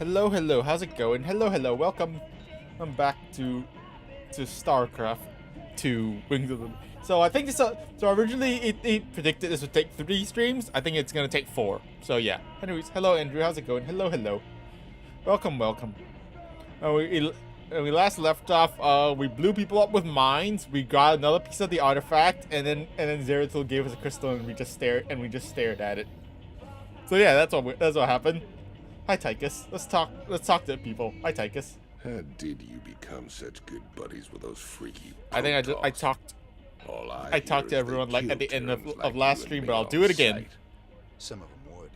Hello, hello, how's it going? Hello, hello, welcome. I'm back to StarCraft 2 Wings of the... So I think this, so originally it predicted this would take 3 streams. I think it's gonna take 4. So yeah. Anyways, hello Andrew, how's it going? Hello, hello. Welcome, welcome. We last left off, we blew people up with mines, we got another piece of the artifact, and then Zeratul gave us a crystal and we just stared at it. So yeah, that's what happened. Hi Tychus. Let's talk to people. Hi Tychus. How did you become such good buddies with those freaky I think I talked to everyone like at the end of last stream, but I'll do it again. Some of them would.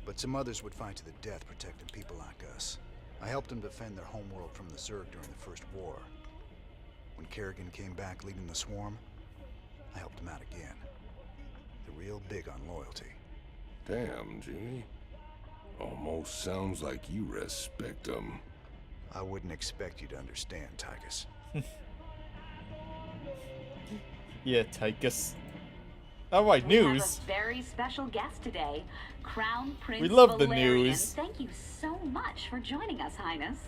But some others would fight to the death protecting people like us. I helped them defend their homeworld from the Zerg during the First War. When Kerrigan came back leading the swarm, I helped him out again. They're real big on loyalty. Damn, Jimmy. Almost sounds like you respect them. I wouldn't expect you to understand, Tychus. Yeah, Tychus. Alright, news. We have a very special guest today, Crown Prince We love the Valerian. news. Thank you so much for joining us, Highness.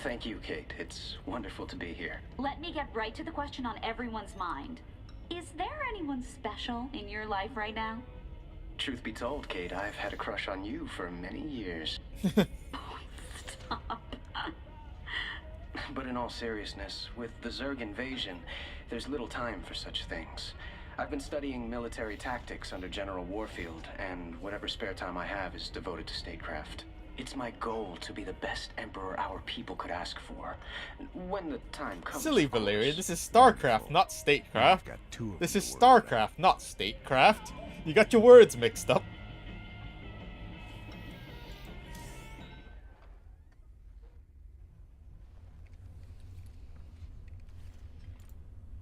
Thank you, Kate. It's wonderful to be here. Let me get right to the question on everyone's mind. Is there anyone special in your life right now? Truth be told, Kate, I've had a crush on you for many years. Stop. But in all seriousness, with the Zerg invasion, there's little time for such things. I've been studying military tactics under General Warfield, and whatever spare time I have is devoted to statecraft. It's my goal to be the best emperor our people could ask for. When the time comes. Silly Valerian, this is StarCraft, not statecraft. This is StarCraft, not statecraft. You got your words mixed up.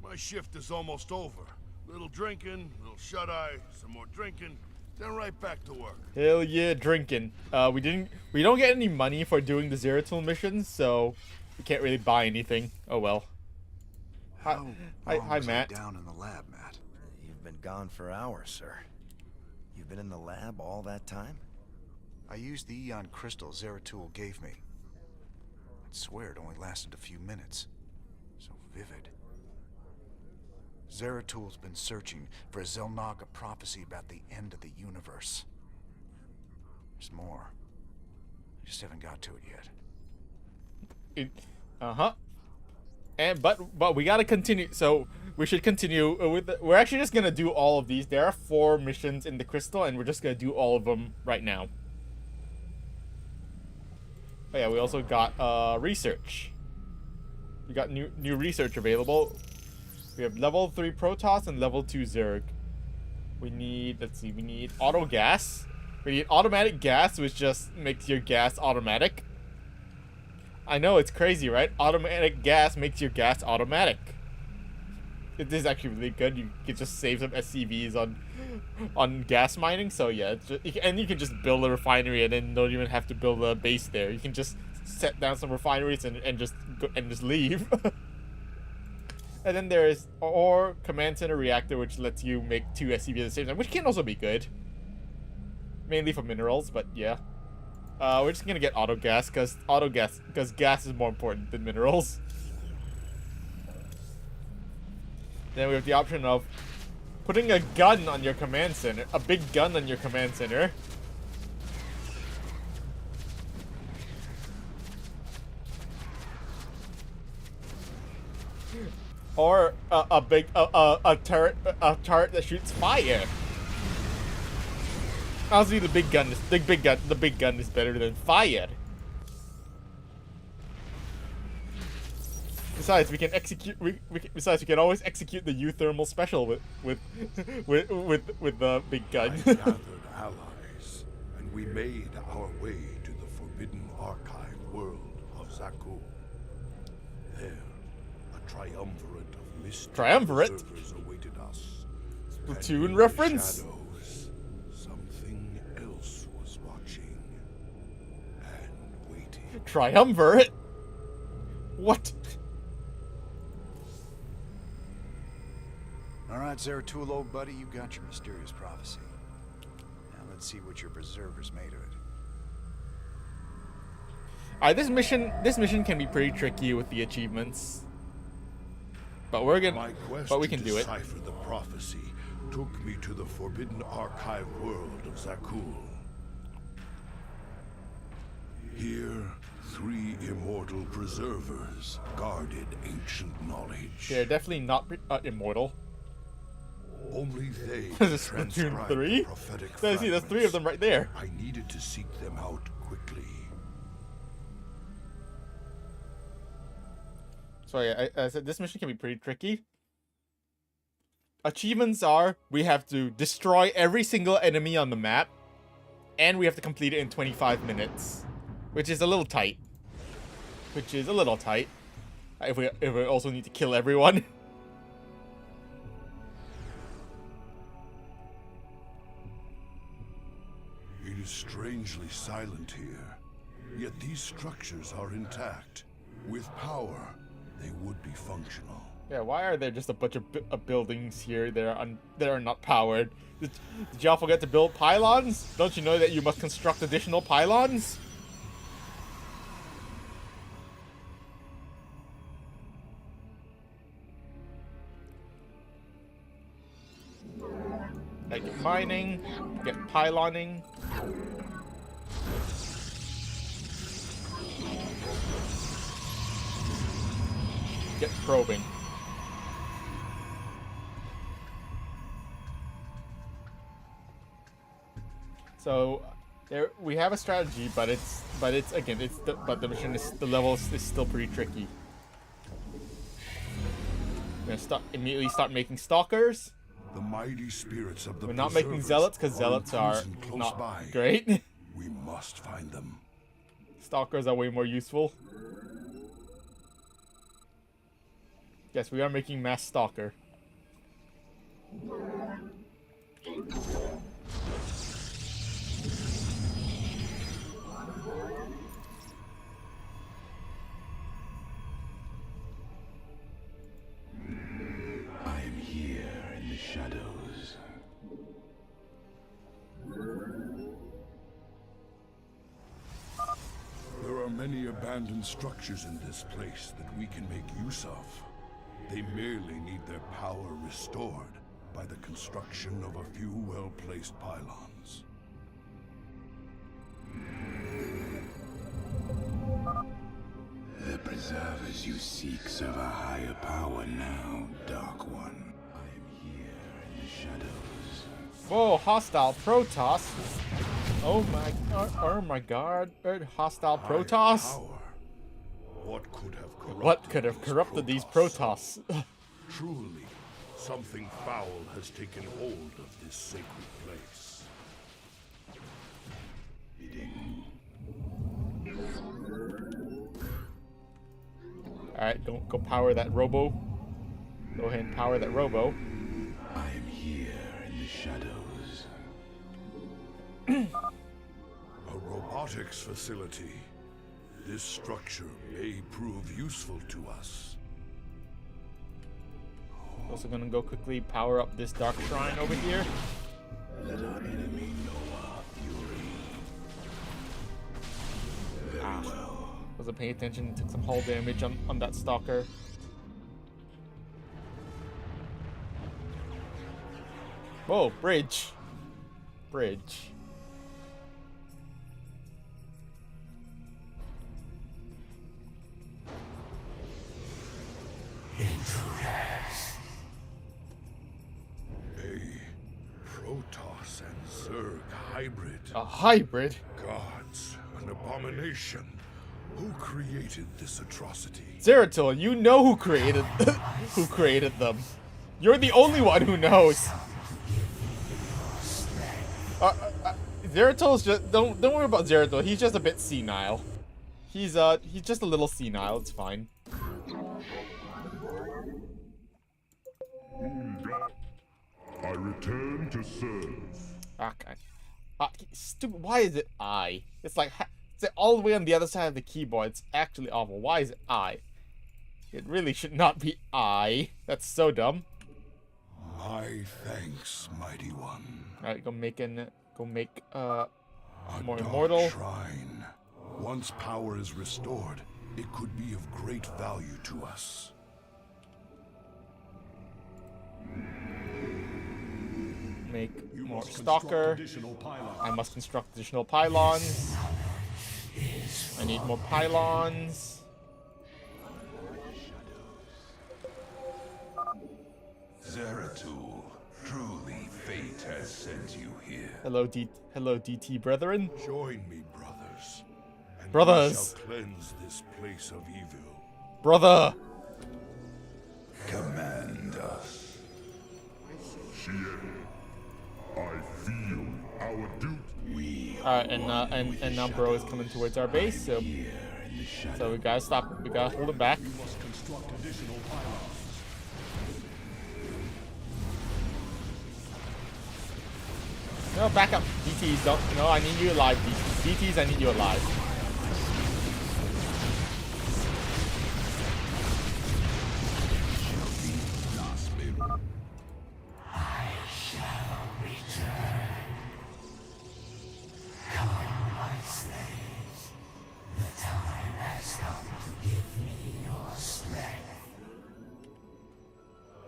My shift is almost over. Little drinking, little shut-eye, some more drinking, then right back to work. Hell yeah, drinking. We don't get any money for doing the Zeratul missions, so we can't really buy anything. Oh well. Hi, Matt. Down in the lab, Matt. You've been gone for hours, sir. You've been in the lab all that time? I used the Eon crystal Zeratul gave me. I'd swear it only lasted a few minutes. So vivid. Zeratul's been searching for a Zelnaga prophecy about the end of the universe. There's more. I just haven't got to it yet. But we gotta continue. So we should continue with. We're actually just gonna do all of these. There are 4 missions in the crystal, and we're just gonna do all of them right now. Oh yeah, we also got research. We got new research available. We have level 3 Protoss and level 2 Zerg. We need, let's see, we need auto gas. We need automatic gas, which just makes your gas automatic. I know, it's crazy, right? Automatic gas makes your gas automatic. It is actually really good. You can just save some SCVs on gas mining. So yeah, it's just, and you can just build a refinery and then don't even have to build a base there. You can just set down some refineries and just leave. And then there is command center reactor, which lets you make 2 SCVs at the same time, which can also be good. Mainly for minerals, but yeah. We're just gonna get auto gas because gas is more important than minerals. Then we have the option of putting a gun on your command center, a big gun on your command center. Or a turret that shoots fire. Honestly, the big gun is better than fire. Besides, we can execute. Besides, we can always execute the U-thermal special with the big gun. I gathered allies, and we made our way to the forbidden archive world of Zaku. There, a triumvirate of mystery observers awaited us. Platoon reference? Shadows, something else was watching and waiting. Triumvirate? What? All right, Zeratul, old buddy, you got your mysterious prophecy. Now let's see what your berserkers made of it. Alright, this mission can be pretty tricky with the achievements. But we're My gonna quest but we to can do it. decipher the prophecy took me to the forbidden archive world of Zakul. Here, 3 immortal preservers guarded ancient knowledge. They're definitely not immortal. Only they This is transcribed Splatoon the 3? prophetic I see, there's 3 of them right there. I needed to seek them out quickly. Sorry, I said this mission can be pretty tricky. Achievements are, we have to destroy every single enemy on the map, and we have to complete it in 25 minutes. Which is a little tight. If we also need to kill everyone. It is strangely silent here, yet these structures are intact. With power, they would be functional. Yeah, why are there just a bunch of buildings here that are not powered? Did y'all forget to build pylons? Don't you know that you must construct additional pylons? I get mining, get pyloning. Get probing. So there we have a strategy, but the mission is, the level is still pretty tricky. We're gonna immediately start making stalkers. The mighty spirits of the We're not making preservers zealots because zealots are imprisoned close not by. great. We must find them. Stalkers are way more useful. Yes, we are making mass stalker. I am here in the shadows. There are many abandoned structures in this place that we can make use of. They merely need their power restored by the construction of a few well-placed pylons. The preservers you seek serve a higher power now, Dark One. I am here in the shadows. Whoa, hostile Protoss. Oh my god. Hostile Higher Protoss? power. What could have corrupted these Protoss? Truly, something foul has taken hold of this sacred place. Alright, don't go power that robo. Go ahead and power that robo. I am here in the shadows. A robotics facility. This structure may prove useful to us. Also gonna go quickly power up this dark shrine over here. Let our enemy know our fury. Wasn't paying attention, took some hull damage on that stalker. Whoa, bridge. Bridge. A Protoss and Zerg hybrid. A hybrid? Gods, an abomination. Who created this atrocity? Zeratul, you know who created who created them. You're the only one who knows. Zeratul's just don't worry about Zeratul. He's just a bit senile. He's just a little senile. It's fine. I return to serve. Okay. Stupid. Why is it I? It's like it's all the way on the other side of the keyboard. It's actually awful. Why is it I? It really should not be I. That's so dumb. My thanks, mighty one. All right, go make A more dark immortal. shrine. Once power is restored, it could be of great value to us. Make more stalker. I must construct additional pylons. I need more pylons. Zeratul, truly fate has sent you here. Hello, DT brethren. Join me, brothers. And Brothers. we shall cleanse this place of evil. Brother. Command us. Shien, I feel our duty. Alright, and now bro is coming towards our base, so we gotta stop. We gotta hold him back. We must construct additional pylons. No, back up. DTs, don't. No, I need you alive, DTs. DTs, I need you alive.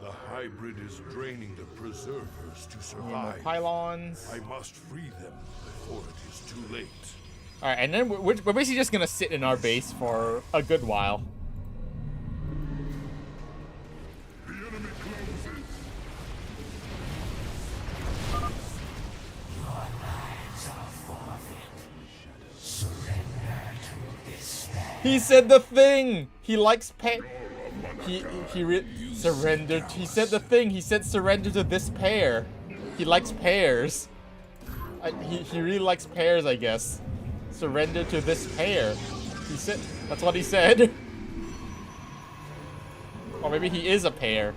The hybrid is draining the preservers to Need more survive. pylons. I must free them before it is too late. Alright, and then we're basically just gonna sit in our base for a good while. The enemy closes. He said the thing! He likes surrendered. He said the thing. He said surrender to this pair. He likes pears. He really likes pears, I guess. Surrender to this pair. He said, that's what he said. Or maybe he is a pair.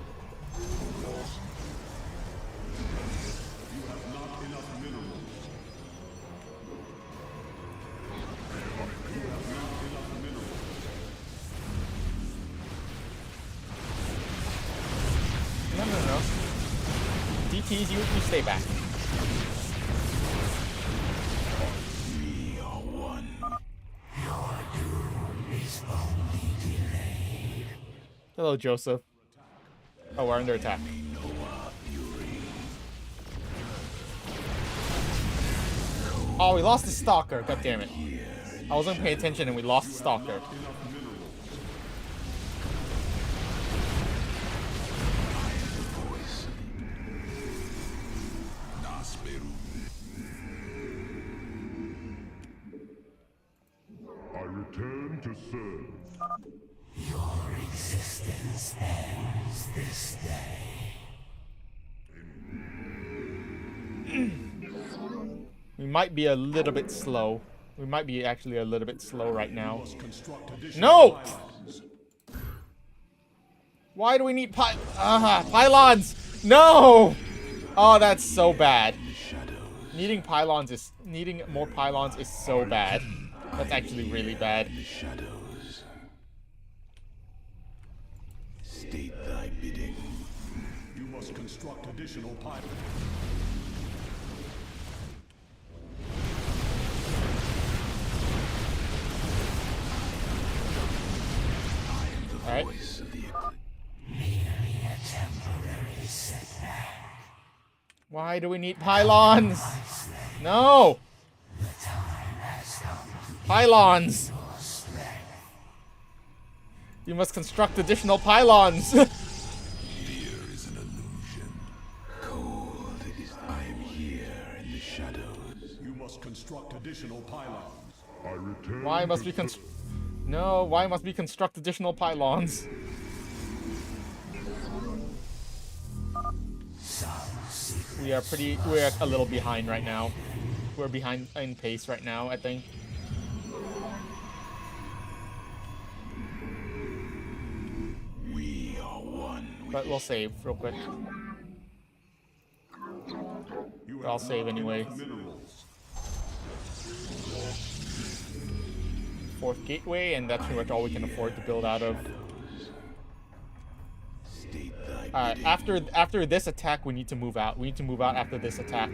No. DTs, you stay back. We are one. Hello, Joseph. Oh, we're under attack. Oh, we lost the stalker. God damn it. I wasn't paying attention and we lost the stalker. I return to serve. Your existence ends this day. We might be a little bit slow. We might be actually a little bit slow right now. No! Why do we need pylons? No! Oh, that's so bad. Needing more pylons is so bad. That's actually really bad. Shadows. State thy bidding. You must construct additional pylons. All right. Merely a temporary setback. Why do we need pylons? No! The time has come to Pylons! your strength. You must construct additional pylons! Fear is an illusion. Cold is I am here in the shadows. You must construct additional pylons. I return Why must we No, why must we construct additional pylons? We're a little behind right now. We're behind in pace right now, I think. We are one. But we'll save real quick. I'll save anyway. Fourth gateway, and that's pretty much all we can afford to build out of. State thy Alright, after this attack, we need to move out. We need to move out after this attack.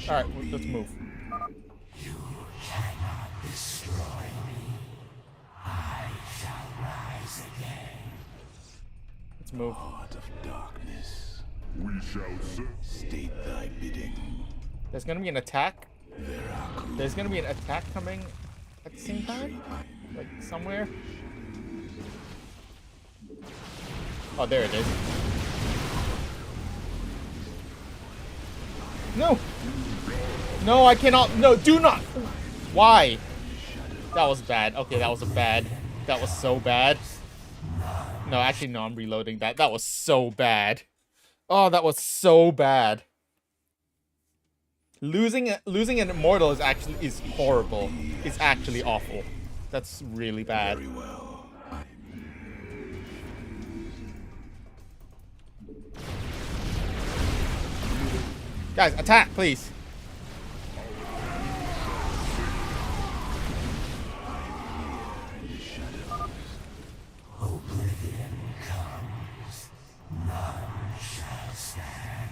Alright, let's move. You cannot destroy me. I shall rise again. Let's move. Heart of darkness, We shall serve. state thy bidding. There's gonna be an attack. Veraku, There's gonna be an attack coming at the same time? Like, somewhere? Oh, there it is. No! No, I cannot. No, do not! Why? That was bad. Okay, that was a bad. That was so bad. No, actually, no, I'm reloading that. That was so bad. Oh, that was so bad. Losing an immortal is horrible. It's actually awful. That's really bad. very well. Guys, attack, please. Oblivion comes. None shall stand.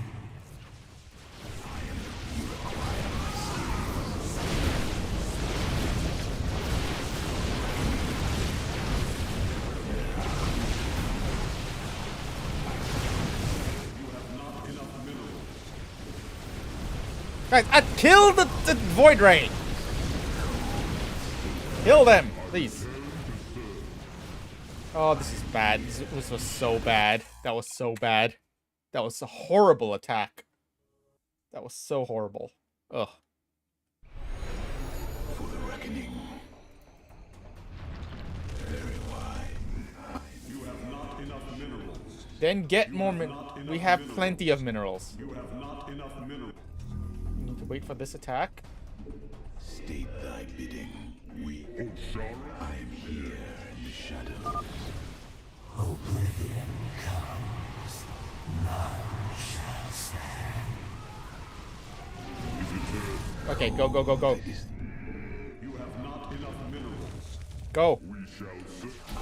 Guys, kill the Void Ray! Kill them, please. Oh, this is bad. This was so bad. That was so bad. That was a horrible attack. That was so horrible. Ugh. For the reckoning. Very wide. You have not enough minerals. Then get more we have plenty of minerals. You have not enough minerals. We need to wait for this attack. State thy bidding. We, Oh, sorrow. I am here in the shadows. Oblivion comes. None shall stand. Okay, go, go, go, go. You have not enough minerals. Go. We shall serve. I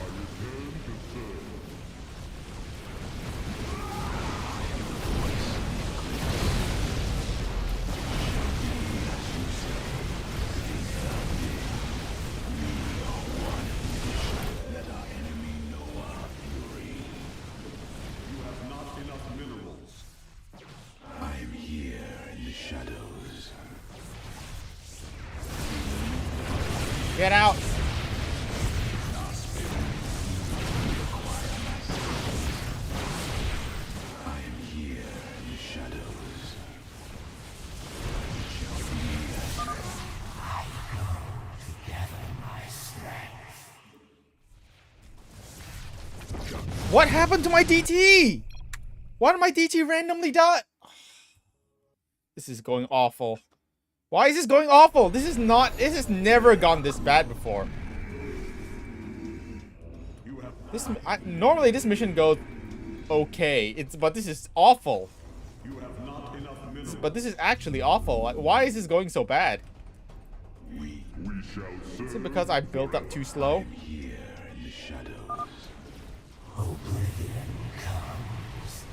return to serve. Let our enemy know our fury. You have not enough minerals. I am here in the shadows. Get out. I am here in the shadows. Gather my strength. What happened to my DT? Why did my DT randomly die? This is going awful. Why is this going awful? This has never gone this bad before. Normally this mission goes okay. But this is awful. You have not enough minerals. But this is actually awful. Like, why is this going so bad? We shall serve. Is it because I built up too slow? Here in the shadows. Oblivion comes.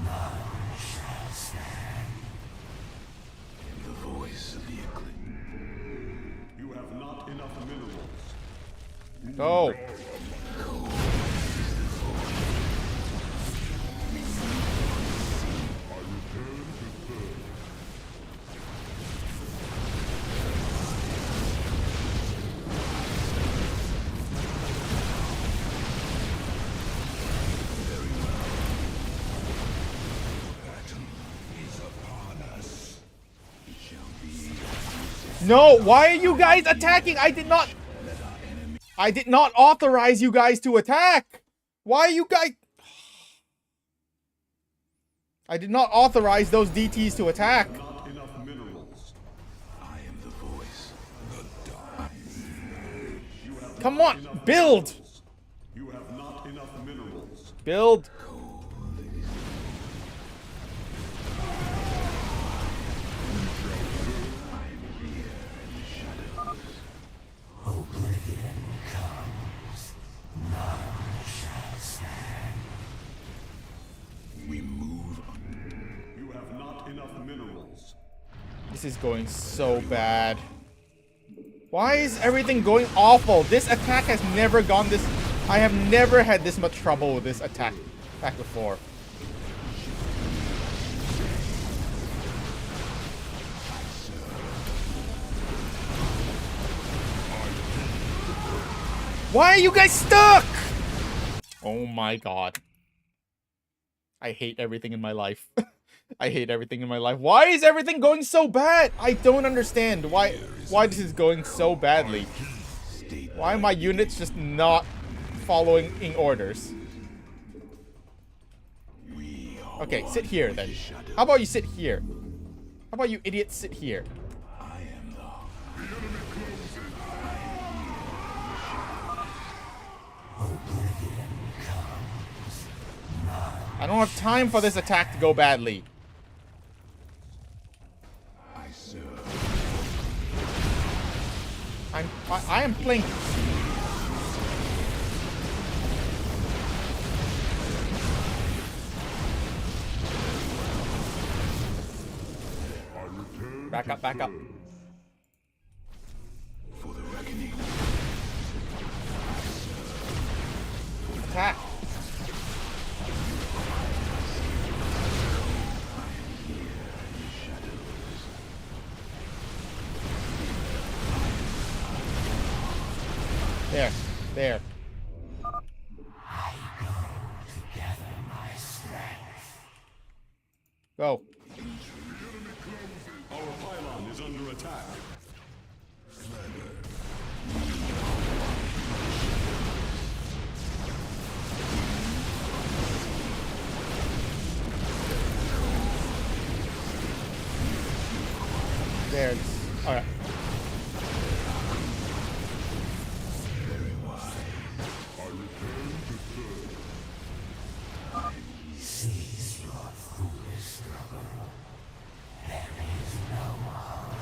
None shall stand. The voice of the eclipse. You have not enough minerals. Go. I return to serve. No, why are you guys attacking? I did not authorize you guys to attack. Why are you guys? I did not authorize those DTs to attack. Not enough minerals. I am the voice. The dark. Come on, build. You have not enough minerals. Build. Oblivion comes. None shall stand. enough minerals. This is going so bad. Why is everything going awful? This attack has never gone this... I have never had this much trouble with this attack before. Why are you guys stuck? Oh my god. I hate everything in my life. I hate everything in my life. Why is everything going so bad? I don't understand why this is going so badly. Why are my units just not following in orders? Okay, sit here then. How about you sit here? How about you idiots sit here? I don't have time for this attack to go badly. I am playing. Back up, back up. For the reckoning. Attack. There. There. I go to gather my strength. Go. Our pylon is under attack. There. Alright. Cease your foolish struggle. There is no harm.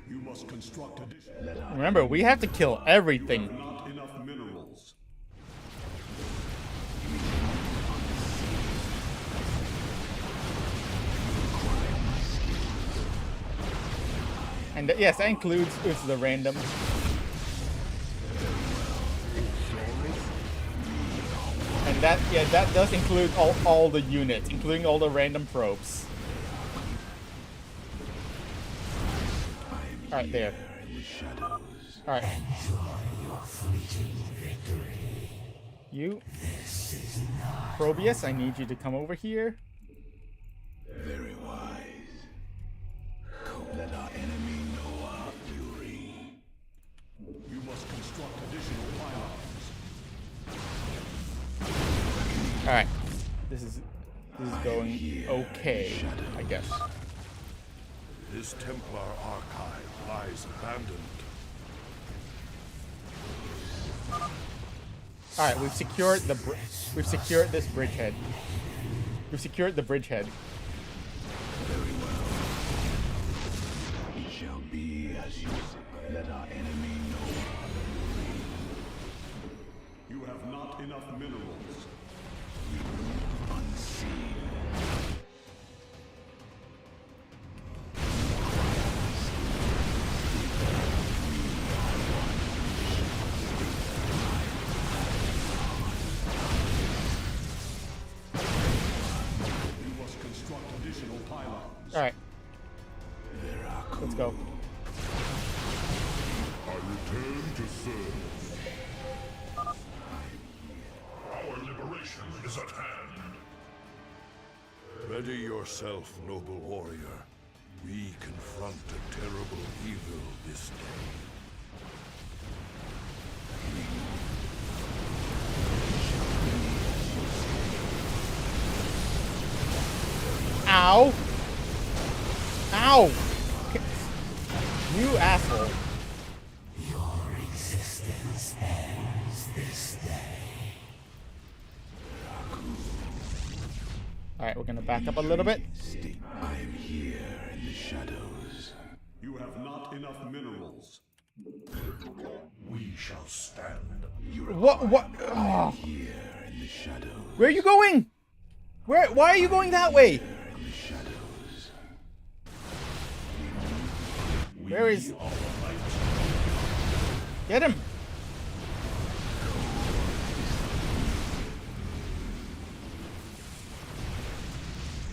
You must construct additional. Remember, we have to kill everything. Not enough minerals. And yes, that includes the random. And that, yeah, that does include all the units, including all the random probes. Alright, there. Alright. You, Probius, I need you to come over here. Very wise. Let our enemy know our fury. You must construct additional pylons. Alright. This is going okay, I guess. This Templar archive lies abandoned. Alright, we've secured this bridgehead. We've secured the bridgehead. Very well. It shall be as you say. Let our enemy know our fury. You have not enough minerals. Unseen. You must construct additional pylons. Alright, let's go. I return to serve. Our liberation is at hand. Ready yourself, noble warrior. We confront a terrible evil this day. Ow! Ow! You asshole. Your existence ends this day. Alright, we're gonna back up a little bit. I am here in the shadows. You have not enough minerals. We shall stand. What? Oh. Here in the shadows. Where are you going? Why are you going that way? Where is... Get him!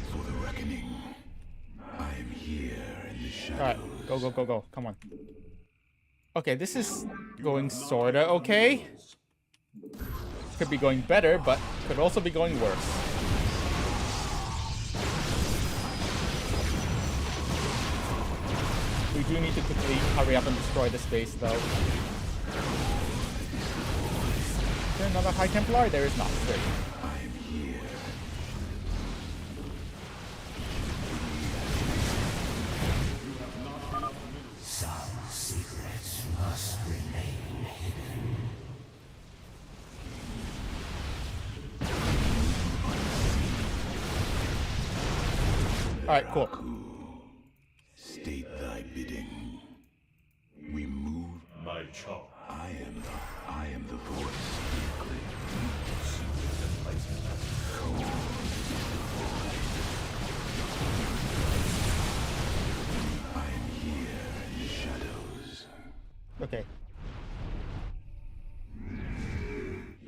For the reckoning, I am here in the shadows. Alright, go, go, go, go. Come on. Okay, this is going sorta okay. Could be going better, but could also be going worse. We do need to quickly hurry up and destroy this base, though. Is there another High Templar? There is not. Great. Some secrets must remain hidden. Alright, cool. State thy bidding. We move. My child. I am the voice. I am here in the shadows. Okay.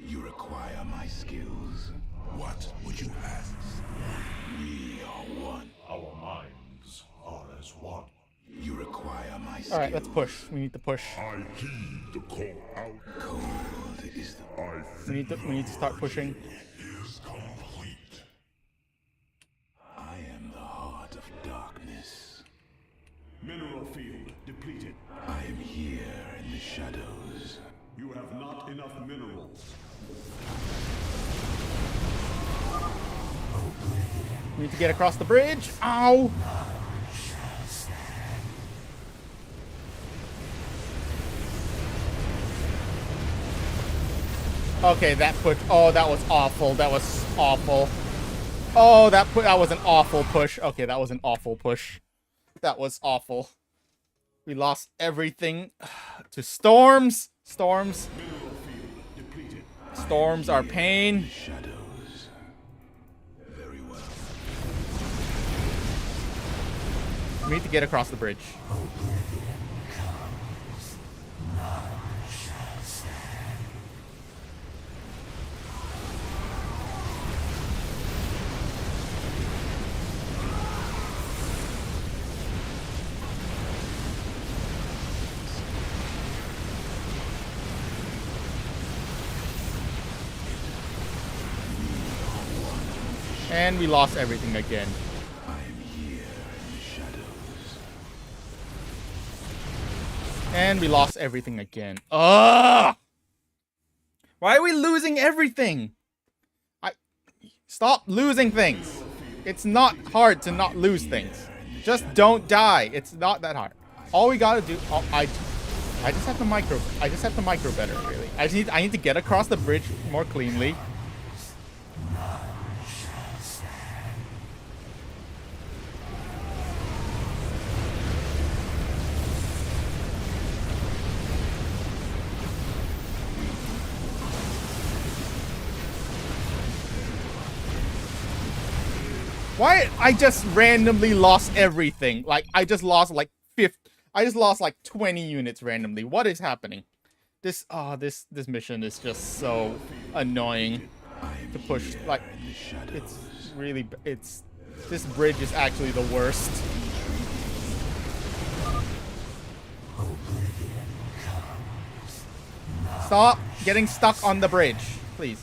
You require my skills. What would you ask? We are one. Our minds are as one. You require my skills. Alright, let's push. We need to push. I heed the call out. Cold is the We need to start pushing. Is complete. I am the heart of darkness. Mineral field depleted. I am here in the shadows. You have not enough minerals. We need to get across the bridge. Ow! Okay, that push. Oh, that was awful. That was awful. Oh, that was an awful push. Okay, that was an awful push. That was awful. We lost everything to storms. Storms. Storms are pain. Shadows. Very well. We need to get across the bridge. And we lost everything again. I am here in the shadows. And we lost everything again. Ugh! Why are we losing everything? Stop losing things. It's not hard to not lose things. Just don't die. It's not that hard. All we gotta do. Oh, I just have to micro. I just have to micro better. Really. I need to get across the bridge more cleanly. Why I just randomly lost everything? Like I just lost like 20 units randomly. What is happening? This mission is just so annoying to push. Like it's really this bridge is actually the worst. Stop getting stuck on the bridge, please.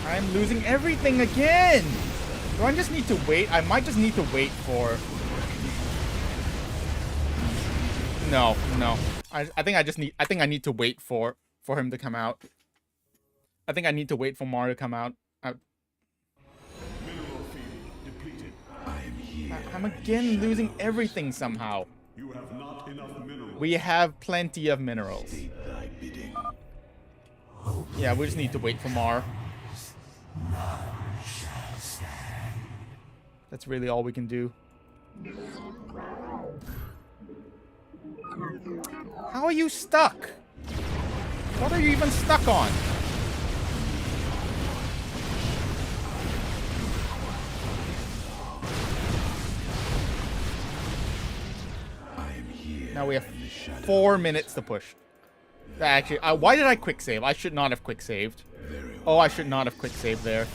I'm losing everything again. Do I just need to wait? I might just need to wait for... No. I think I need to wait for him to come out. I think I need to wait for Mario to come out. I'm again losing everything somehow. You have not enough minerals. We have plenty of minerals. State thy bidding. Open Yeah, we just need to wait for Mar. That's really all we can do. How are you stuck? What are you even stuck on? Now we have 4 minutes to push. Actually, why did I quick save? I should not have quick saved. Oh, I should not have quick saved there.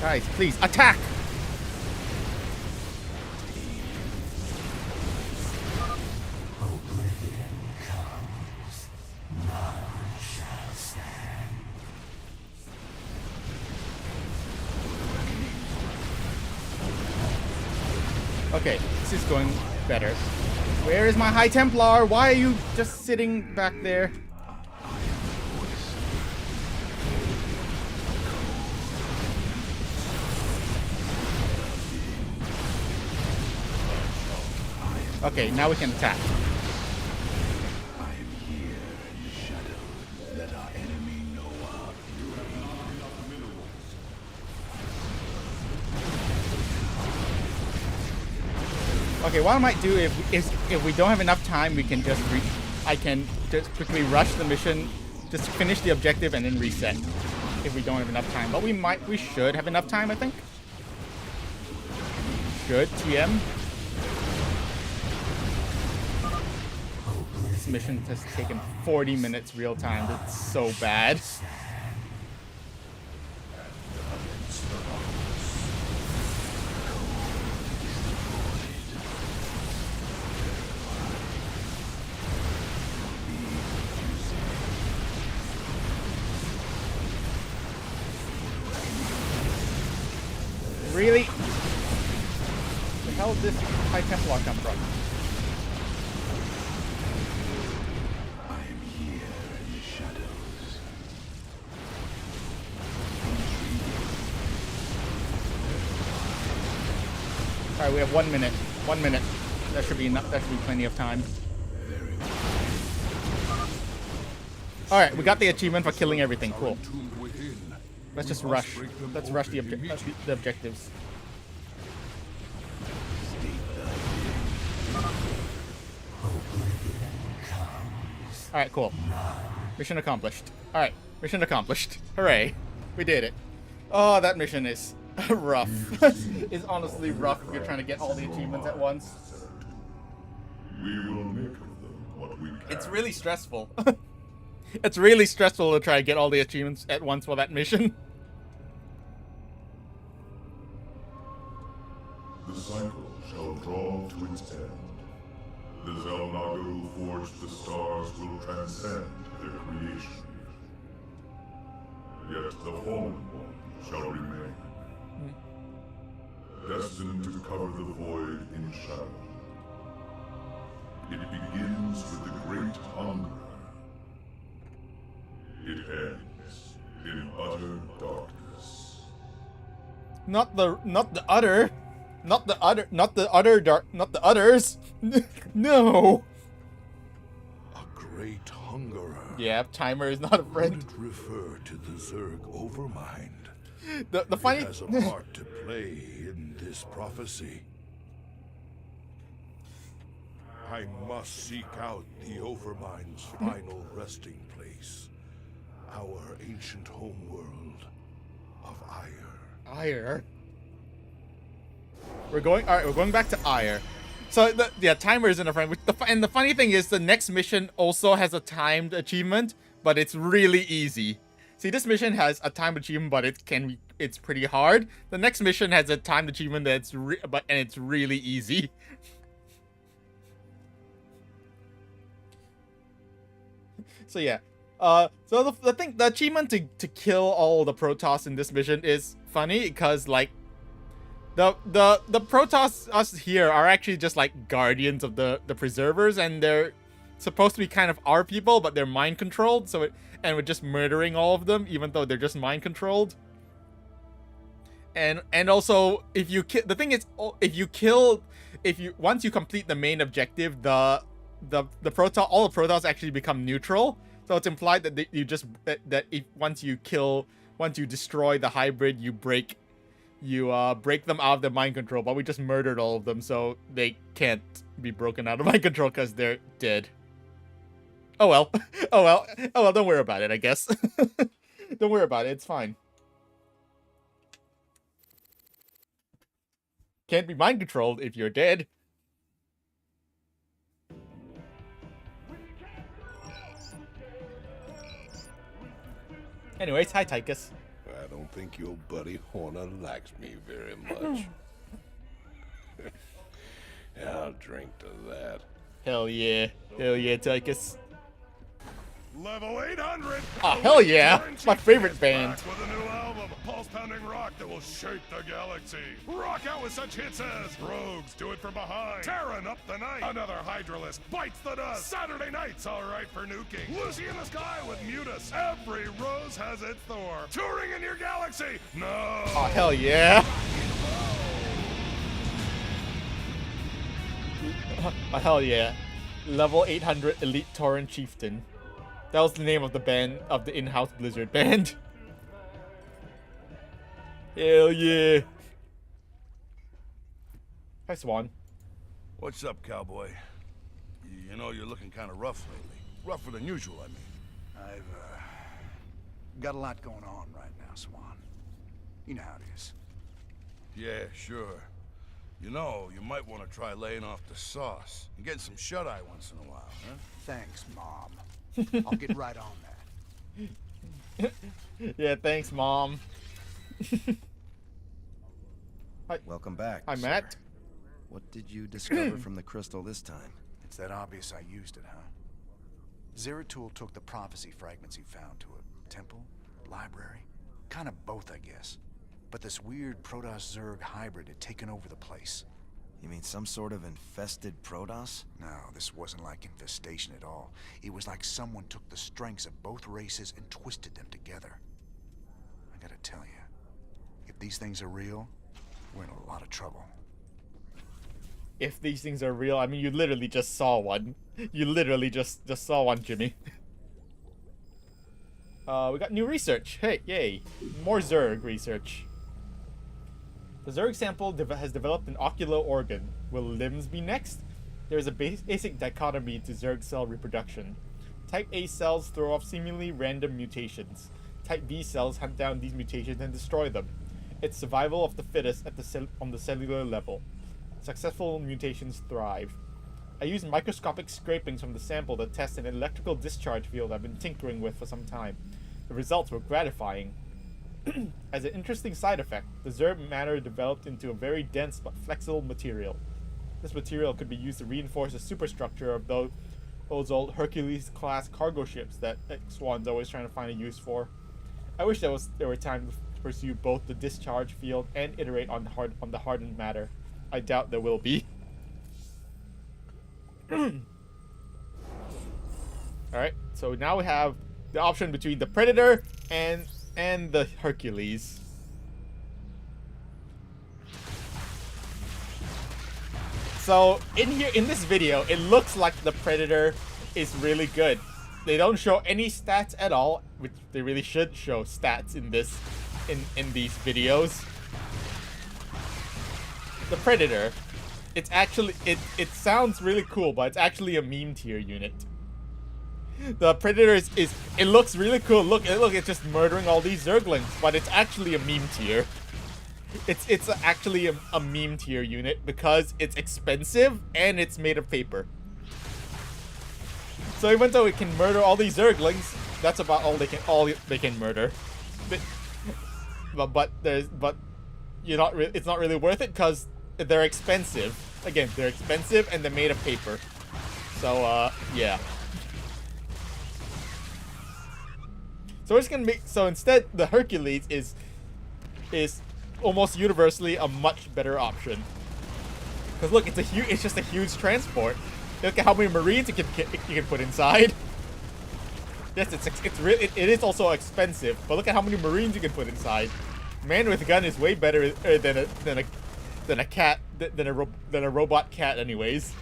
Guys, please, attack! Okay, this is going better. Where is my High Templar? Why are you just sitting back there? Okay, now we can attack. Okay, what I might do if we don't have enough time, we can just I can just quickly rush the mission, just finish the objective and then reset. If we don't have enough time, but we should have enough time, I think. Should TM. This mission has taken 40 minutes real time. That's so bad. Really? Where the hell did this High Templar come from? Alright, we have 1 minute. 1 minute. That should be enough. That should be plenty of time. Alright, we got the achievement for killing everything. Cool. Let's just rush. Let's rush the objectives. Alright, cool. Mission accomplished. Alright, mission accomplished. Hooray. We did it. Oh, that mission is rough. It's honestly rough if you're trying to get all the achievements at once. We will make of them what we can. It's really stressful. It's really stressful to try and get all the achievements at once for that mission. The cycle shall draw to its end. The Zelnaga who forged the stars will transcend their creation. Yet the Fallen One shall remain. Destined to cover the void in shadow. It begins with the great hunger. It ends in utter darkness. Not the others. No. A great hungerer. Yeah, timer is not a friend. Would it refer to the Zerg Overmind? The funny It has a part to play in this prophecy. I must seek out the Overmind's final resting place. Our ancient homeworld of Ire. We're going back to Ire. So the timer isn't a friend. And the funny thing is, the next mission also has a timed achievement, but it's really easy. See, this mission has a timed achievement, but it's pretty hard. The next mission has a timed achievement and it's really easy. So yeah. So the achievement to kill all the Protoss in this mission is funny because like the Protoss us here are actually just like guardians of the preservers, and supposed to be kind of our people, but they're mind controlled. So and we're just murdering all of them, even though they're just mind controlled. And also, if you kill, the thing is, once you complete the main objective, all the Protoss actually become neutral. So it's implied that once you destroy the hybrid, you break them out of their mind control. But we just murdered all of them, so they can't be broken out of mind control because they're dead. Oh well, oh well. Don't worry about it. I guess. Don't worry about it. It's fine. Can't be mind controlled if you're dead. Anyways, hi Tychus. I don't think your buddy Horner likes me very much. I'll drink to that. Hell yeah, Tychus. Level 800. Oh hell yeah, it's my favorite band. With a new album, pulse-pounding rock that will shake the galaxy. Rock out with such hits as Rogues Do It From Behind, Terran Up the Night, Another Hydralist Bites the Dust, Saturday Night's Alright for Nuking, Lucy in the Sky with Mutus, Every Rose Has Its Thor, Touring in Your Galaxy. No. Oh hell yeah. Oh hell yeah. Level 800 Elite Tauren Chieftain. That was the name of the band, of the in-house Blizzard band. Hell yeah. Hi, Swan. What's up, cowboy? You know, you're looking kind of rough lately. Rougher than usual, I mean. I've got a lot going on right now, Swan. You know how it is. Yeah, sure. You know, you might want to try laying off the sauce and getting some shut-eye once in a while, huh? Thanks, Mom. I'll get right on that. Yeah, thanks, Mom. Hi. Welcome back. Hi, sir. Matt. What did you discover from the crystal this time? It's that obvious I used it, huh? Zeratul took the prophecy fragments he found to a temple, library, kind of both, I guess. But this weird Protoss-Zerg hybrid had taken over the place. You mean some sort of infested Protoss? No, this wasn't like infestation at all. It was like someone took the strengths of both races and twisted them together. I gotta tell you, if these things are real, we're in a lot of trouble. If these things are real, I mean, you literally just saw one. You literally just saw one, Jimmy. We got new research. Hey, yay. More Zerg research. The Zerg sample has developed an ocular organ. Will limbs be next? There is a basic dichotomy to Zerg cell reproduction. Type A cells throw off seemingly random mutations. Type B cells hunt down these mutations and destroy them. It's survival of the fittest on the cellular level. Successful mutations thrive. I used microscopic scrapings from the sample to test an electrical discharge field I've been tinkering with for some time. The results were gratifying. As an interesting side effect, the Zerg matter developed into a very dense but flexible material. This material could be used to reinforce the superstructure of those old Hercules-class cargo ships that Swan's always trying to find a use for. I wish there were time to pursue both the discharge field and iterate on the hardened matter. I doubt there will be. Alright, so now we have the option between the Predator and the Hercules. So in this video, it looks like the Predator is really good. They don't show any stats at all, which they really should show stats in these videos. The Predator, it's actually it sounds really cool, but it's actually a meme tier unit. The Predator it looks really cool. Look, it's just murdering all these Zerglings, but it's actually a meme tier. It's actually a meme tier unit because it's expensive and it's made of paper. So even though it can murder all these Zerglings, that's about all they can murder. But it's not really worth it because they're expensive. Again, they're expensive and they're made of paper. So yeah. So it's gonna so instead the Hercules is almost universally a much better option. Cause look, it's just a huge transport. Look at how many Marines you can put inside. Yes, it is also expensive, but look at how many Marines you can put inside. Man with a gun is way better than a robot cat, anyways.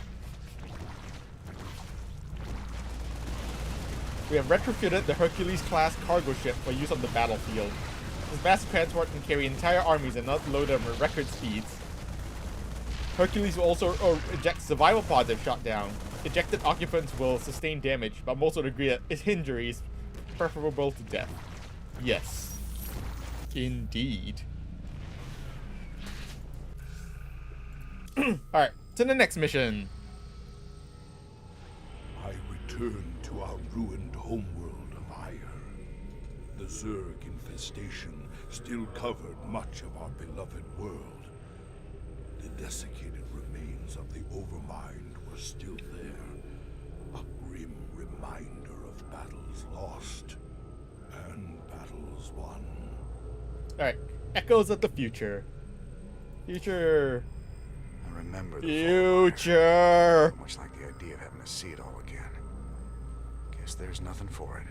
We have retrofitted the Hercules-class cargo ship for use on the battlefield. This massive transport can carry entire armies and not load them at record speeds. Hercules will also eject survival pods if shot down. Ejected occupants will sustain damage, but most would agree that its injury is preferable to death. Yes. Indeed. Alright, to the next mission. I return to our ruined homeworld of Ire. The Zerg infestation still covered much of our beloved world. The desiccated remains of the Overmind were still there. A grim reminder of battles lost and battles won. Alright, echoes of the future. Future. I remember the future. Much like the idea of having to see it all again. Guess there's nothing for it.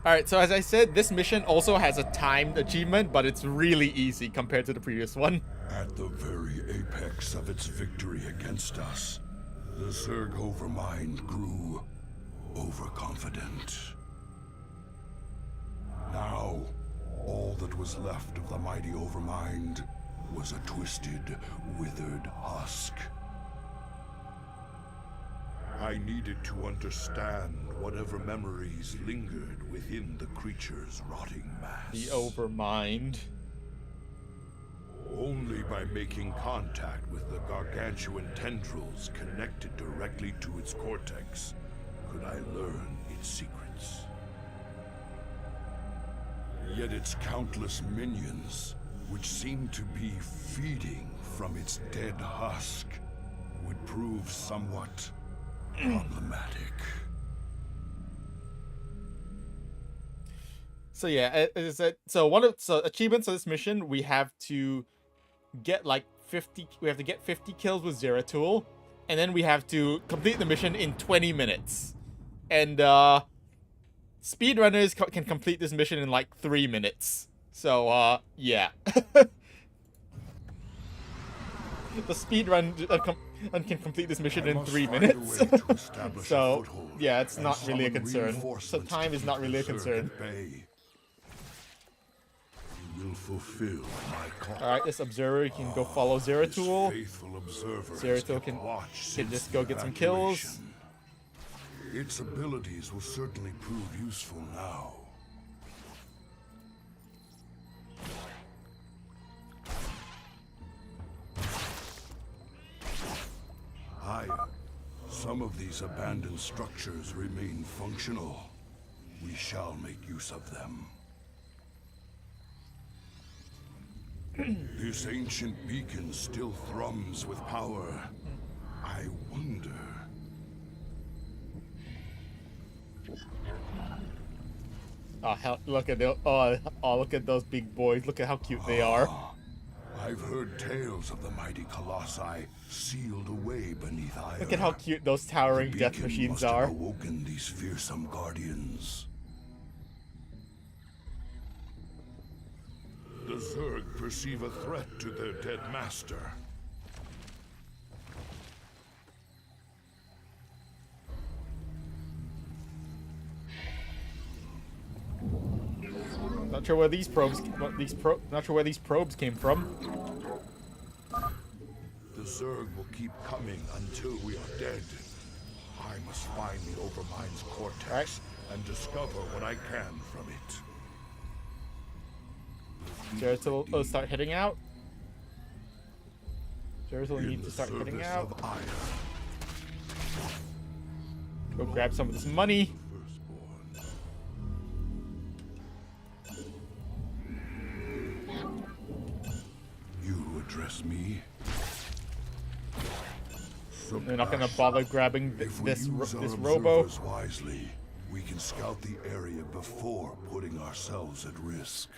Alright, so as I said, this mission also has a timed achievement, but it's really easy compared to the previous one. At the very apex of its victory against us, the Zerg Overmind grew overconfident. Now, all that was left of the mighty Overmind was a twisted, withered husk. I needed to understand whatever memories lingered within the creature's rotting mass. The Overmind. Only by making contact with the gargantuan tendrils connected directly to its cortex could I learn its secrets. Yet its countless minions, which seemed to be feeding from its dead husk, would prove somewhat problematic. So yeah, as I said, so one of achievements of this mission, we have to get like 50. We have to get 50 kills with Zeratul, and then we have to complete the mission in 20 minutes. And speedrunners can complete this mission in like 3 minutes. So yeah. The speedrun can complete this mission in 3 minutes. So yeah, it's not really a concern. So time is not really a concern. Will fulfill my call. Alright, this observer, you can go follow Zeratul. Zeratul can just go get some kills. Its abilities will certainly prove useful now. Some of these abandoned structures remain functional. We shall make use of them. This ancient beacon still thrums with power. I wonder... Oh hell! Look at look at those big boys! Look at how cute they are. I've heard tales of the mighty colossi sealed away beneath Ire. Look at how cute those towering death machines are. Have awoken these fearsome guardians. The Zerg perceive a threat to their dead master. Not sure where these probes came from. The Zerg will keep coming until we are dead. I must find the Overmind's cortex and discover what I can from it. Zeratul will start heading out. Zeratul needs to start heading out. Go grab some of this money. You address me? They're not gonna bother grabbing this robo. Wisely, we can scout the area before putting ourselves at risk.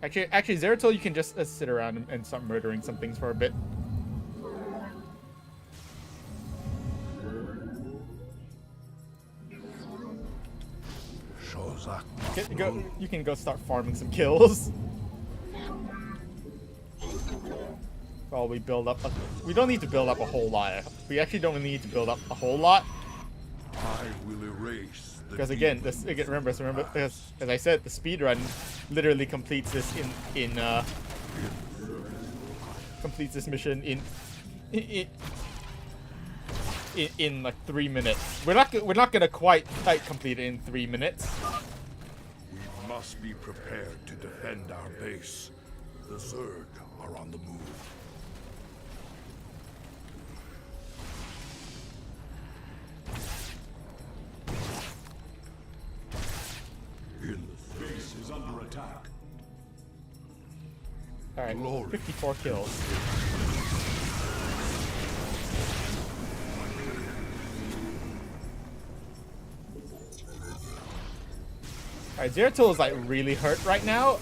Actually, Zeratul, you can just sit around and start murdering some things for a bit. You can go start farming some kills. While we build up. We don't need to build up a whole lot. We actually don't really need to build up a whole lot. I will erase. Because again, remember, as I said, the speedrun literally completes this completes this mission in like 3 minutes. We're not gonna quite complete it in 3 minutes. We must be prepared to defend our base. The Zerg are on the move. The base is under attack. All right, Glory. 54 kills. Alright, Zeratul is like really hurt right now.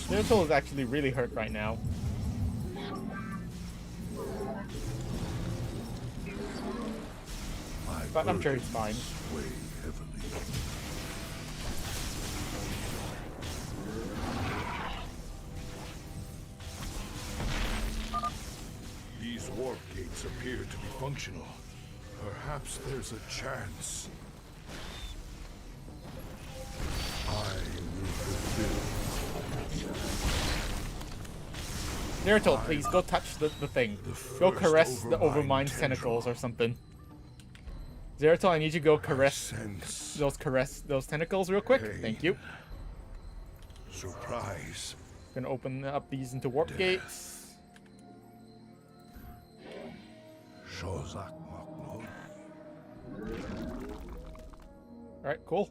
Zeratul is actually really hurt right now. But I'm sure he's fine. These warp gates appear to be functional. Perhaps there's a chance. I will fulfill. Zeratul, please go touch the thing. Go caress the Overmind's tentacles or something. Zeratul, I need you to go caress those tentacles real quick. Thank you. Surprise. Gonna open up these into warp gates. Alright, cool.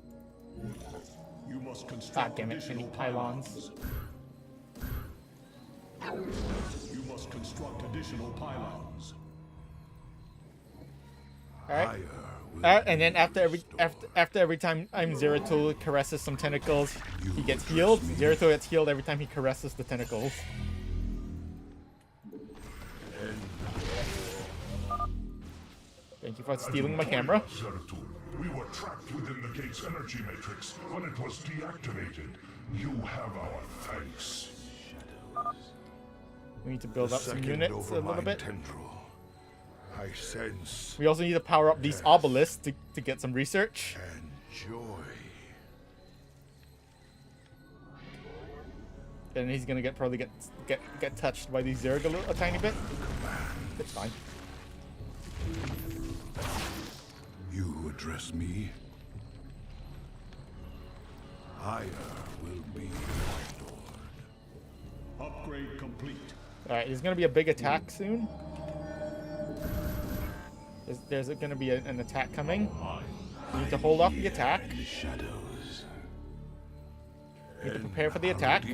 You must construct Ah, damn it, I need pylons. You must construct additional pylons. Alright. And then after every time Zeratul caresses some tentacles, he gets healed. Zeratul gets healed every time he caresses the tentacles. Thank you for stealing my camera. Zeratul, we were trapped within the gate's energy matrix when it was deactivated. You have our thanks. We need to build up some units a little bit. I sense. We also need to power up these obelisks to get some research. And joy. And he's gonna probably get touched by these Zerg a tiny bit. It's fine. You address me. Higher will be my lord. Upgrade complete. Alright, there's gonna be a big attack soon. There's gonna be an attack coming. You need to hold off the attack. You need to prepare for the attack.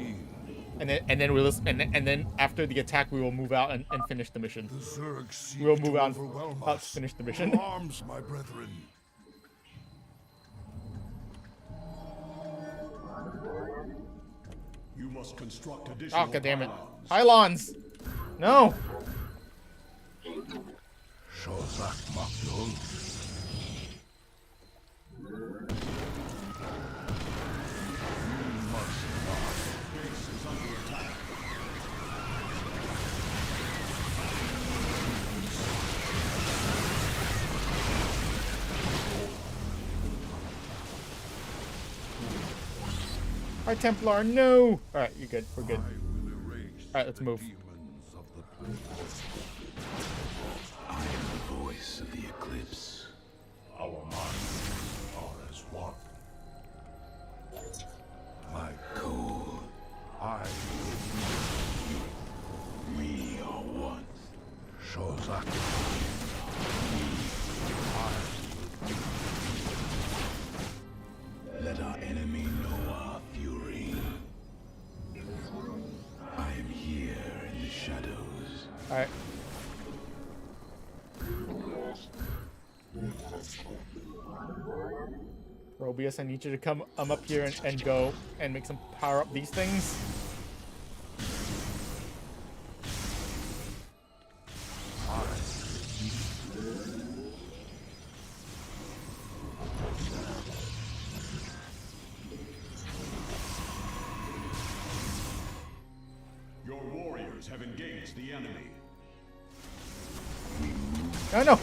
And then after the attack we will move out and finish the mission. We'll move out to finish the mission. Arms, my brethren. You must construct additional Oh, god damn it. pylons. Pylons! No! Shozak Makdol. Our Templar, no! Alright, you're good. We're good. Alright, let's move. I am the voice of the eclipse. Our minds are as one. My code. We are one. Shozak. Let our enemy know our fury. I am here in the shadows. Alright. Robius, I need you to come up here and go and make some power up these things. Defenders have engaged the enemy. Oh no!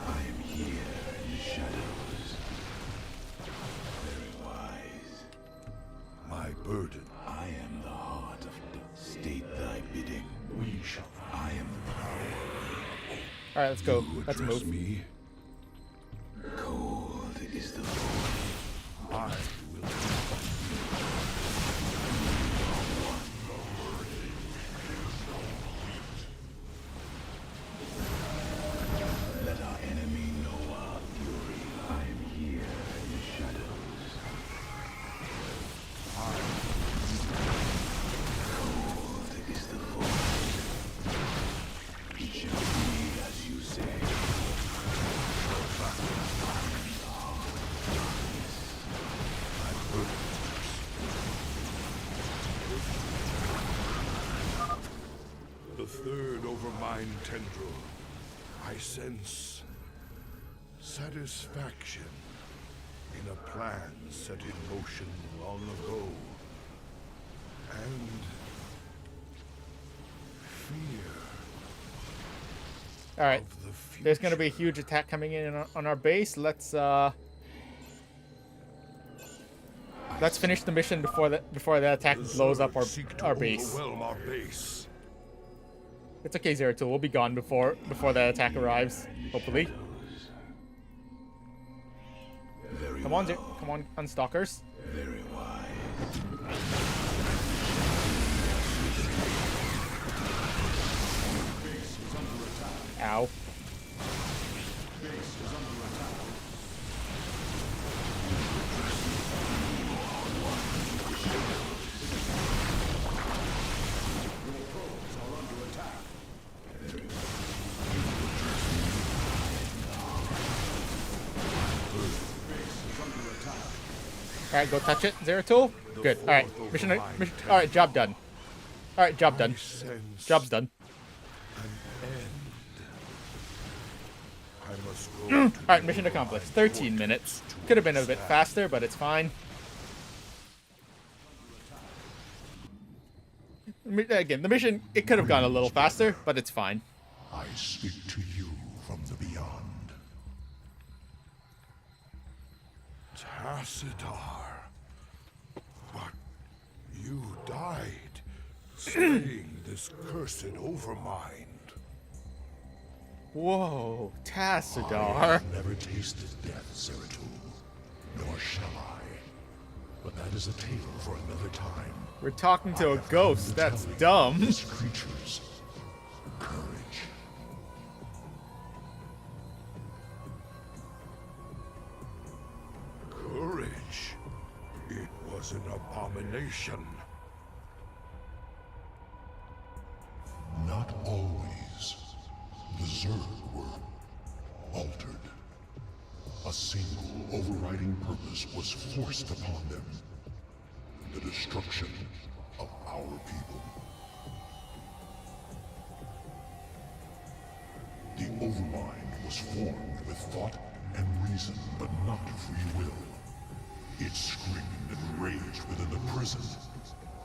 I am here in the shadows. Very wise. My burden. I am the heart of state thy bidding. We shall. I am the power. Alright, let's go. You Let's address move. me. Cold is the void. I will. Let our enemy know our fury. I am here in the shadows. Cold is the void. It shall be as you say. The third overmind tendril. I sense satisfaction in a plan set in motion long ago. And fear Alright. of the future. There's gonna be a huge attack coming in on our base. Let's finish the mission before the attack The blows up Zerg seek to our base. overwhelm our base. It's okay, Zero Tool. We'll be gone before the attack arrives. Hopefully. Come on, come on, Unstalkers. Very wise. Ow. Alright, go touch it, Zero Tool. Good. Alright, mission. Alright, job done. Alright, job done. Job's done. I must go. Alright, mission accomplished. 13 minutes. Could have been a bit faster, but it's fine. Again, the mission, it could have gone a little faster, but it's fine. I speak to you from the beyond. Tassadar. But you died, slaying this cursed overmind. Whoa, I Tassadar. have never tasted death, Zeratul, nor shall I. But that is a tale for another time. We're talking to I a have ghost. come to That's tell dumb. These creatures, courage. Courage. It was an abomination. Not always. The Zerg were altered. A single overriding purpose was forced upon them. The destruction of our people. The Overmind was formed with thought and reason, but not free will. It screamed and raged within the prison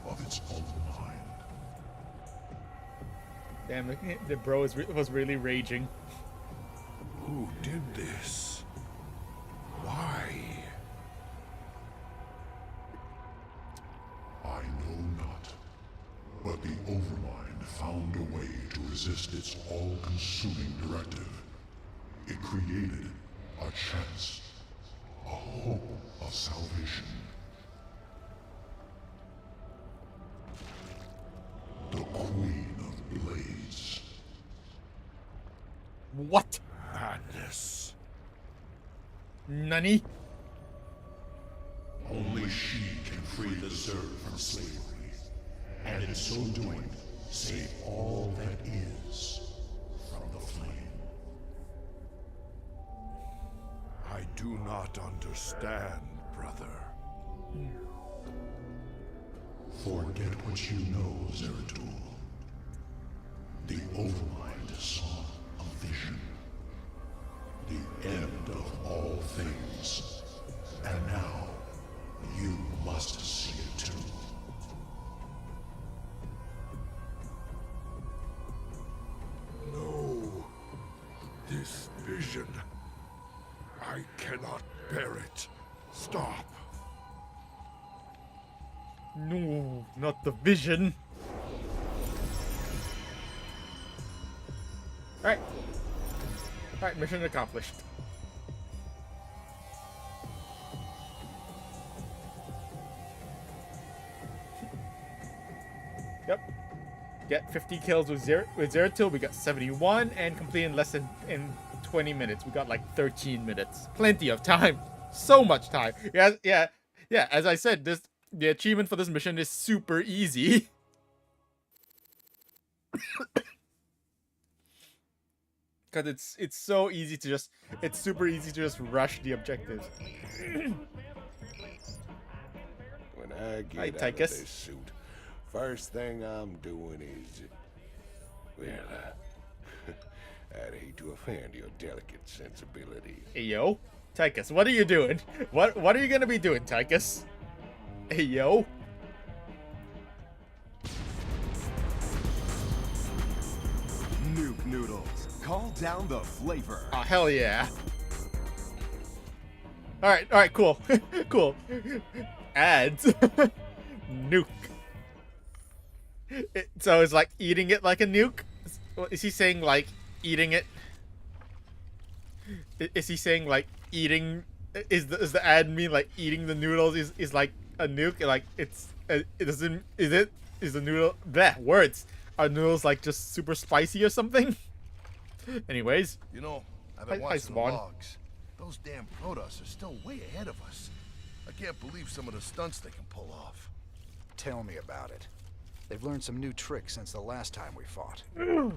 of its own mind. Damn, the bro was really raging. Who did this? Why? I know not, but the Overmind found a way to resist its all-consuming directive. It created a chance, a hope of salvation. The Queen of Blades. What? Madness. Nani? Only she can free the Zerg from slavery, and in so doing, save all that is from the flame. I do not understand, brother. Forget what you know, Zeratul. The Overmind saw a vision. The end of all things. must see it too. No. This vision. I cannot bear it. Stop. No, not the vision. Alright. Alright, mission accomplished. Yep. Get 50 kills with Zeratul. We got 71 and complete in less than 20 minutes. We got like 13 minutes. Plenty of time. So much time. Yeah. As I said, the achievement for this mission is super easy. Because it's so easy to just, it's super easy to just rush the objectives. When I get Hi, out of Tychus. this suit, first thing I'm doing is, well, I'd hate to offend your delicate sensibilities. Hey yo, Tychus, what are you doing? What are you gonna be doing, Tychus? Hey yo. Nuke noodles. Call down the flavor. Oh hell yeah. Alright, cool. Cool. Ads. Nuke. So it's like eating it like a nuke? Is he saying like eating it? Is he saying like eating? Is the ad mean like eating the noodles is like a nuke? Like it's it doesn't, is the noodle, bleh, words, are noodles like just super spicy or something? Anyways, You know, I've Hi- been hi, watching the Spawn. logs. Those damn Protoss are still way ahead of us. I can't believe some of the stunts they can pull off. Tell me about it. They've learned some new tricks since the last time we fought.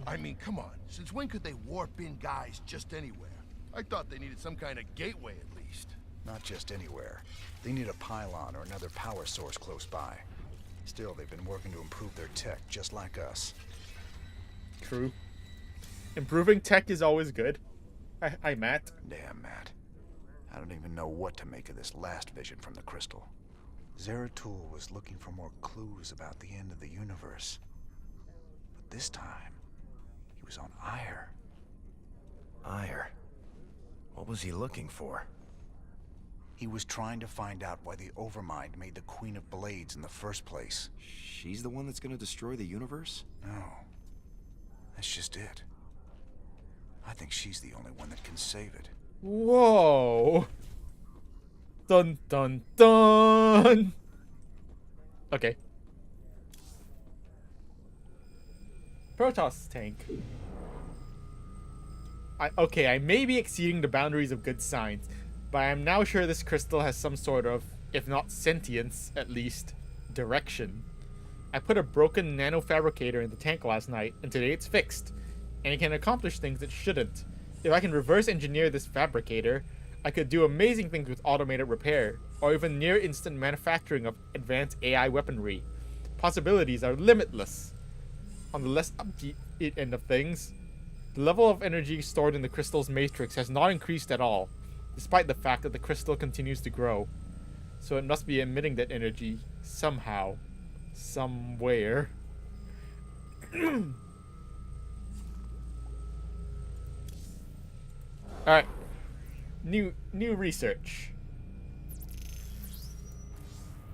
I mean, come on. Since when could they warp in guys just anywhere? I thought they needed some kind of gateway at least. Not just anywhere. They need a pylon or another power source close by. Still, they've been working to improve their tech, just like us. true. Improving tech is always good. Hi, Matt. Damn, Matt. I don't even know what to make of this last vision from the crystal. Zeratul was looking for more clues about the end of the universe. But this time, he was on Ire. Ire. What was he looking for? He was trying to find out why the Overmind made the Queen of Blades in the first place. She's the one that's gonna destroy the universe? No. That's just it. I think she's the only one that can save it. Whoa. Dun dun dun. Okay. Protoss tank. I may be exceeding the boundaries of good science, but I am now sure this crystal has some sort of, if not sentience, at least, direction. I put a broken nanofabricator in the tank last night, and today it's fixed, and it can accomplish things it shouldn't. If I can reverse engineer this fabricator, I could do amazing things with automated repair, or even near-instant manufacturing of advanced AI weaponry. Possibilities are limitless. On the less upbeat end of things, the level of energy stored in the crystal's matrix has not increased at all, despite the fact that the crystal continues to grow. So it must be emitting that energy somehow, somewhere. Alright. New research.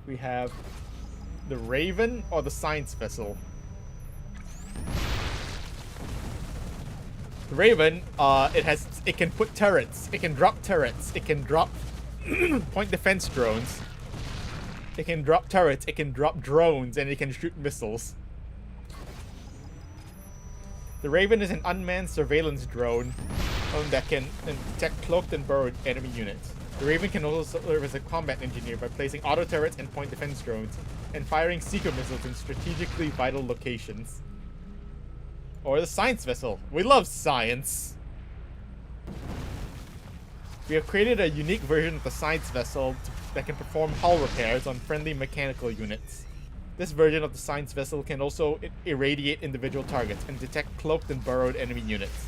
We have the Raven or the Science Vessel. The Raven, it can put turrets, it can drop turrets, it can drop point defense drones. It can drop turrets, it can drop drones, and it can shoot missiles. The Raven is an unmanned surveillance drone that can detect cloaked and burrowed enemy units. The Raven can also serve as a combat engineer by placing auto turrets and point defense drones, and firing seeker missiles in strategically vital locations. Or the Science Vessel. We love science! We have created a unique version of the Science Vessel that can perform hull repairs on friendly mechanical units. This version of the Science Vessel can also irradiate individual targets and detect cloaked and burrowed enemy units.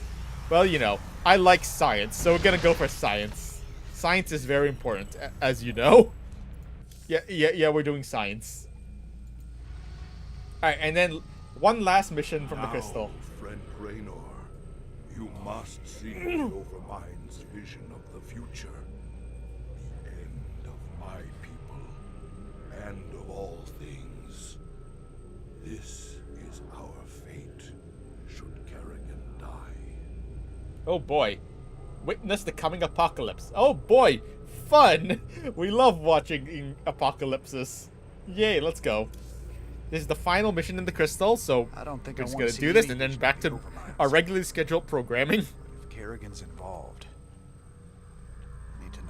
Well, you know, I like science, so we're gonna go for science. Science is very important, as you know. Yeah, we're doing science. Alright, and then one last mission from the crystal. Friend Raynor, you must see the Overmind's vision of the future. The end of my people, and of all things. This is our fate, should Kerrigan die. Oh boy. Witness the coming apocalypse. Oh boy, fun! We love watching apocalypses. Yay, let's go. This is the final mission in the crystal, so I don't think we're I just want gonna to do this and then back to our regularly scheduled programming. If Kerrigan's involved, I need to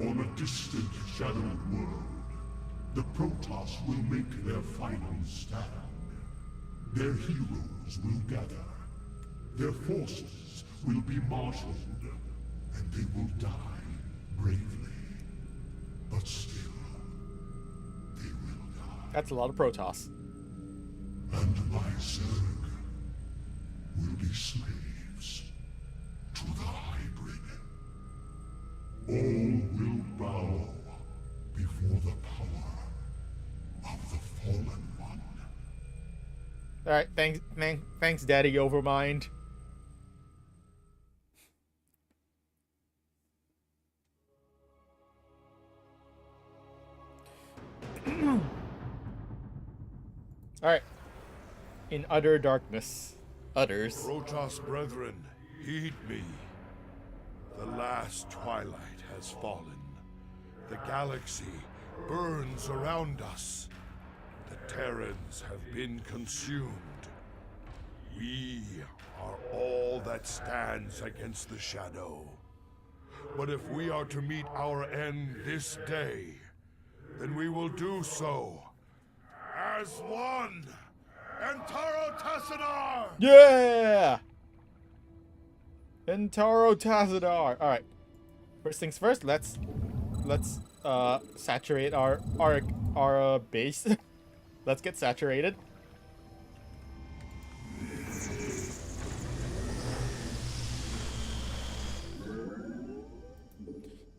know. On a distant, shadowed world, the Protoss will make their final stand. Their heroes will gather. Their forces will be marshaled, and they will die bravely. But still, they will die. That's a lot of Protoss. And my Zerg will be slaves to the hybrid. All will bow before the power of the Fallen One. Alright, thanks, Daddy Overmind. Alright. In utter darkness. Utters. Protoss brethren, heed me. The last twilight has fallen. The galaxy burns around us. The Terrans have been consumed. We are all that stands against the shadow. But if we are to meet our end this day, then we will do so as one. Entaro Tassadar! Yeah! Entaro Tassadar. Alright. First things first, let's saturate our base. Let's get saturated.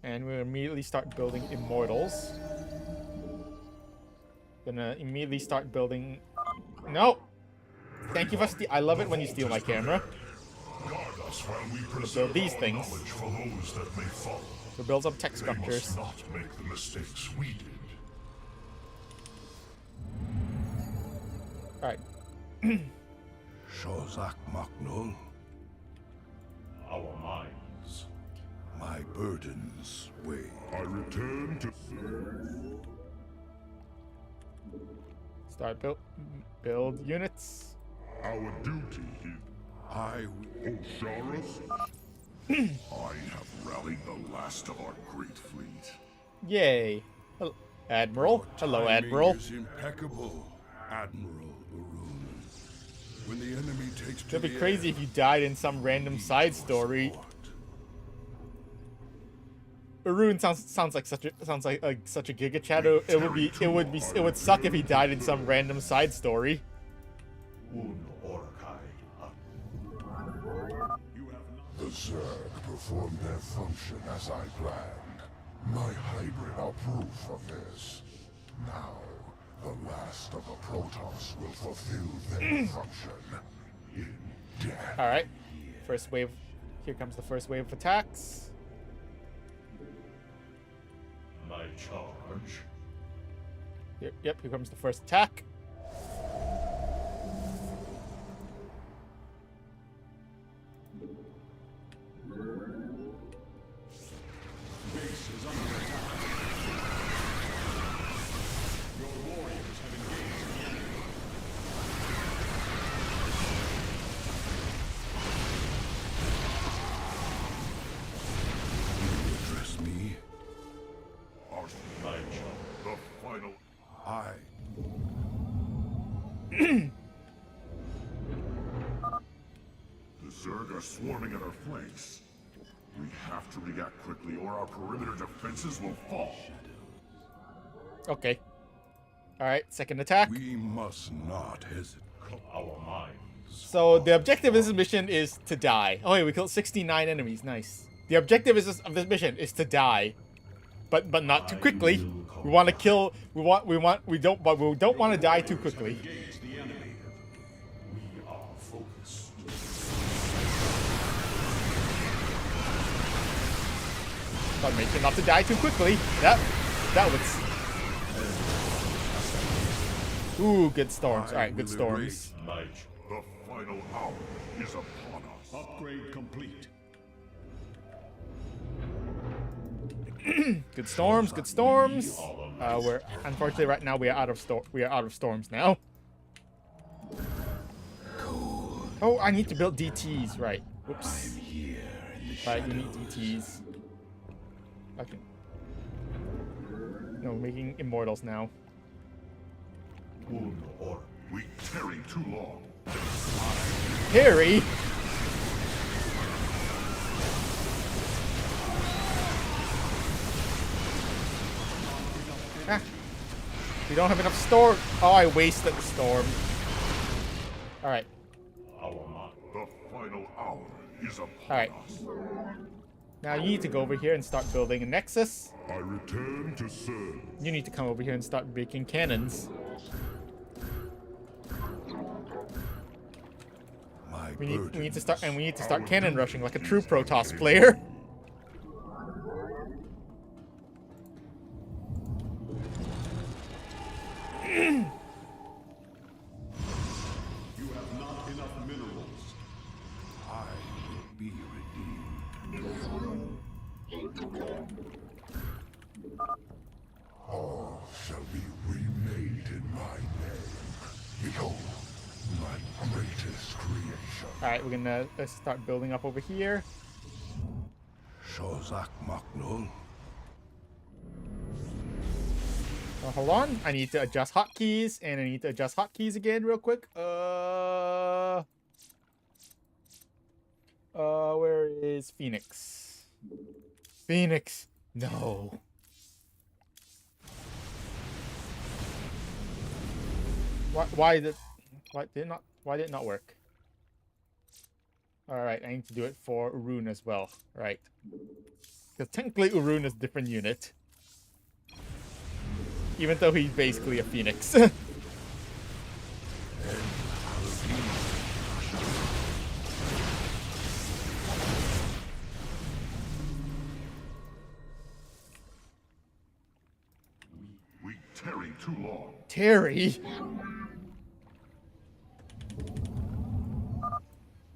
And we'll immediately start building immortals. Gonna immediately start building. No! Thank you for I love it when you steal my camera. So these things. So build some tech structures. Not make the mistakes we did. Alright. Shozak Maknul. Our minds. My burdens weigh. I return to Start build units. our duty here. I Osharis? I have rallied the last of our great fleet. Yay. Hello, Admiral. Hello, Admiral. is impeccable, Admiral Urun. When the enemy takes to It'd be the crazy air, if you died in some random side story. Arun sounds like such a Giga Chat. It would suck if he died in some random side story. The Zerg performed their function as I planned. My hybrid are proof of this. Now, the last of the Protoss will fulfill their function in death. Alright. First wave. Here comes the first wave of attacks. My charge. Yep, here comes the first attack. base is under attack. Your warriors have engaged the enemy. Will you address me? My charge. The final. I. The Zerg are swarming at our flanks. We have to react quickly or our perimeter defenses will fall. Okay. Alright, second attack. We must not hesitate. Our minds. So the objective of this mission is to die. Oh wait, we killed 69 enemies. Nice. The objective of this mission is to die, but not too quickly. We want to kill. We don't want to die too quickly. But make sure not to die too quickly. That would. Ooh, good storms. All right, good storms. The final hour is upon us. Upgrade complete. Good storms. Good storms. We're unfortunately right now we are out of storms now. Oh, I need to build DTs. Right. Whoops. Right, we need DTs. Okay. No, we're making immortals now. We tarry too long. Harry? Ah. We don't have enough storm. Oh, I wasted the storm. Alright. The final hour is upon Alright. us. Now you need to go over here and start building a nexus. I return to serve. You need to come over here and start making cannons. We need to start cannon rushing like a true Protoss player. You have not enough minerals. I will be redeemed. All shall be remade in my name. Behold, my greatest creation. Alright, we're gonna start building up over here. Shozak Maknul. Hold on, I need to adjust hotkeys, and I need to adjust hotkeys again real quick. Where is Phoenix? Phoenix, no. Why did it not work? Alright, I need to do it for Urun as well. Right. Because technically Urun is a different unit. Even though he's basically a Phoenix. We tarry too long. Terry?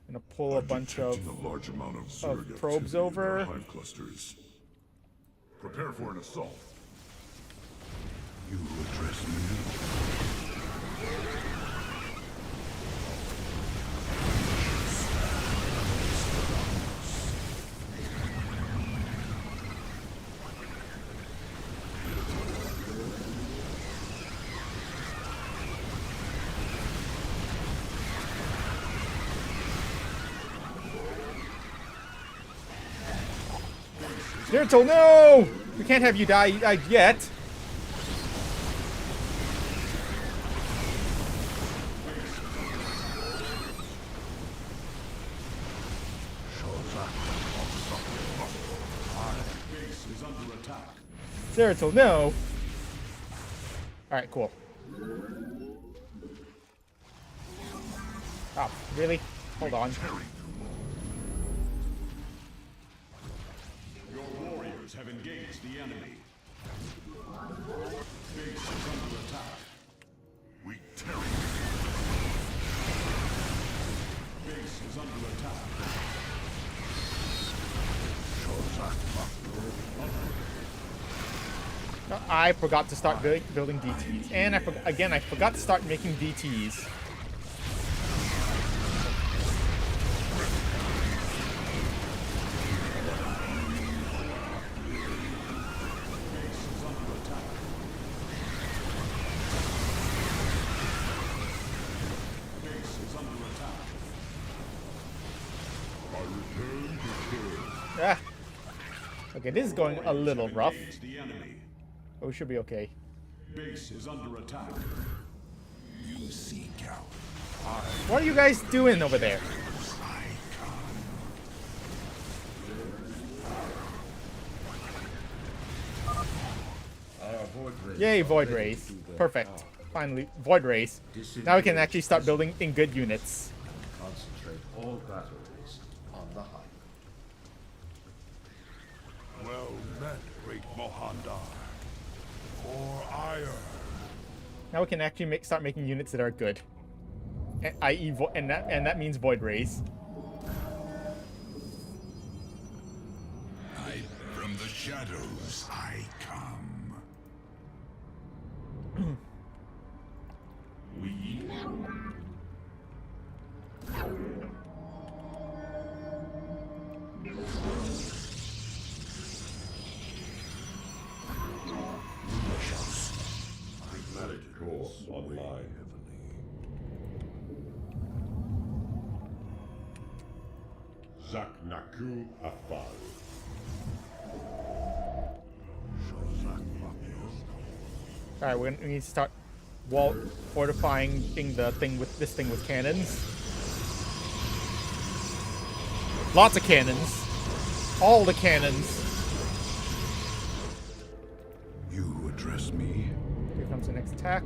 Gonna pull a bunch of large amount of probes over. Hive clusters. Prepare for an assault. You address me. Spiritual, no! We can't have you die yet. Spiritual, no! Alright, cool. Oh, really? Hold on. Have engaged the enemy. Base is under attack. We tarry. Base is under attack. I forgot to start building DTs. And I forgot to start making DTs. Ah. Okay, this is going a little rough. But we should be okay. Base is under attack. You seek out What are you guys doing over there? Yay, Void Rays. Perfect. Finally, Void Rays. Now we can actually start building in good units. Concentrate all batteries on the high. Well met, great Mohandar. For ire. Now we can actually start making units that are good. I.e. And that means Void Rays. From the shadows I come. We Pragmatic course online. Zak Naku Afal. Alright, we need to start wall fortifying this thing with cannons. Lots of cannons. All the cannons. You address me? Here comes the next attack.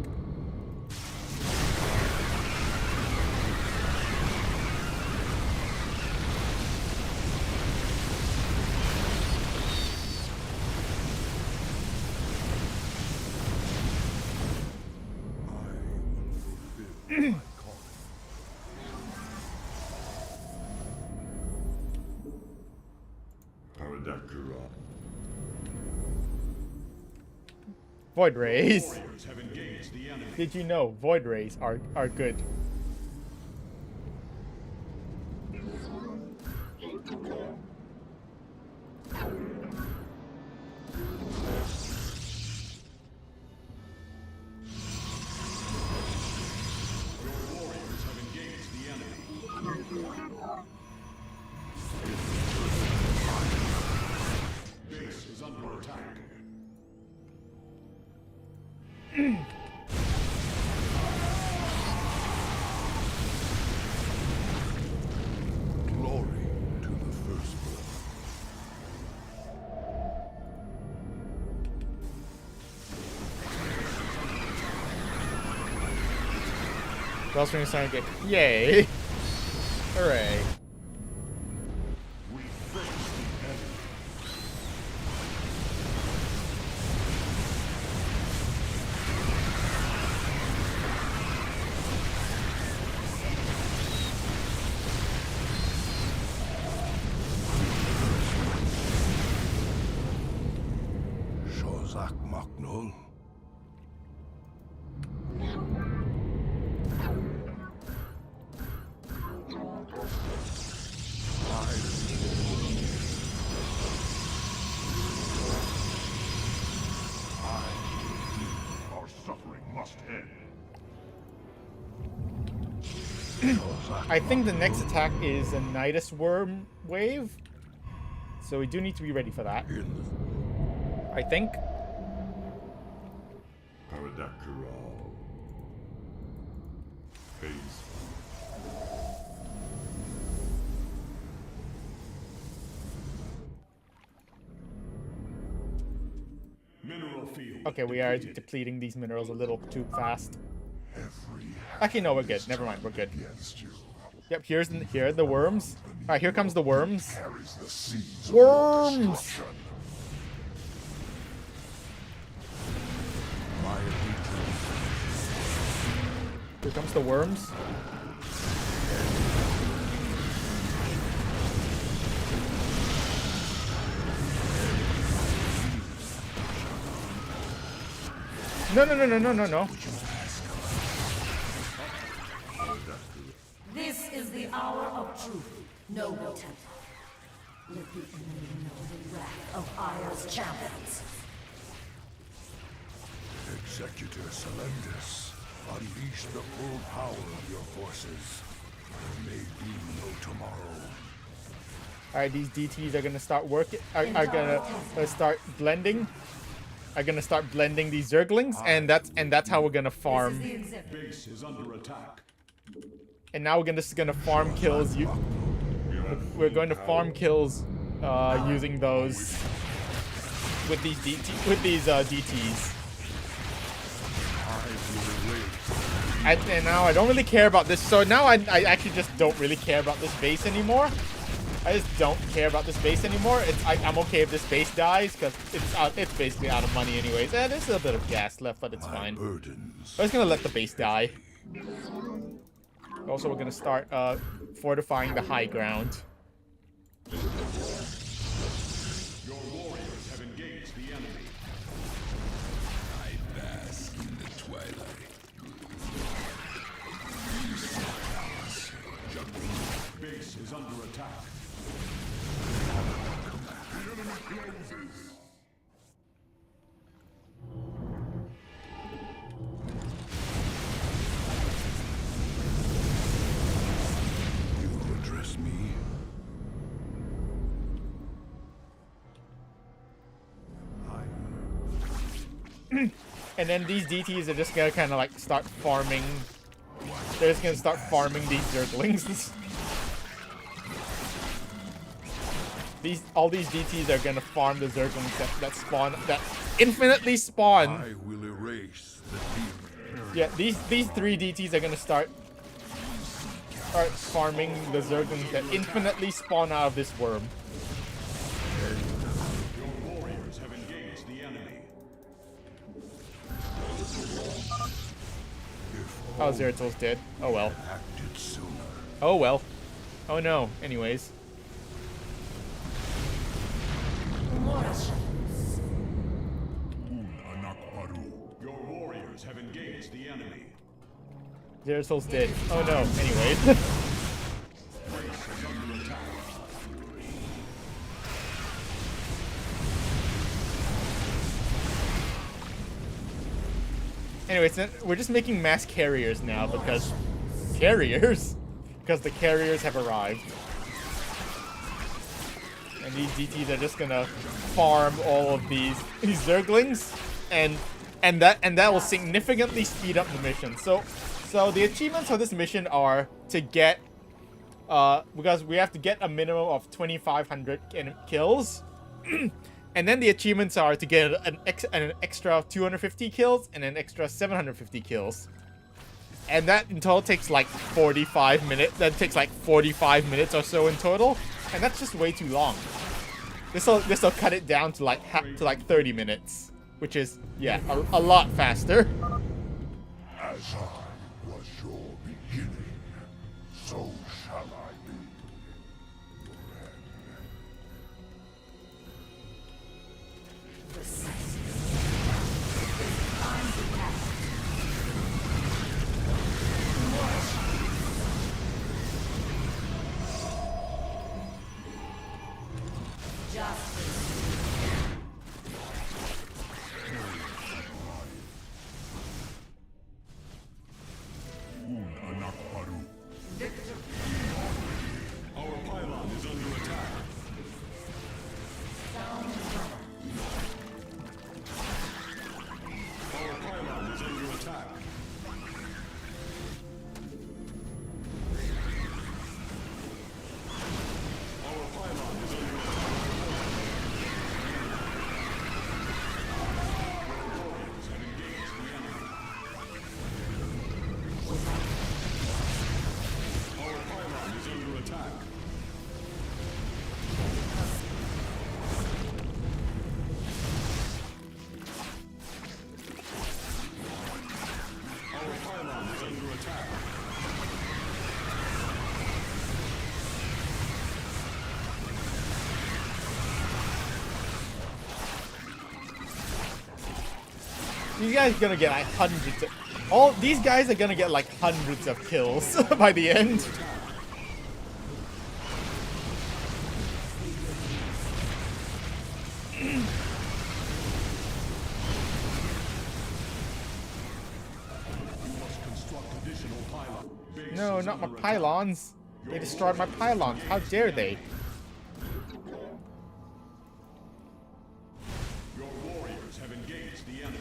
Paradakura. Void Rays. Did you know Void Rays are good? Glory to the firstborn. Wellspring is starting to get. Yay! Hooray! Shozak Maknul. Our suffering must end. I think the next attack is a Nidus Worm wave. So we do need to be ready for that. I think. Paradakura. Phase. Mineral field. Okay, we are depleting these minerals a little too fast. Actually, no, we're good. Never mind, we're good. Yep, here are the worms. Alright, here comes the worms. Worms! Here comes the worms. No, no, no, no, no, no, no. This is the hour of truth, noble Templar. Let the enemy know the wrath of Aya's champions. Executor Celendis, unleash the full power of your forces. There may be no tomorrow. Alright, these DTs are gonna start working. Are gonna start blending. Are gonna start blending these Zerglings, and that's how we're gonna farm. Base is under attack. And now we're just gonna farm kills. We're going to farm kills using those with these DTs. And now I don't really care about this. So now I actually just don't really care about this base anymore. I just don't care about this base anymore. I'm okay if this base dies because it's basically out of money anyways. And there's a bit of gas left, but it's fine. I'm just gonna let the base die. Also, we're gonna start fortifying the high ground. Your warriors have engaged the enemy. I bask in the twilight. Base is under attack. The enemy closes. You address me? And then these DTs are just gonna kind of like start farming. They're just gonna start farming these Zerglings. All these DTs are gonna farm the Zerglings that spawn, that infinitely spawn. I will erase the demon. Yeah, these 3 DTs are gonna start farming the Zerglings that infinitely spawn out of this worm. Your warriors have engaged the enemy. Oh, Zeratil's dead. Oh well. Oh well. Oh no. Anyways. Your warriors have engaged the enemy. Zeratil's dead. Oh no. Anyways. Anyways, then we're just making mass carriers now because the carriers have arrived. And these DTs are just gonna farm all of these Zerglings, and that will significantly speed up the mission. So the achievements for this mission are to get because we have to get a minimum of 2,500 kills. And then the achievements are to get an extra 250 kills and an extra 750 kills. And that in total takes like 45 minutes. That takes like 45 minutes or so in total. And that's just way too long. This'll cut it down to like 30 minutes. Which is, yeah, a lot faster. As I was your beginning, so shall I be. Our pylon is under attack. Our pylon is under attack. Our pylon is under attack. Our warriors have engaged the enemy. Our pylon is under attack. Our pylon is under attack. These guys are gonna get like hundreds of... these guys are gonna get like hundreds of kills by the end. No, not my pylons. They destroyed my pylons. How dare they? Your warriors have engaged the enemy.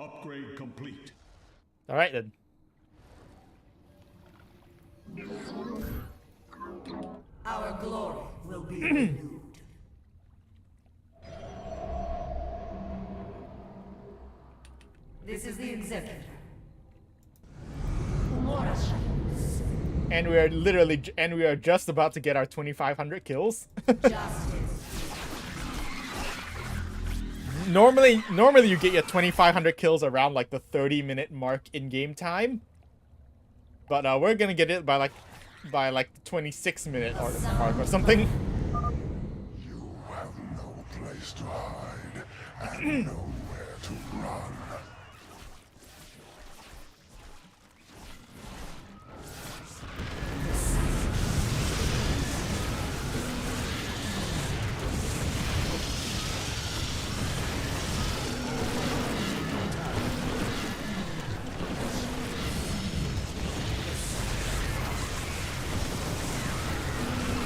Upgrade complete. All right then. Our glory will be renewed. This is the executor. And we are just about to get our 2,500 kills. Normally you get your 2,500 kills around like the 30-minute mark in game time, but we're gonna get it by like the 26-minute mark or something. You have no place to hide and nowhere to run.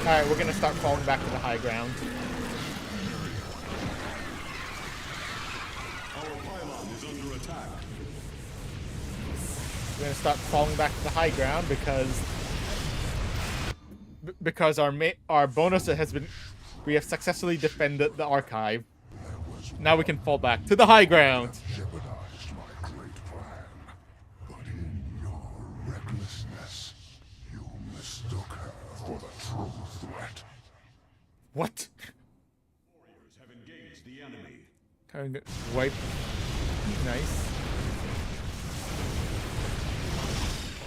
Alright, we're gonna start falling back to the high ground. Our pylon is under attack. We're gonna start falling back to the high ground because our bonus has been, we have successfully defended the archive. Now we can fall back to the high ground. Jeopardized my great plan, but in your recklessness, you mistook her for the true threat. What? Warriors have engaged the enemy. Kind of wipe. Nice.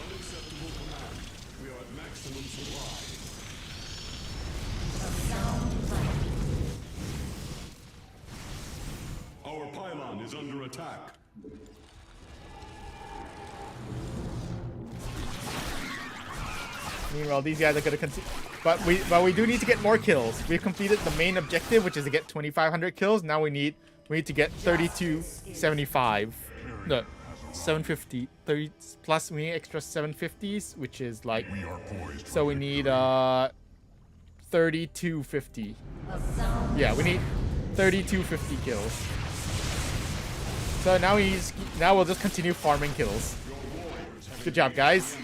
Unacceptable command. We are at maximum supply. Our pylon is under attack. Meanwhile, these guys are gonna continue. But we do need to get more kills. We've completed the main objective, which is to get 2,500 kills. Now we need to get 3275. No, 750. 30 plus we need extra 750s, which is like, so we need 3250. Yeah, we need 3250 kills. So now we'll just continue farming kills. Good job, guys.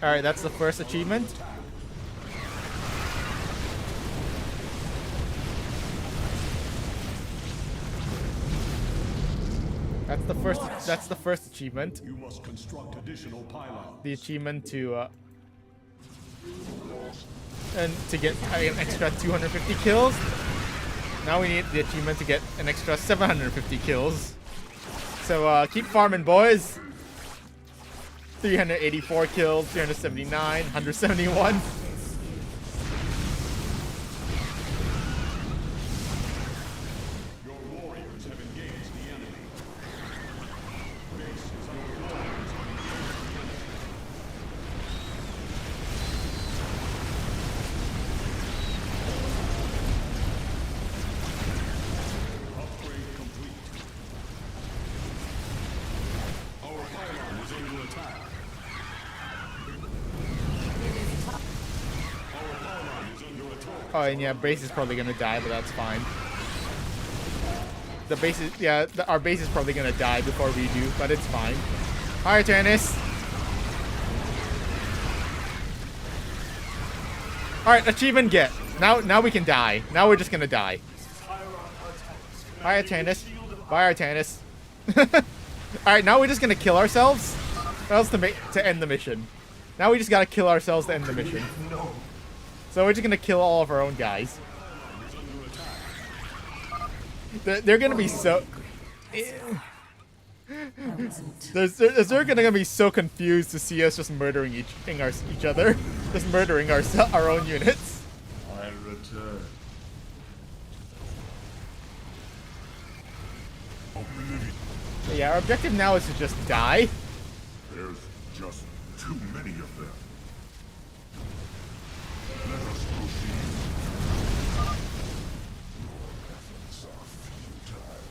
Alright, that's the first achievement. That's the first achievement. You must construct additional pylons. The achievement to get an extra 250 kills. Now we need the achievement to get an extra 750 kills. So keep farming, boys. 384 kills, 379, 171. Your warriors have engaged the enemy. Base is under attack. Upgrade complete. Our pylon is under attack. Oh, and yeah, base is probably gonna die, but that's fine. The base is, yeah, our base is probably gonna die before we do, but it's fine. Alright, Janice. Alright, achievement get. Now we can die. Now we're just gonna die. Bye, Artanis. Bye, Artanis. Alright, now we're just gonna kill ourselves. Or else to end the mission. Now we just gotta kill ourselves to end the mission. So we're just gonna kill all of our own guys. They're gonna be so... They're gonna be so confused to see us just murdering each other. Just murdering our own units. I return. So yeah, our objective now is to just die. There's just too many of them. Let us proceed. Your efforts are futile.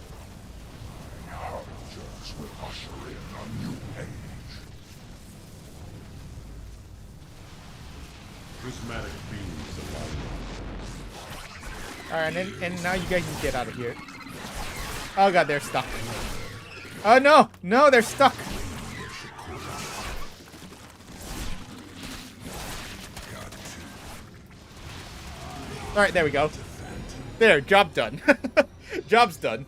My harbinger will usher in a new age. Prismatic beams of light. Alright, and now you guys can get out of here. Oh god, they're stuck. Oh no! No, they're stuck! Alright, there we go. There, job done. Job's done.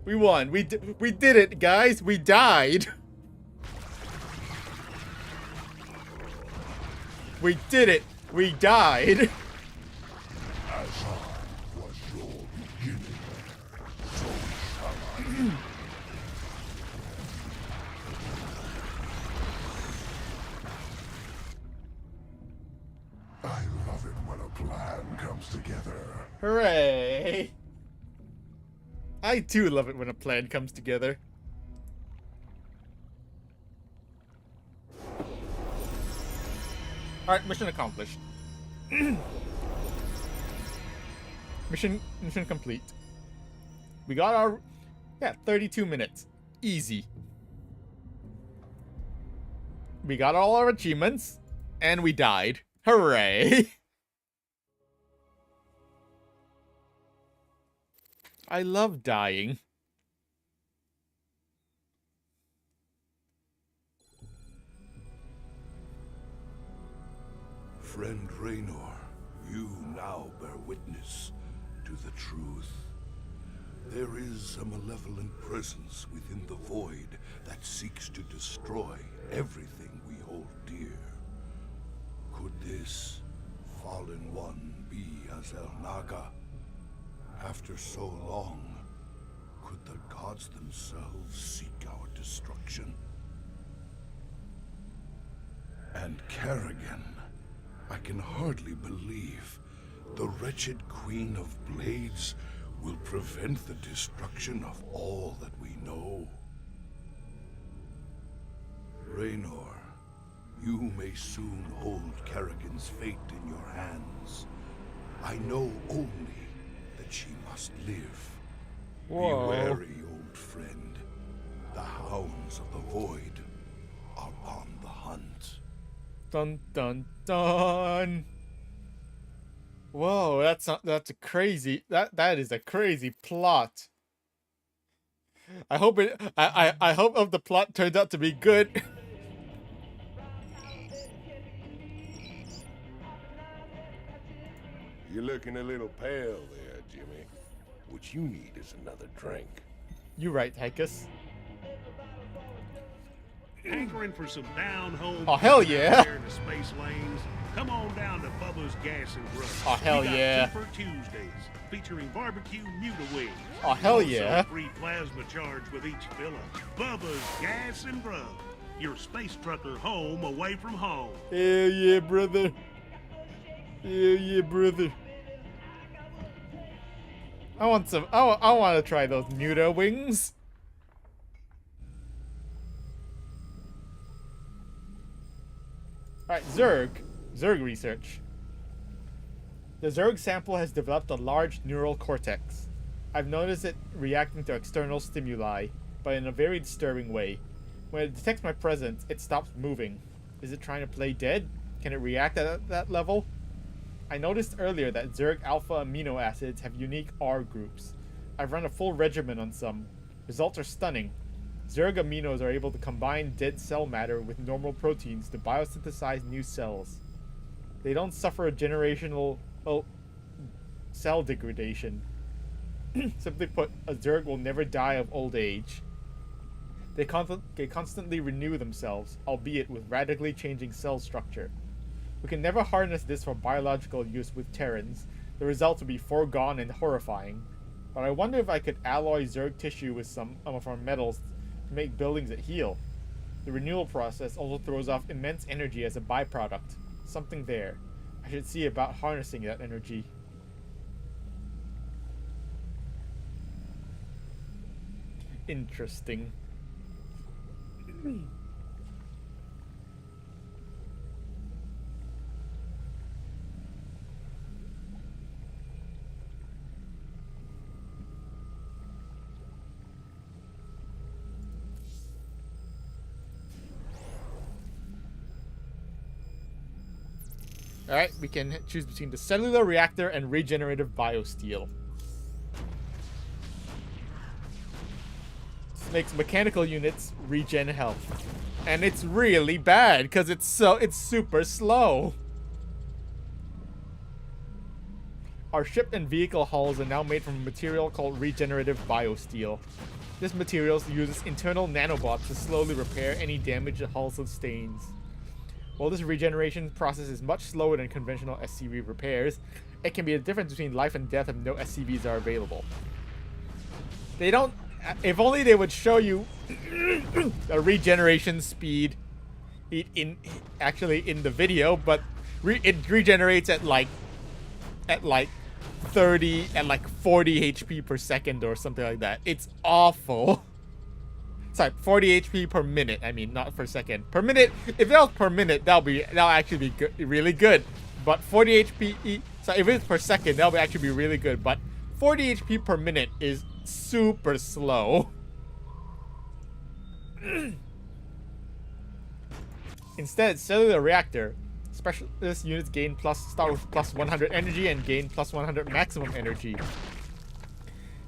We won. We did it, guys. We died. We did it. We died. As I was your beginning, so shall I. I love it when a plan comes together. Hooray! I too love it when a plan comes together. Alright, mission accomplished. Mission complete. We got our... Yeah, 32 minutes. Easy. We got all our achievements, and we died. Hooray! I love dying. Friend Raynor, you now bear witness to the truth. There is a malevolent presence within the void that seeks to destroy everything we hold dear. Could this fallen one be Azel Naga? After so long, could the gods themselves seek our destruction? And Kerrigan, I can hardly believe the wretched Queen of Blades will prevent the destruction of all that we know. Raynor, you may soon hold Kerrigan's fate in your hands. I know only that she must live. Whoa. Be wary, old friend. The hounds of the void are on the hunt. Dun dun dun. Whoa, that's a crazy that is a crazy plot. I hope I hope the plot turns out to be good. You're looking a little pale there, Jimmy. What you need is another drink. You right, Tychus. Hankering for some down-home. Oh hell yeah! There in the space lanes. Come on down to Bubba's Gas and Grub. Oh hell We got yeah! Cheaper Tuesdays, featuring barbecue Muta wings. Oh hell Also yeah! free plasma charge with each fill-up. Bubba's Gas and Grub. Your space trucker home away from home. Hell yeah, brother! Hell yeah, brother! I want some. I want to try those Muta wings. Alright, Zerg research. The Zerg sample has developed a large neural cortex. I've noticed it reacting to external stimuli, but in a very disturbing way. When it detects my presence, it stops moving. Is it trying to play dead? Can it react at that level? I noticed earlier that Zerg alpha amino acids have unique R groups. I've run a full regimen on some. Results are stunning. Zerg aminos are able to combine dead cell matter with normal proteins to biosynthesize new cells. They don't suffer a generational cell degradation. Simply put, a Zerg will never die of old age. They constantly renew themselves, albeit with radically changing cell structure. We can never harness this for biological use with Terrans. The results would be foregone and horrifying. But I wonder if I could alloy Zerg tissue with some of our metals to make buildings that heal. The renewal process also throws off immense energy as a byproduct. Something there. I should see about harnessing that energy. interesting. Alright, we can choose between the cellular reactor and regenerative biosteel. This makes mechanical units regen health. And it's really bad because it's super slow. Our ship and vehicle hulls are now made from a material called regenerative biosteel. This material uses internal nanobots to slowly repair any damage the hull sustains. While this regeneration process is much slower than conventional SCV repairs, it can be a difference between life and death if no SCVs are available. They don't... If only they would show you a regeneration speed actually in the video, but it regenerates at like 40 HP per second or something like that. It's awful. Sorry, 40 HP per minute. I mean, not per second. Per minute. If that was per minute, that'll actually be good, really good. But 40 HP. So if it's per second, that'll actually be really good. But 40 HP per minute is super slow. Instead, cellular reactor. Specialist units start with plus 100 energy and gain plus 100 maximum energy.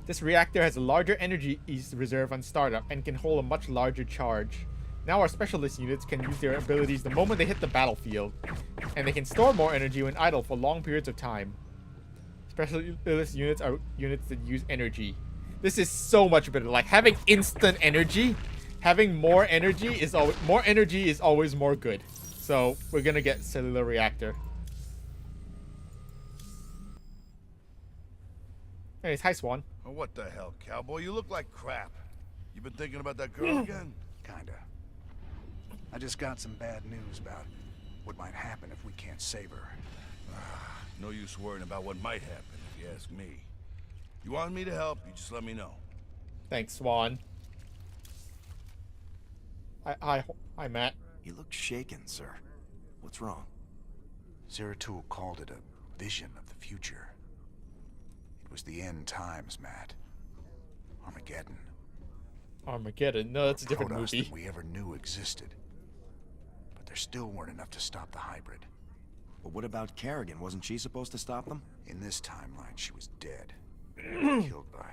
This reactor has a larger energy reserve on startup and can hold a much larger charge. Now our specialist units can use their abilities the moment they hit the battlefield, and they can store more energy when idle for long periods of time. Specialist units are units that use energy. This is so much better. Like having instant energy, having more energy is always more good. So we're gonna get cellular reactor. Anyways, hi Swan. Oh, what the hell, cowboy? You look like crap. You been thinking about that girl again? Kinda. I just got some bad news about what might happen if we can't save her. No use worrying about what might happen, if you ask me. You want me to help, you just let me know. Thanks, Swan. Hi, Matt. You look shaken, sir. What's wrong? Zeratul called it a vision of the future. It was the end times, Matt. Armageddon. Armageddon? No, that's a different Protoss movie. that we ever knew existed. But there still weren't enough to stop the hybrid. But what about Kerrigan? Wasn't she supposed to stop them? In this timeline, she was dead. Killed by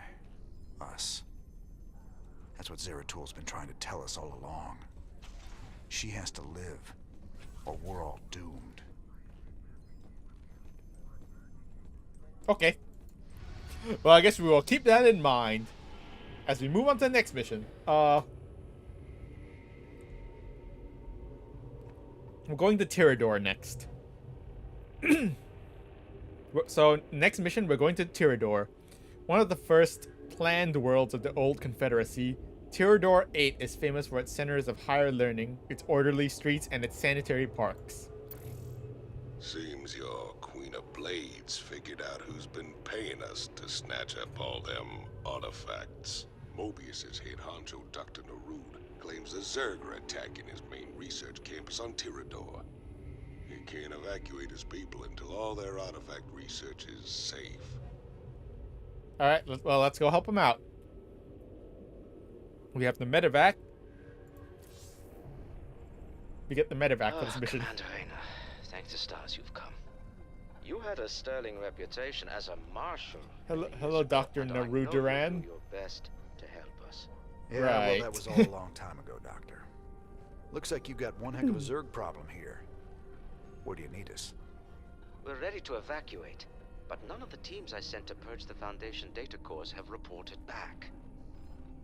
us. That's what Zeratul's been trying to tell us all along. She has to live, or we're all doomed. Okay. Well, I guess we will keep that in mind as we move on to the next mission. We're going to Tirador next. So, next mission, we're going to Tirador. One of the first planned worlds of the old Confederacy. Tirador 8 is famous for its centers of higher learning, its orderly streets, and its sanitary parks. Seems your Queen of Blades figured out who's been paying us to snatch up all them artifacts. Mobius's head honcho, Dr. Narud, claims the Zerg are attacking his main research campus on Tirador. He can't evacuate his people until all their artifact research is safe. Alright, well, let's go help him out. We have the medevac. We get the medevac for this mission. Commander Rayner, thank the stars you've come. You had a sterling reputation as a marshal. Hello, Dr. Naru Duran. Do your best to help us. Yeah, right. Well, that was all a long time ago, Doctor. Looks like you got one heck of a Zerg problem here. Where do you need us? We're ready to evacuate, but none of the teams I sent to purge the Foundation data cores have reported back.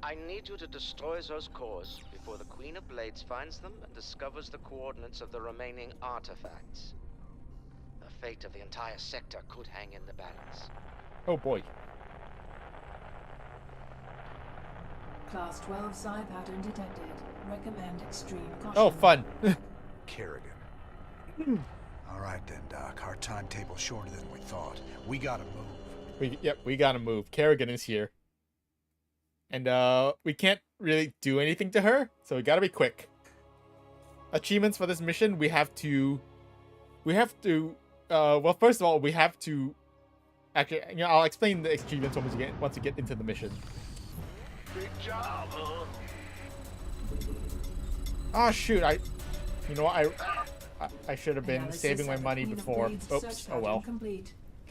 I need you to destroy those cores before the Queen of Blades finds them and discovers the coordinates of the remaining artifacts. The fate of the entire sector could hang in the balance. Oh boy. Class 12 psi pattern detected. Recommend extreme caution. Oh, fun. Kerrigan. All right then, Doc. Our timetable's shorter than we thought. We gotta move. We gotta move. Kerrigan is here. And we can't really do anything to her, so we gotta be quick. Achievements for this mission, we have to well, first of all, we have to actually, you know, I'll explain the achievements once we get into the mission. Big job, huh? Oh shoot, you know what, I should have been saving my money before. Oops, oh well.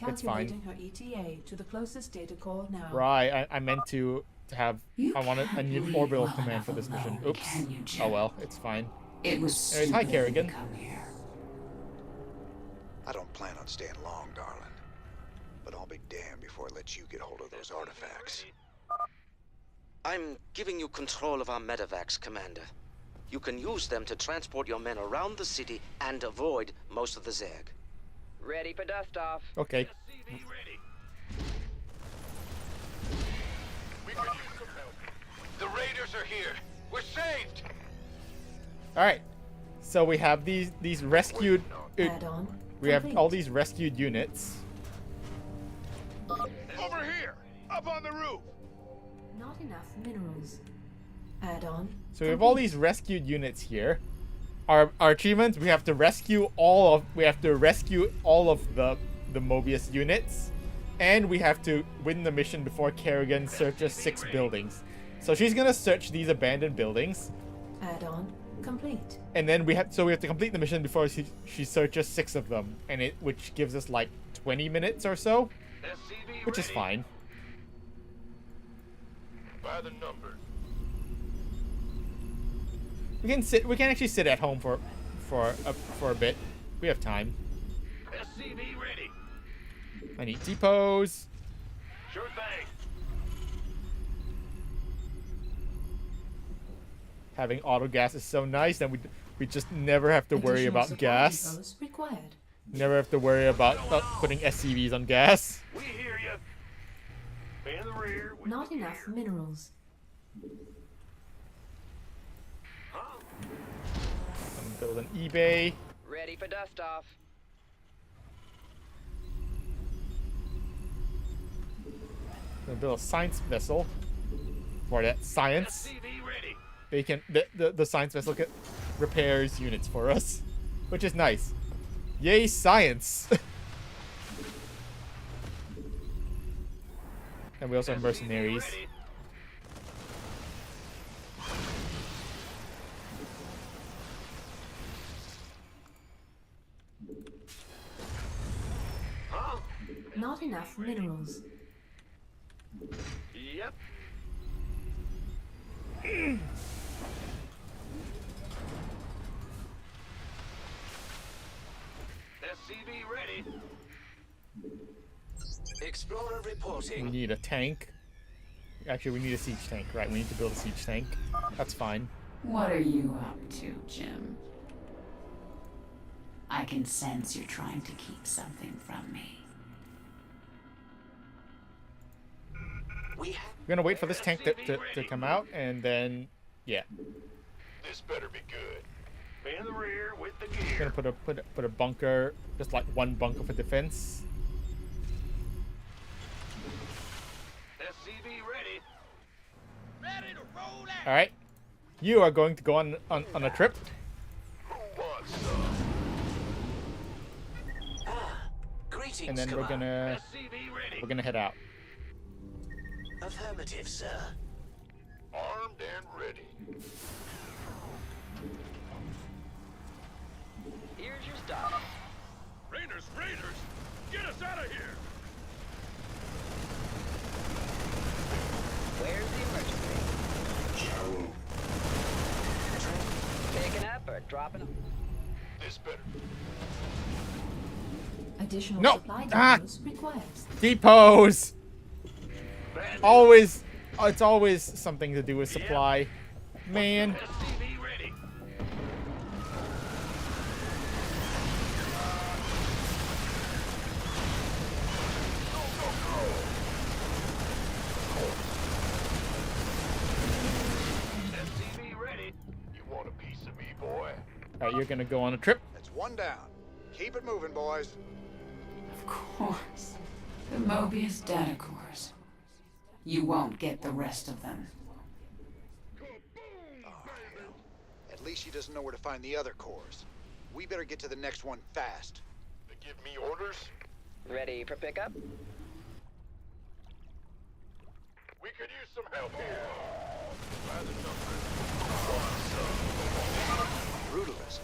It's fine. Her ETA to the closest data core now. Right, I meant to have, I need orbital command for this mission. Oops. Oh well, it's fine. It was anyways, hi Kerrigan. I don't plan on staying long, darling. But I'll be damned before I let you get hold of those artifacts. I'm giving you control of our medevacs, Commander. You can use them to transport your men around the city and avoid most of the Zerg. Ready for dust off. Okay. The raiders are here. We're saved. All right. So we have these rescued. We have all these rescued units. Over here, up on the roof. Not enough minerals. Add-on. So we have all these rescued units here. Our achievements, we have to rescue all of the Mobius units, and we have to win the mission before Kerrigan searches 6 buildings. So she's gonna search these abandoned buildings. Add-on complete. And then we have to complete the mission before she searches 6 of them, and which gives us like 20 minutes or so, which is fine. By the number. We can actually sit at home for a bit. We have time. SCV ready. I need depots. Sure thing. Having auto gas is so nice, and we just never have to worry about gas. Required. Never have to worry about putting SCVs on gas. We hear you. In the rear. Not enough minerals. Build an eBay. Ready for dust off. Gonna build a science vessel for that science. They can the science vessel repairs units for us, which is nice. Yay, science! And we also have mercenaries. Not enough minerals. Yep. SCV ready. Explorer reporting. We need a tank. Actually, we need a siege tank, right? We need to build a siege tank. That's fine. What are you up to, Jim? I can sense you're trying to keep something from me. We're gonna wait for this tank to come out, and then, yeah. This better be good. In the rear with the gear. Gonna put a bunker, just like one bunker for defense. SCV ready. Ready to roll out. All right, you are going to go on a trip. Who wants some? Greetings, And then we're gonna head out. Affirmative, sir. Armed and ready. Here's your stuff. Raiders! Get us out of here! Where's the emergency? Picking up or dropping off? This better. Additional No. supply depots required. Depots. Always, it's always something to do with supply, man. SCV ready. SCV ready. You want a piece of me, boy? All right, you're gonna go on a trip. That's one down. Keep it moving, boys. Of course. The Mobius data cores. You won't get the rest of them. At least she doesn't know where to find the other cores. We better get to the next one fast. They give me orders? Ready for pickup? We could use some help here. Brutalist.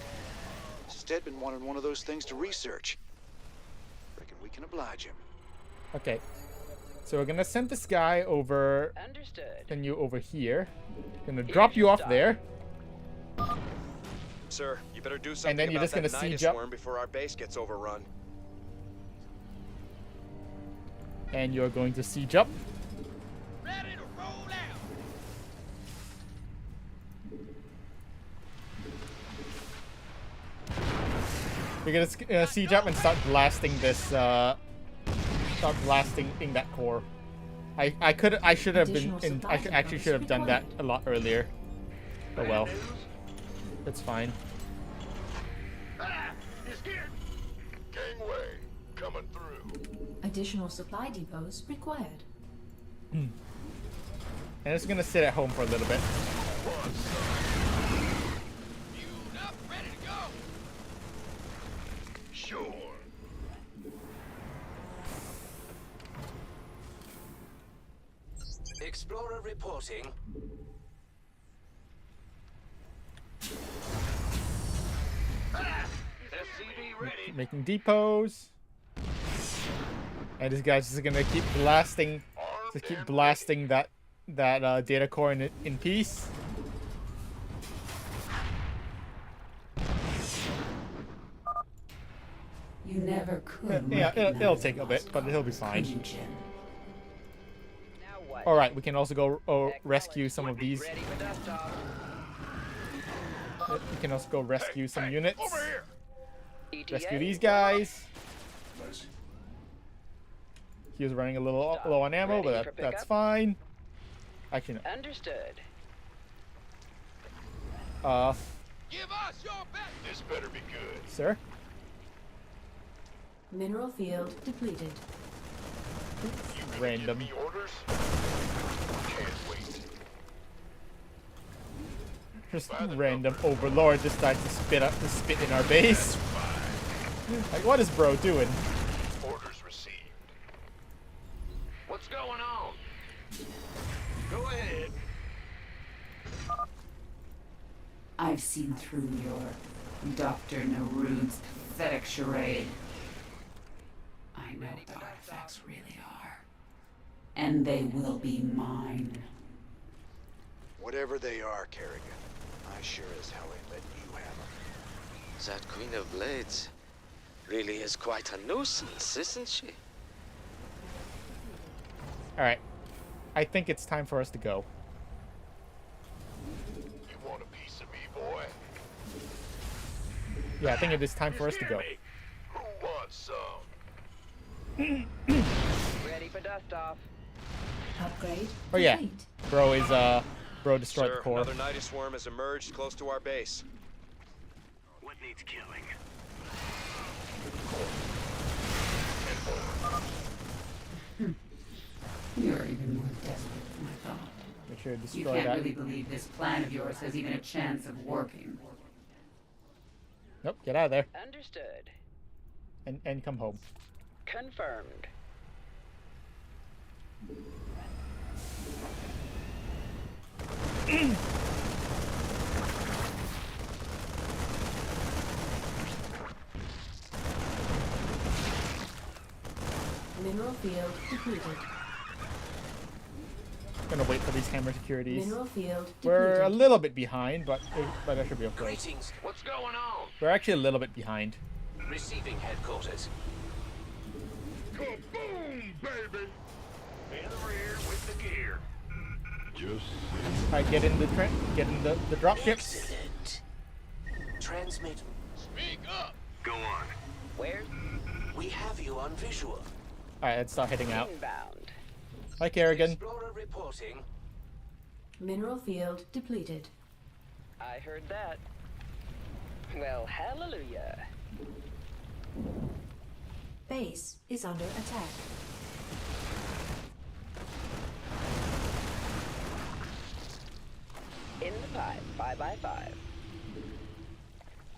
Stedman wanted one of those things to research. Reckon we can oblige him. Okay. So we're gonna send this guy over. Understood. Then you over here. Gonna drop you off there. Sir, you better do something And then you're about just gonna that siege Nidus up. worm before our base gets overrun. And you're going to siege up. Ready to roll out. You're gonna siege up and start blasting this. Start blasting in that core. I should have been. I actually should have done that a lot earlier. Oh well. It's fine. He's here. Gangway coming through. Additional supply depots required. And it's gonna sit at home for a little bit. Fueled up, ready to go. Sure. Explorer reporting. SCV ready. Making depots. And this guy's just gonna keep blasting. Just keep blasting that data core in peace. You never could. Yeah, it'll take a bit, but he'll be fine. All right, we can also go rescue some of these. We can also go rescue some units. Rescue these guys. He was running a little low on ammo, but that's fine. Actually, no. Understood. Give us your best. This better be good. Sir? Mineral field depleted. Random. Give me orders? Can't wait. Just random overlord decides to spit in our base. Like, what is bro doing? Orders received. What's going on? Go ahead. I've seen through your Dr. Narud's pathetic charade. I know what the artifacts really are. And they will be mine. Whatever they are, Kerrigan, I sure as hell ain't letting you have them. That Queen of Blades really is quite a nuisance, isn't she? Alright. I think it's time for us to go. You want a piece of me, boy? Yeah, I think it is time for us to go. Who wants some? Ready for dust off. Upgrade. Oh yeah. complete. Bro destroyed Sir, the core. another Nidus worm has emerged close to our base. What needs killing? You're even more desperate than I thought. Make sure to You destroy can't that. really believe this plan of yours has even a chance of working. Nope, get out of there. Understood. And come home. Confirmed. Mineral field depleted. Gonna wait for these hammer securities. Mineral field We're a depleted. little bit behind, but I should be okay. Greetings. What's going on? We're actually a little bit behind. Receiving headquarters. Kaboom, baby! In the rear with the gear. Just Alright, get in the drop ships. Excellent. Transmit. Speak up. Go on. Where? We have you on visual. Alright, let's start heading out. Inbound. Hi, Kerrigan. Explorer reporting. Mineral field depleted. I heard that. Well, hallelujah. Base is under attack. In the pipe, 5x5.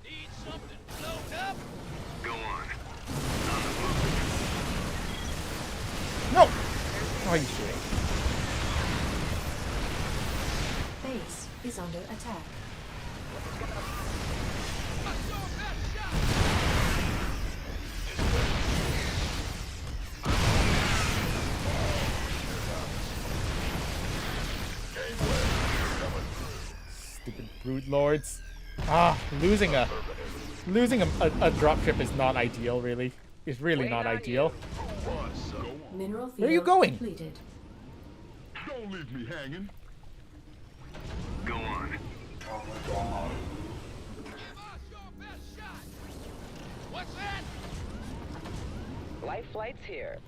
Need something blown up? Go on. No! Are you shooting? Base is under attack. Stupid brute lords. Ah, losing a dropship is not ideal, really. It's really not ideal. Mineral field Where are you going? depleted. Don't leave me hanging. Go on. What's that? Life flight's here.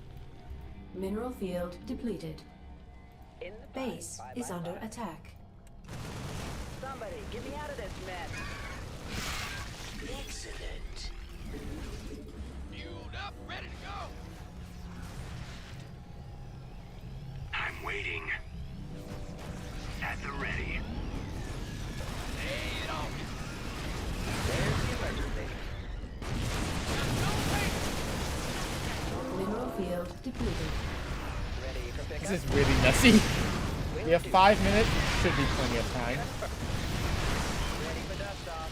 Mineral field depleted. In the Base pipe, is 5x5. under attack. Somebody, get me out of this mess. Excellent. Fueled up, ready to go. I'm waiting. At the ready. Lay it on. There's the emergency. Mineral field depleted. Ready for pickup? This is really messy. We have 5 minutes. Should be plenty of time. Ready for dust off.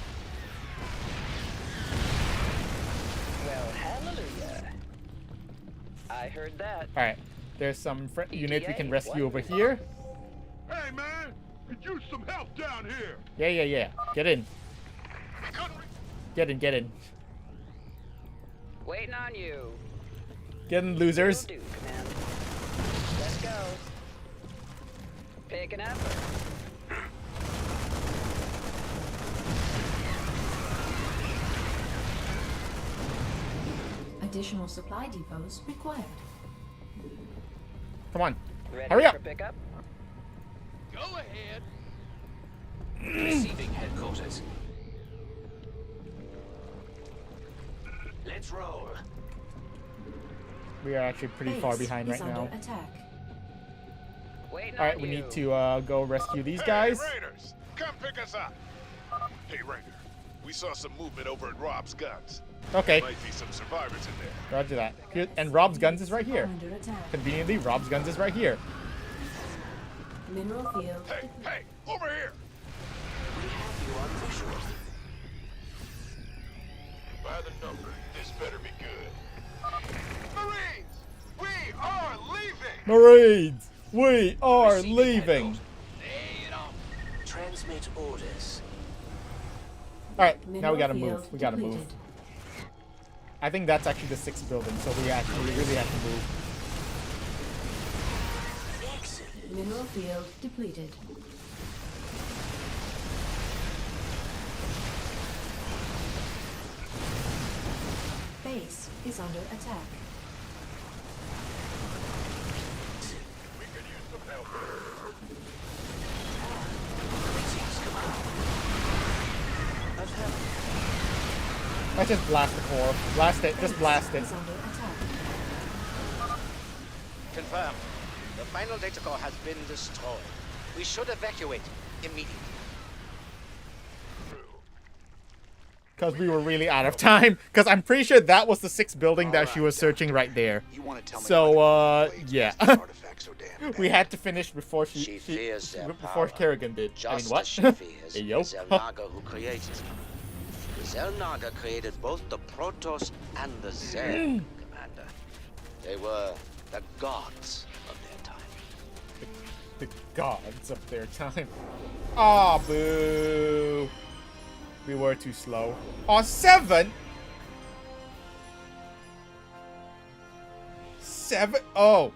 Well, hallelujah. I heard that. Alright. There's some units we can rescue over here. Hey, man! Could use some help down here! Yeah. Get in. Get in. Waiting on you. Get in, losers. Will do, Command. Let's go. Picking up. Additional supply depots required. Come on. Ready Hurry up. for pickup? Go ahead. Receiving headquarters. Let's roll. We are actually pretty far Base behind is right now. under attack. Waiting Alright, on we you. need to go rescue these guys. Hey, Raiders! Come pick us up! Hey, Raider. We saw some movement over at Rob's Guns. Okay. Might be some survivors in there. Roger that. Here, and Rob's guns is right here. Under attack. Conveniently, Rob's guns is right here. Mineral field. Hey, over here! We have you on visual. By the number, this better be good. Marines! We are leaving! Marines! We are leaving! Lay it on. Transmit orders. Alright, now we Mineral gotta field move. We gotta move. depleted. I think that's actually the 6th building, so we really have to move. Excellent. Mineral field depleted. Base is under attack. We could use some help. Let's just blast the core. Blast it. Just blast it. Is under attack. Confirmed. The final data core has been destroyed. We should evacuate immediately. Because we were really out of time. Because I'm pretty sure that was the 6th building that she was searching right there. So, yeah. We had to finish before she fears their before power, Kerrigan did. Just I mean, what? as she fears Hey, yo. the Zelnaga who created them. The Zelnaga created both the Protoss and the Zerg, Commander. They were the gods of their time. The gods of their time. Aw, boo. We were too slow. Aw, 7? 7? Oh.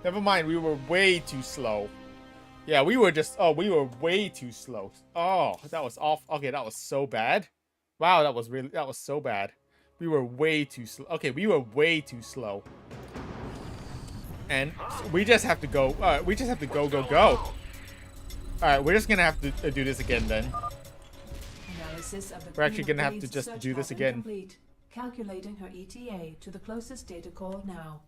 Never mind, we were way too slow. Yeah, we were way too slow. Oh, that was off. Okay, that was so bad. Wow, that was so bad. We were way too slow. Okay, we were way too slow. And we just have to go. We just have to go. Alright, we're just gonna have to do this again then. Analysis of the We're actually Queen of gonna have to Blades just search do this pattern again. Complete. Calculating her ETA to the closest data core now.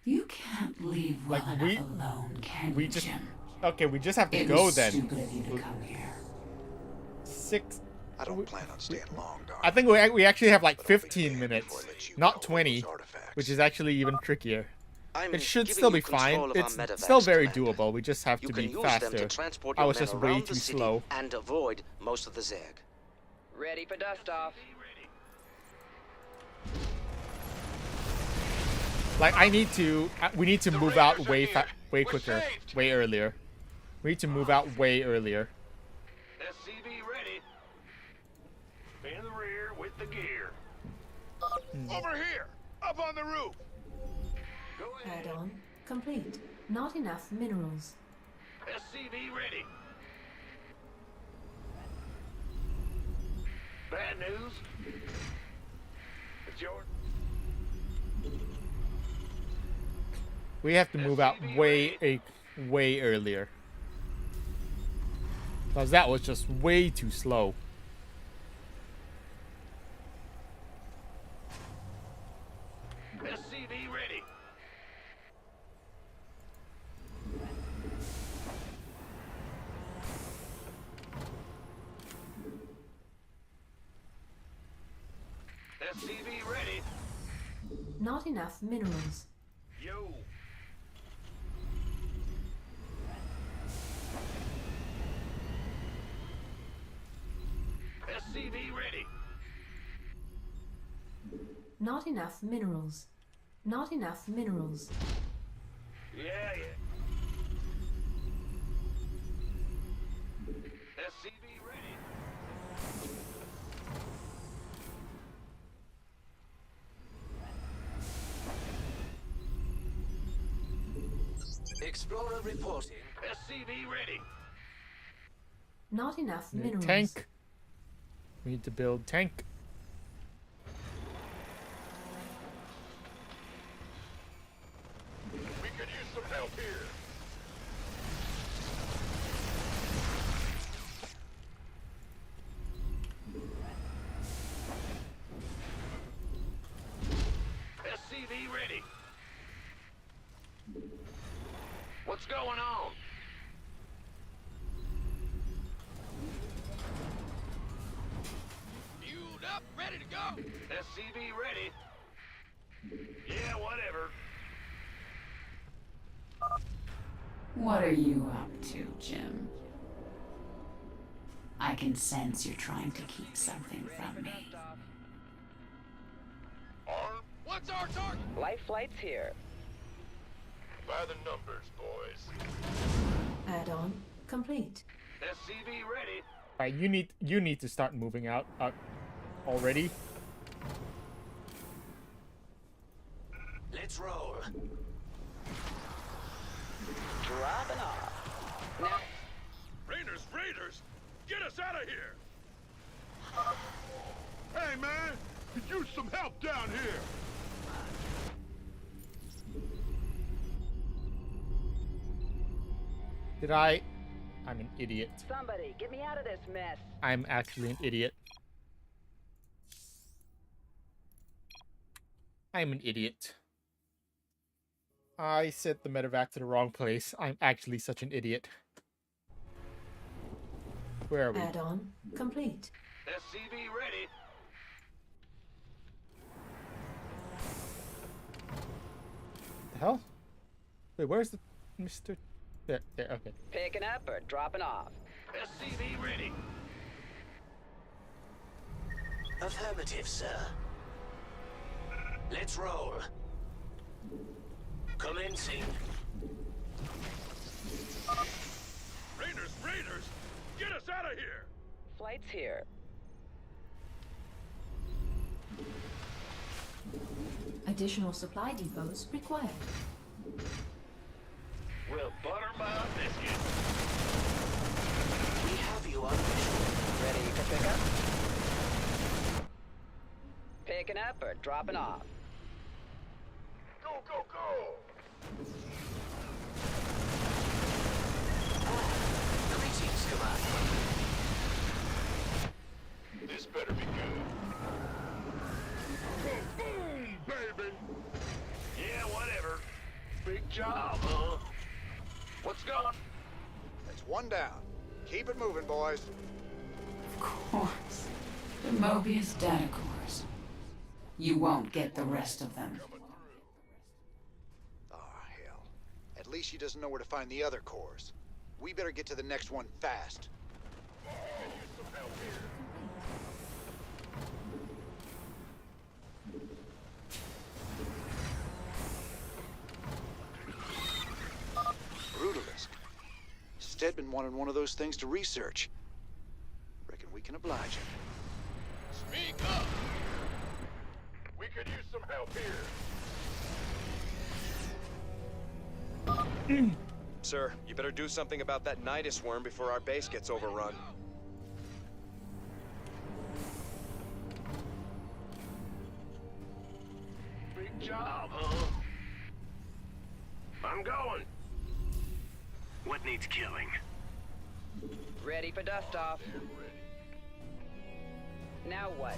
You can't leave Like, well enough alone, can we you, just Jim? Okay, we just have to It go was then. stupid of you to come here. 6. I don't plan on staying long, Doc. I think we actually have like 15 minutes, not 20, which is actually even trickier. It should still be fine. It's still very doable. We just have to be faster. I was just way too slow. And avoid most of the Zerg. Ready for dust off. Like we need to move out way quicker, way earlier. We need to move out way earlier. SCV ready. In the rear with the gear. Over here! Up on the roof! Add-on complete. Not enough minerals. SCV ready. Bad news. It's yours. We have to move out way earlier. Because that was just way too slow. SCV ready. SCV ready. Not enough minerals. Yo. SCV ready. Not enough minerals. Not enough minerals. Yeah. SCV ready. Explorer reporting. SCV ready. Not enough We need minerals. tank. We need to build tank. We could use some help here. SCV ready. What's going on? Fueled up, ready to go. SCV ready. Yeah, whatever. What are you up to, Jim? I can sense you're trying to keep something from me. What's our target? Life flight's here. By the numbers, boys. Add-on complete. SCV ready. Alright, you need to start moving out already. Let's roll. Dropping off. Now, Raiders! Get us out of here! Hey, man! Could use some help down here! I'm an idiot. somebody, get me out of this mess. I'm actually an idiot. I'm an idiot. I set the medevac to the wrong place. I'm actually such an idiot. Where are we? Add-on complete. SCV ready. The hell? Wait, where's the Mr. There, okay. Picking up or dropping off. SCV ready. Affirmative, sir. Let's roll. Commencing. Raiders! Get us out of here! Flight's here. Additional supply depots required. We'll butter my biscuit. We have you on mission. Ready for pickup? Picking up or dropping off. Go! Greetings, Commander. This better be good. Boom, baby! Yeah, whatever. Big job, huh? What's going? One down. Keep it moving, boys. Of course. The Mobius data cores. You won't get the rest of them. Oh, hell. At least she doesn't know where to find the other cores. We better get to the next one fast. Brutalist. Stedman wanted one of those things to research. Reckon we can oblige him. Speak up! We could use some help here. Sir, you better do something about that Nidus worm before our base gets overrun. Big job, huh? I'm going. What needs killing? Ready for dust off. Now what?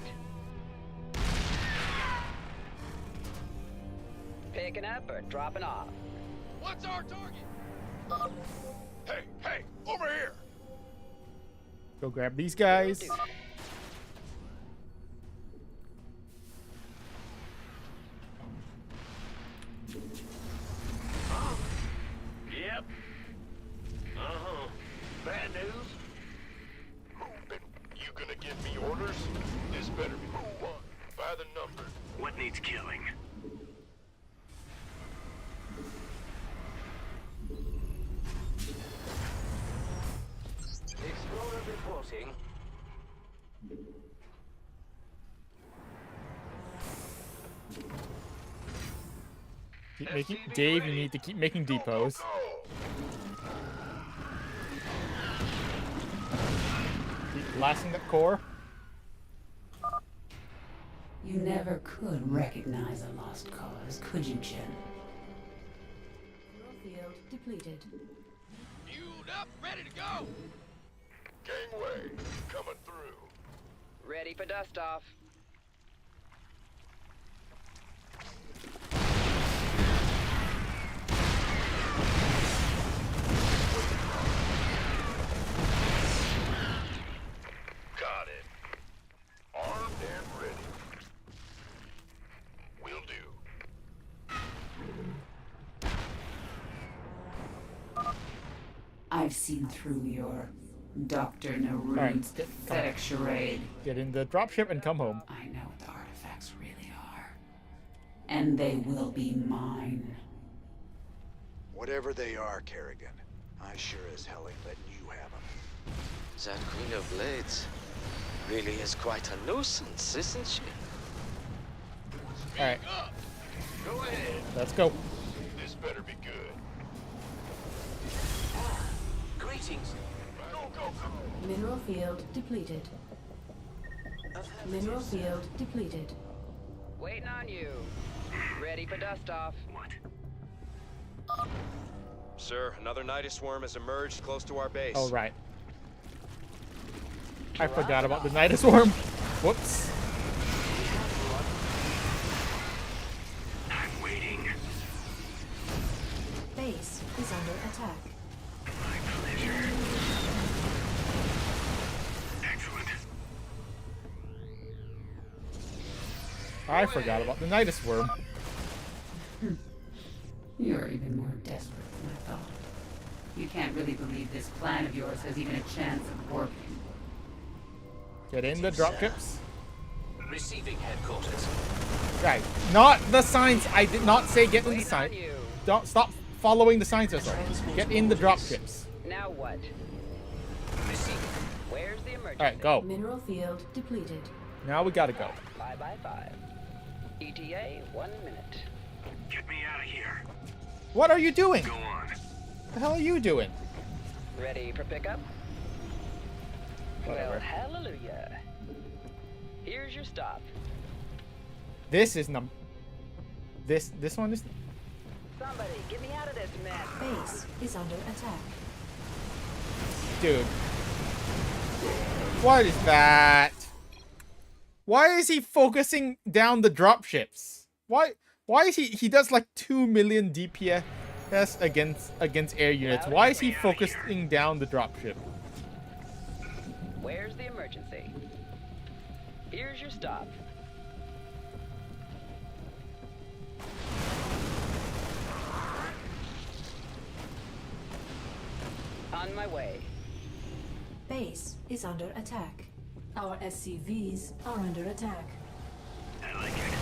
Picking up or dropping off? What's our target? Hey, over here! Go grab these guys. Yep. Uh-huh. Bad news? You gonna give me orders? This better be who won. By the number. What needs killing? Explorer reporting. Keep making, Dave, you need to keep making depots. Keep blasting that core. You never could recognize a lost cause, could you, Jen? Field depleted. Fueled up, ready to go. Gangway, coming through. Ready for dust off. Got it. Armed and ready. Will do. I've seen through your Dr. Narude's pathetic charade. Get in the dropship and come home. I know what the artifacts really are. And they will be mine. Whatever they are, Kerrigan, I sure as hell ain't letting you have them. That Queen of Blades really is quite a nuisance, isn't she? Alright, Go ahead. let's go. This better be good. Greetings. Mineral field depleted. Mineral field depleted. Waiting on you. Ready for dust off. What? Sir, another Nidus worm has emerged close to our base. Oh, right. I forgot about the Nidus worm. Whoops. I'm waiting. Base is under attack. My pleasure. Excellent. I forgot about the Nidus worm. You're even more desperate than I thought. You can't really believe this plan of yours has even a chance of working. Get in the dropships. Receiving headquarters. Right. Not the signs. I did not say get in the sign. Don't stop following the signs or something. Get in the dropships. Now what? Receiving. Where's the emergency? Alright, go. Mineral field depleted. Now we gotta go. 5x5. ETA 1 minute. Get me out of here. What are you doing? Go on. What the hell are you doing? Ready for pickup? Whatever. Well, hallelujah. Here's your stop. This is This one is. Somebody, get me out of this mess. Base is under attack. Dude. What is that? Why is he focusing down the dropships? Why is he does like 2 million DPS Yes, against air units. Why is he focusing down the dropship? Where's the emergency? Here's your stop. On my way. Base is under attack. Our SCVs are under attack. I like it.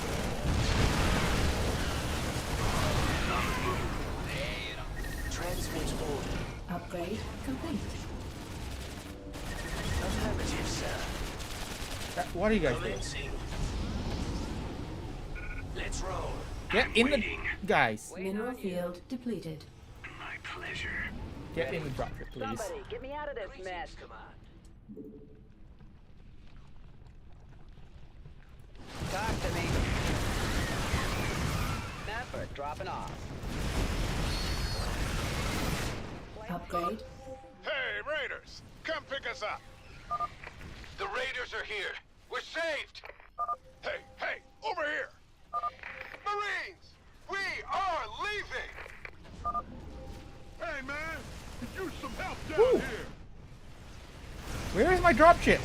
Transmit order. Upgrade complete. Affirmative, sir. What are you guys doing? Commencing. Let's roll. Get in the guys. Mineral field depleted. My pleasure. Get in the dropship, please. Somebody, get me out of this mess. Talk to me. Snapper, dropping off. Upgrade. Hey, Raiders! Come pick us up! The Raiders are here. We're saved. Hey, hey! Over here! Marines! We are leaving! Hey, man! Could use some help down Woo. here! Where is my dropship?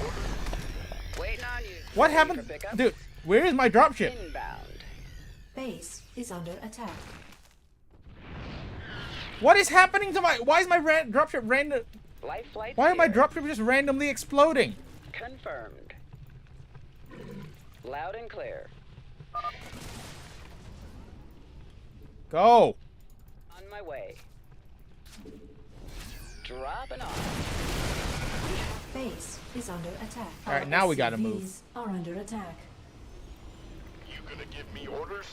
Waiting on you. What happened? Dude, where is my dropship? Inbound. Base is under attack. What is happening to my... Why is my dropship random... Life flight. Why are my dropship just randomly exploding? Confirmed. Loud and clear. Go. On my way. Dropping off. Base is under attack. All right, now we gotta move. SCVs are under attack. You gonna give me orders?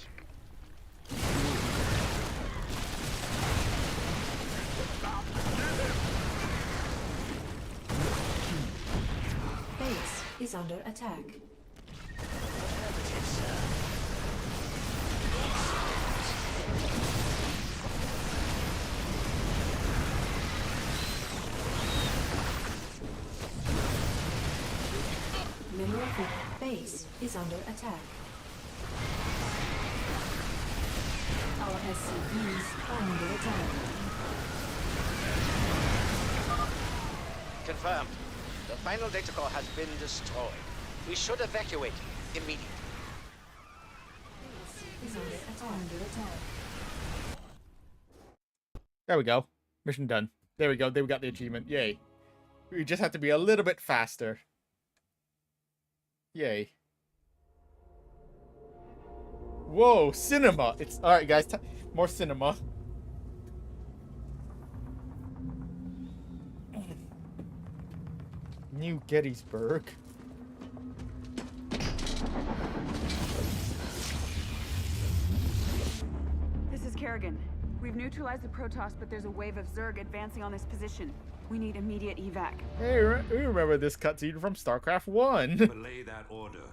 Base is under attack. Mineral field. Base is under attack. Our SCVs are under attack. Confirmed. The final data core has been destroyed. We should evacuate immediately. Is under attack. There we go. Mission done. There we go. They got the achievement. Yay. We just have to be a little bit faster. Yay. Whoa, cinema. It's all right, guys. More cinema. New Gettysburg. This is Kerrigan. We've neutralized the Protoss, but there's a wave of Zerg advancing on this position. We need immediate evac. Hey, we remember this cutscene from StarCraft 1. Belay that order.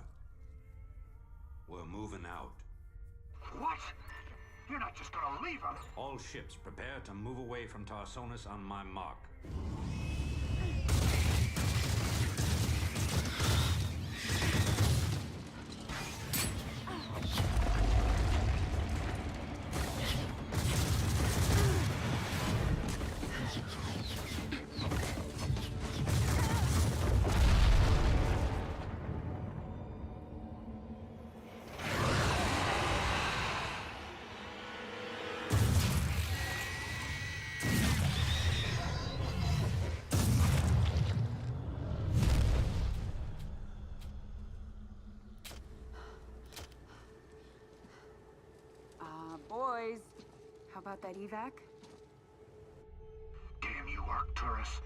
We're moving out. What? You're not just gonna leave us. All ships prepare to move away from Tarsonis on my mark. Boys, how about that evac? Damn you, Arcturus.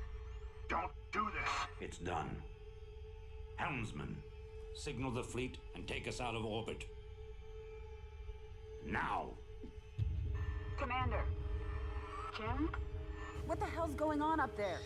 Don't do this. It's done. Helmsman, signal the fleet and take us out of orbit. Now! Commander. Kim? What the hell's going on up there?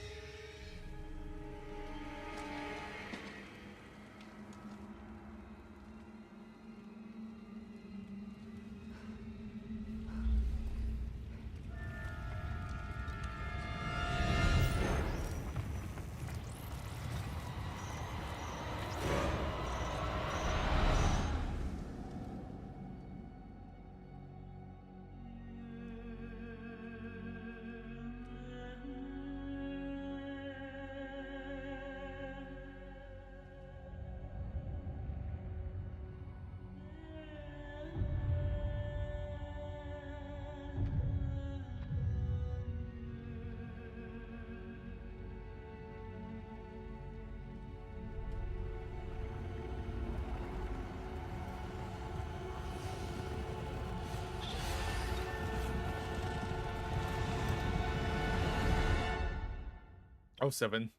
Oh, 7.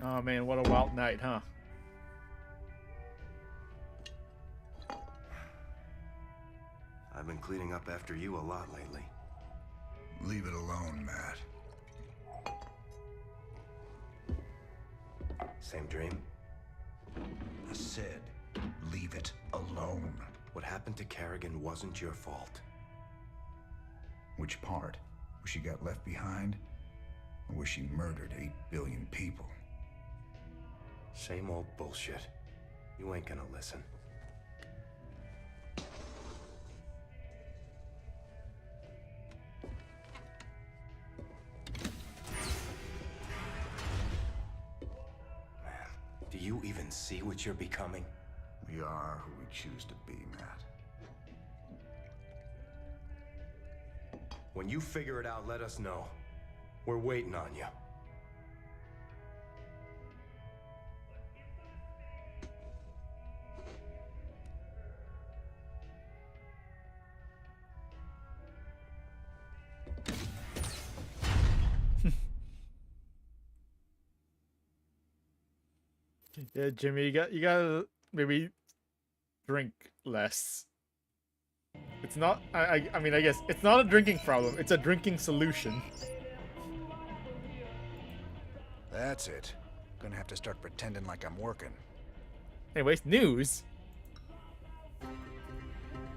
Oh man, what a wild night, huh? I've been cleaning up after you a lot lately. Leave it alone, Matt. Same dream? I said, leave it alone. What happened to Kerrigan wasn't your fault. Which part? Where she got left behind? Or where she murdered 8 billion people? Same old bullshit. You ain't gonna listen. Man, do you even see what you're becoming? We are who we choose to be, Matt. When you figure it out, let us know. We're waiting on you. Yeah, Jimmy, you gotta maybe drink less. It's not. I mean, I guess it's not a drinking problem. It's a drinking solution. That's it. Gonna have to start pretending like I'm working. Anyways, news.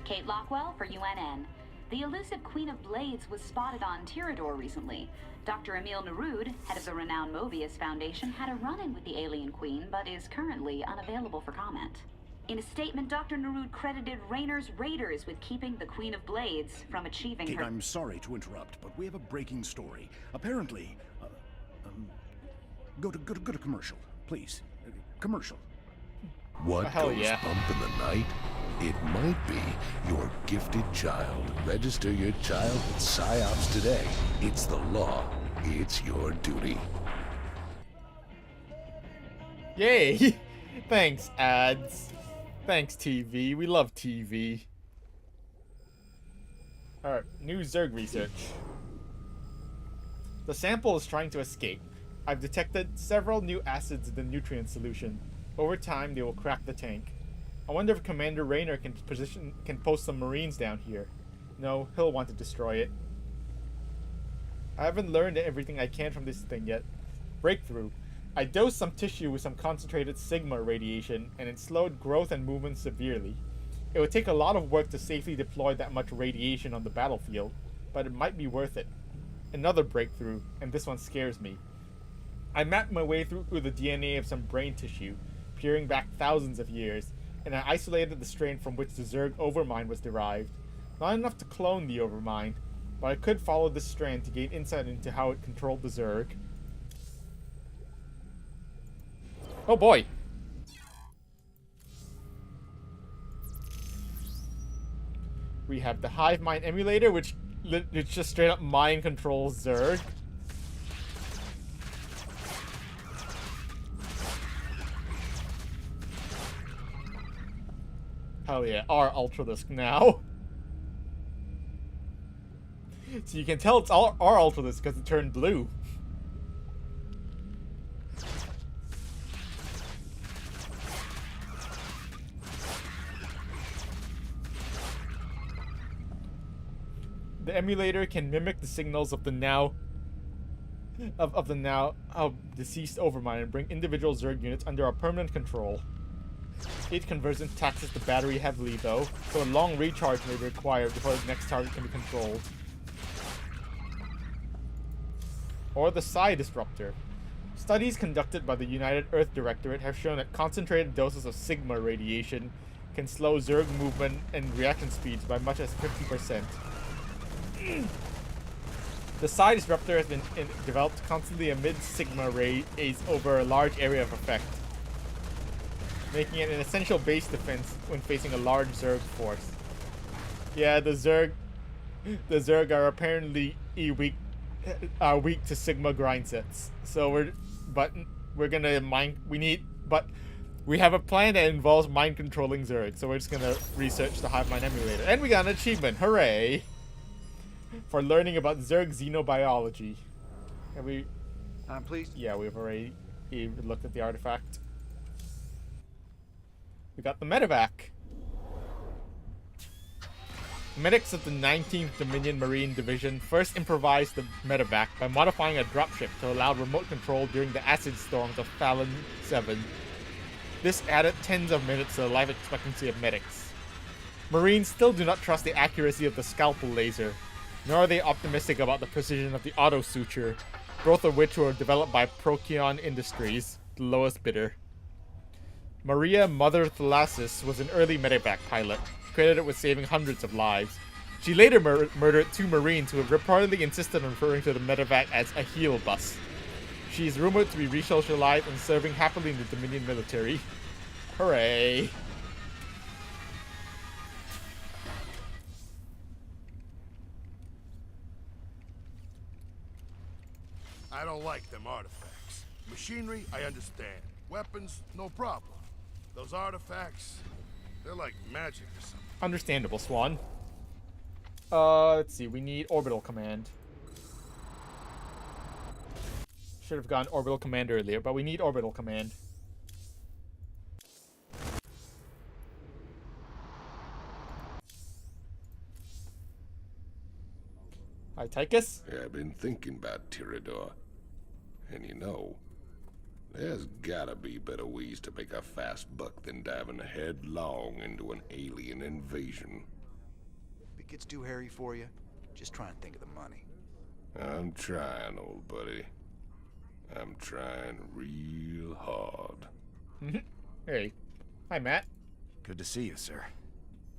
Kate Lockwell for UNN. The elusive Queen of Blades was spotted on Tirador recently. Dr. Emil Nerud, head of the renowned Mobius Foundation, had a run-in with the alien queen, but is currently unavailable for comment. In a statement, Dr. Nerud credited Raynor's raiders with keeping the Queen of Blades from achieving Kate, her... I'm sorry to interrupt, but we have a breaking story. Apparently, go to commercial, please. Commercial. What hell goes yeah. bump in the night? It might be your gifted child. Register your child with PsyOps today. It's the law. It's your duty. Yay! Thanks, ads. Thanks, TV. We love TV. Alright, new Zerg research. The sample is trying to escape. I've detected several new acids in the nutrient solution. Over time, they will crack the tank. I wonder if Commander Raynor can post some Marines down here. No, he'll want to destroy it. I haven't learned everything I can from this thing yet. Breakthrough. I dosed some tissue with some concentrated Sigma radiation, and it slowed growth and movement severely. It would take a lot of work to safely deploy that much radiation on the battlefield, but it might be worth it. Another breakthrough, and this one scares me. I mapped my way through the DNA of some brain tissue, peering back thousands of years, and I isolated the strain from which the Zerg Overmind was derived. Not enough to clone the Overmind, but I could follow this strand to gain insight into how it controlled the Zerg. Oh boy! We have the Hive Mind emulator, which just straight up mind controls Zerg. Hell yeah, our Ultralisk now. So you can tell it's our Ultralisk because it turned blue. The emulator can mimic the signals of the now deceased Overmind and bring individual Zerg units under our permanent control. Each conversion taxes the battery heavily though, so a long recharge may be required before the next target can be controlled. Or the Psi Disruptor. Studies conducted by the United Earth Directorate have shown that concentrated doses of Sigma radiation can slow Zerg movement and reaction speeds by much as 50%. The Psi Disruptor has been developed to constantly emit Sigma rays over a large area of effect, making it an essential base defense when facing a large Zerg force. Yeah, the Zerg are apparently weak to Sigma grind sets. So we need but we have a plan that involves mind controlling Zerg, so we're just gonna research the hive mind emulator. And we got an achievement, hooray! For learning about Zerg xenobiology. Have we... please? Yeah, we've already looked at the artifact. We got the medevac. Medics of the 19th Dominion Marine Division first improvised the medevac by modifying a dropship to allow remote control during the acid storms of Fallon 7. This added tens of minutes to the life expectancy of medics. Marines still do not trust the accuracy of the scalpel laser, nor are they optimistic about the precision of the auto suture, both of which were developed by Procyon Industries, the lowest bidder. Maria Mother Thalasis was an early medevac pilot, credited with saving hundreds of lives. She later murdered 2 Marines who have reportedly insisted on referring to the medevac as a heal bus. She is rumored to be resocialized and serving happily in the Dominion military. Hooray! I don't like them artifacts. Machinery, I understand. Weapons, no problem. Those artifacts, they're like magic or something. Understandable, Swan. Let's see. We need orbital command. Should have gotten orbital command earlier, but we need orbital command. Hi, Tychus. Yeah, I've been thinking about Tirador. And you know, there's gotta be better ways to make a fast buck than diving headlong into an alien invasion. If it gets too hairy for you, just try and think of the money. I'm trying, old buddy. I'm trying real hard. Hey. Hi, Matt. Good to see you, sir.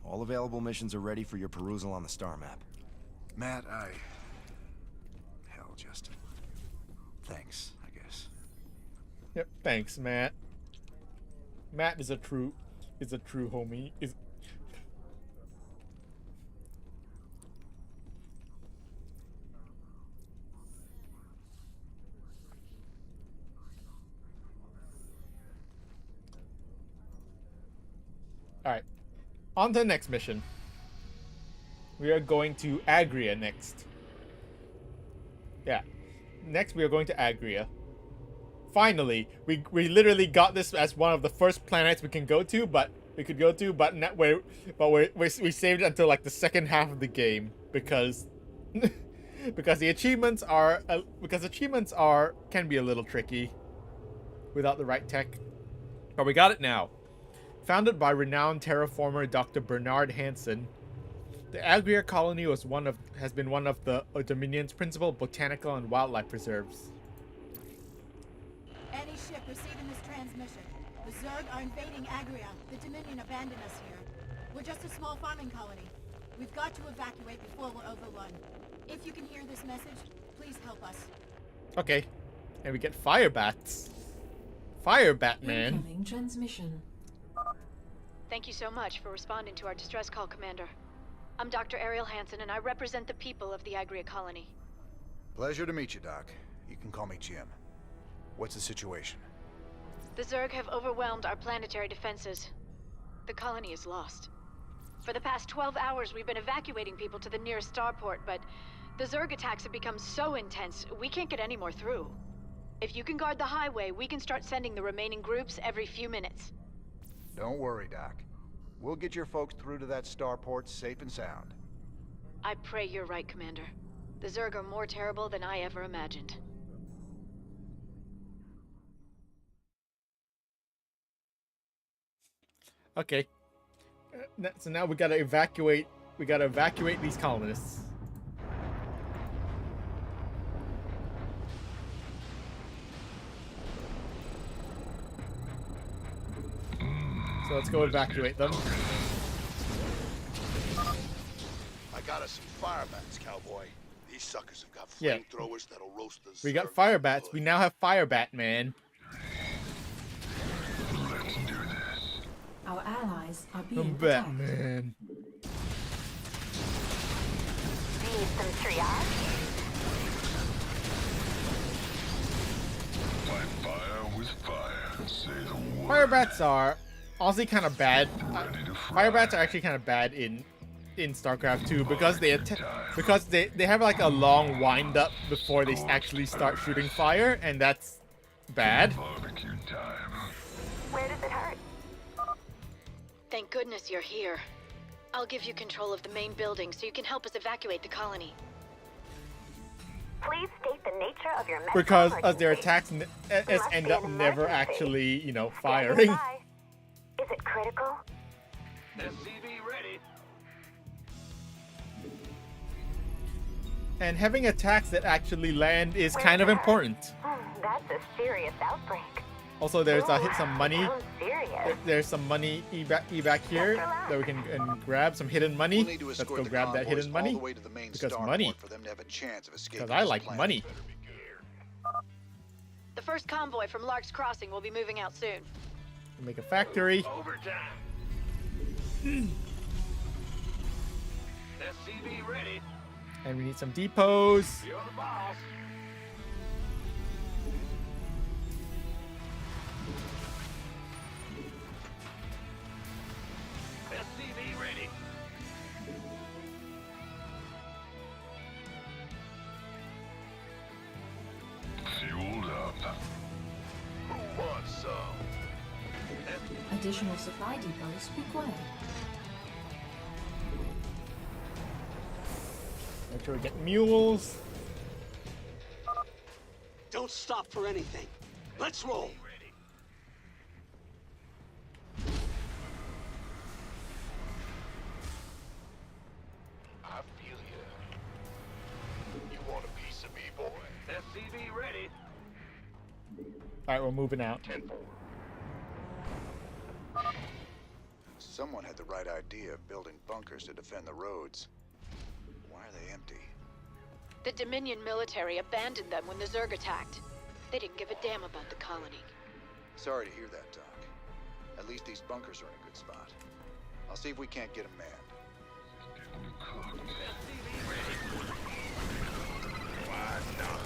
All available missions are ready for your perusal on the star map. Matt, Hell, Justin. Thanks, I guess. Yep, thanks, Matt. Matt is a true homie. Alright. On to the next mission. We are going to Agria next. Yeah. Next we are going to Agria. Finally, we literally got this as one of the first planets we could go to, but we saved it until like the second half of the game because because achievements can be a little tricky without the right tech. But we got it now. Founded by renowned terraformer Dr. Bernard Hansen, the Agria colony has been one of the Dominion's principal botanical and wildlife preserves. Any ship receiving this transmission. The Zerg are invading Agria. The Dominion abandoned us here. We're just a small farming colony. We've got to evacuate before we're overrun. If you can hear this message, please help us. Okay. And we get fire bats. Fire Batman. Incoming transmission. Thank you so much for responding to our distress call, Commander. I'm Dr. Ariel Hansen, and I represent the people of the Agria colony. Pleasure to meet you, Doc. You can call me Jim. What's the situation? The Zerg have overwhelmed our planetary defenses. The colony is lost. For the past 12 hours, we've been evacuating people to the nearest starport, but the Zerg attacks have become so intense, we can't get any more through. If you can guard the highway, we can start sending the remaining groups every few minutes. Don't worry, Doc. We'll get your folks through to that starport safe and sound. I pray you're right, Commander. The Zerg are more terrible than I ever imagined. Okay. So now we gotta evacuate. We gotta evacuate these colonists. So let's go evacuate them. I got us some fire bats, cowboy. These suckers have got Yeah. flamethrowers that'll roast the We got fire bats. We now have fire Batman. Our allies are I'm being attacked. Batman. Need some triage? Fight fire with fire. Fire bats are honestly kind of bad. Fire bats are actually kind of bad in StarCraft 2 because they have like a long wind up before they actually start shooting fire, and that's bad. Where does it hurt? Thank goodness you're here. I'll give you control of the main building so you can help us evacuate the colony. Please state the nature of your Because their attacks end up never actually, you know, firing. Is it critical? SCV ready. And having attacks that actually land is kind of important. That's a serious outbreak. Also, there's some money. There's some money evac here that we can grab. Some hidden money. Let's go grab that hidden money. Because money. Because I like money. The first convoy from Lark's Crossing will be moving out soon. We'll make a factory. Overtime. SCV ready. And we need some depots. You're the boss. SCV ready. Fueled up. Who wants some? Additional supply depots required. Make sure we get mules. Don't stop for anything. Let's roll. I feel you. You want a piece of me, boy? SCV ready. Alright, we're moving out. Someone had the right idea of building bunkers to defend the roads. Why are they empty? The Dominion military abandoned them when the Zerg attacked. They didn't give a damn about the colony. Sorry to hear that, Doc. At least these bunkers are in a good spot. I'll see if we can't get them manned.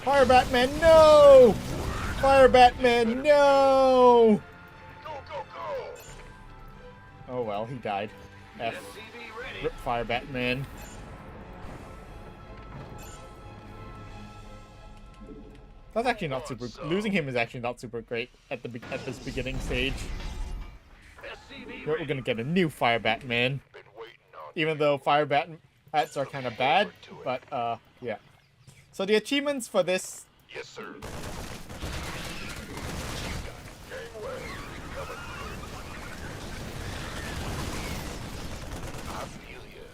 Fire Batman, no! Fire Batman, no! Oh well, he died. F. Rip Fire Batman. That's actually not super. Losing him is actually not super great at this beginning stage. We're gonna get a new Fire Batman. Even though Fire Bats are kind of bad, but yeah. So the achievements for this. Yes, sir.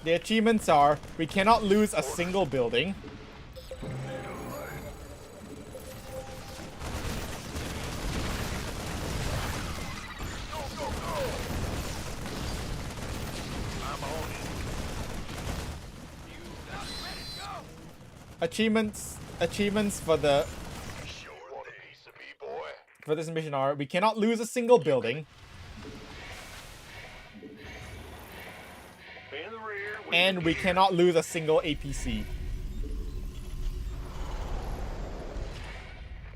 The achievements are: we cannot lose a single building. Achievements for this mission are: we cannot lose a single building, and we cannot lose a single APC.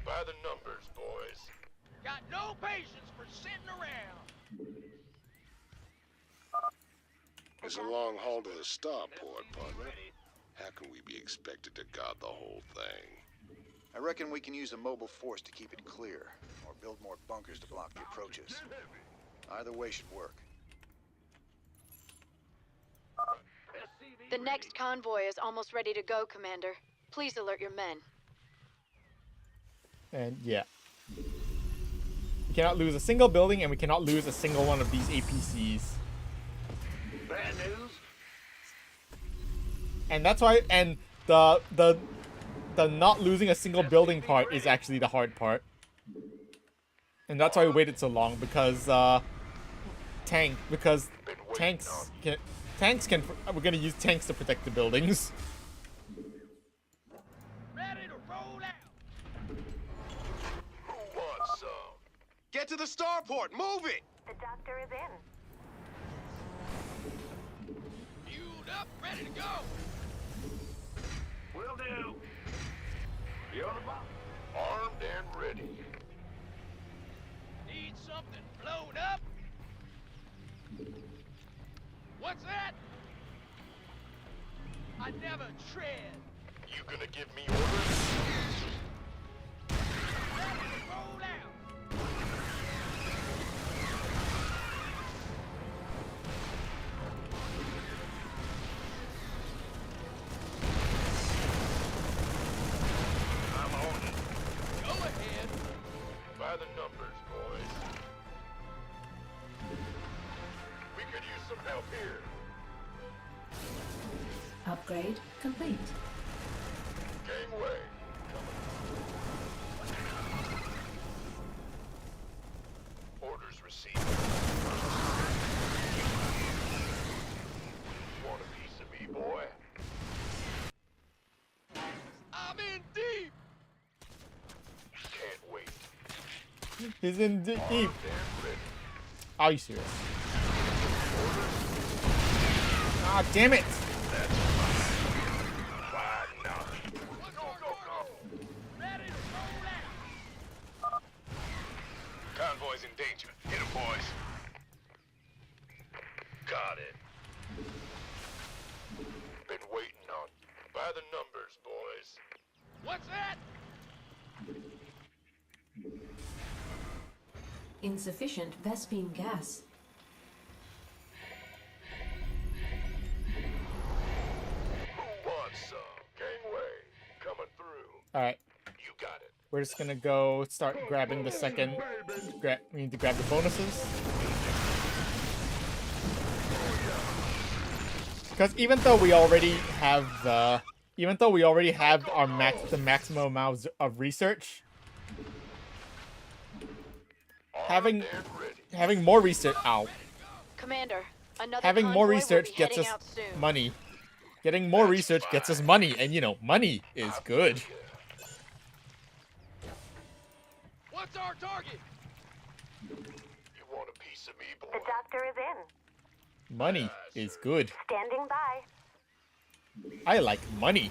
By the numbers, boys. Got no patience for sitting around. It's a long haul to the starport, partner. How can we be expected to guard the whole thing? I reckon we can use a mobile force to keep it clear, or build more bunkers to block the approaches. Either way should work. The next convoy is almost ready to go, Commander. Please alert your men. And yeah. We cannot lose a single building, and we cannot lose a single one of these APCs. Bad news. And that's why, and the not losing a single building part is actually the hard part. And that's why we waited so long, because tanks can, we're gonna use tanks to protect the buildings. Ready to roll out. Who wants some? Get to the starport! Move it! The doctor is in. Fueled up, ready to go. Will do. You're the boss. Armed and ready. Need What's that? I never tread. You gonna give me orders? Roll out. I'm on it. Go ahead. By the numbers, boys. We could use some help here. Upgrade complete. Gangway. Orders received. Want a piece of me, boy? I'm in deep. Can't wait. He's in deep. Damn ready. Are you serious? Ah, damn it! Why not? Go, go, go. Ready to roll out. Convoy's in danger. Hit him, boys. Got it. Been waiting on. By the numbers, boys. What's that? Insufficient Vespine gas. Who wants some? Gangway. Coming through. Alright. You got it. We're just gonna go start grabbing the second. We need to grab the bonuses. Because even though we already have the, the maximum amount of research, having more research. Ow. Commander, another Having more convoy will research be gets heading us out soon. money. Getting more research gets us money, and you know, money is good. What's our target? You want a piece of me, boy? The doctor is in. Money is good. Standing by. I like money.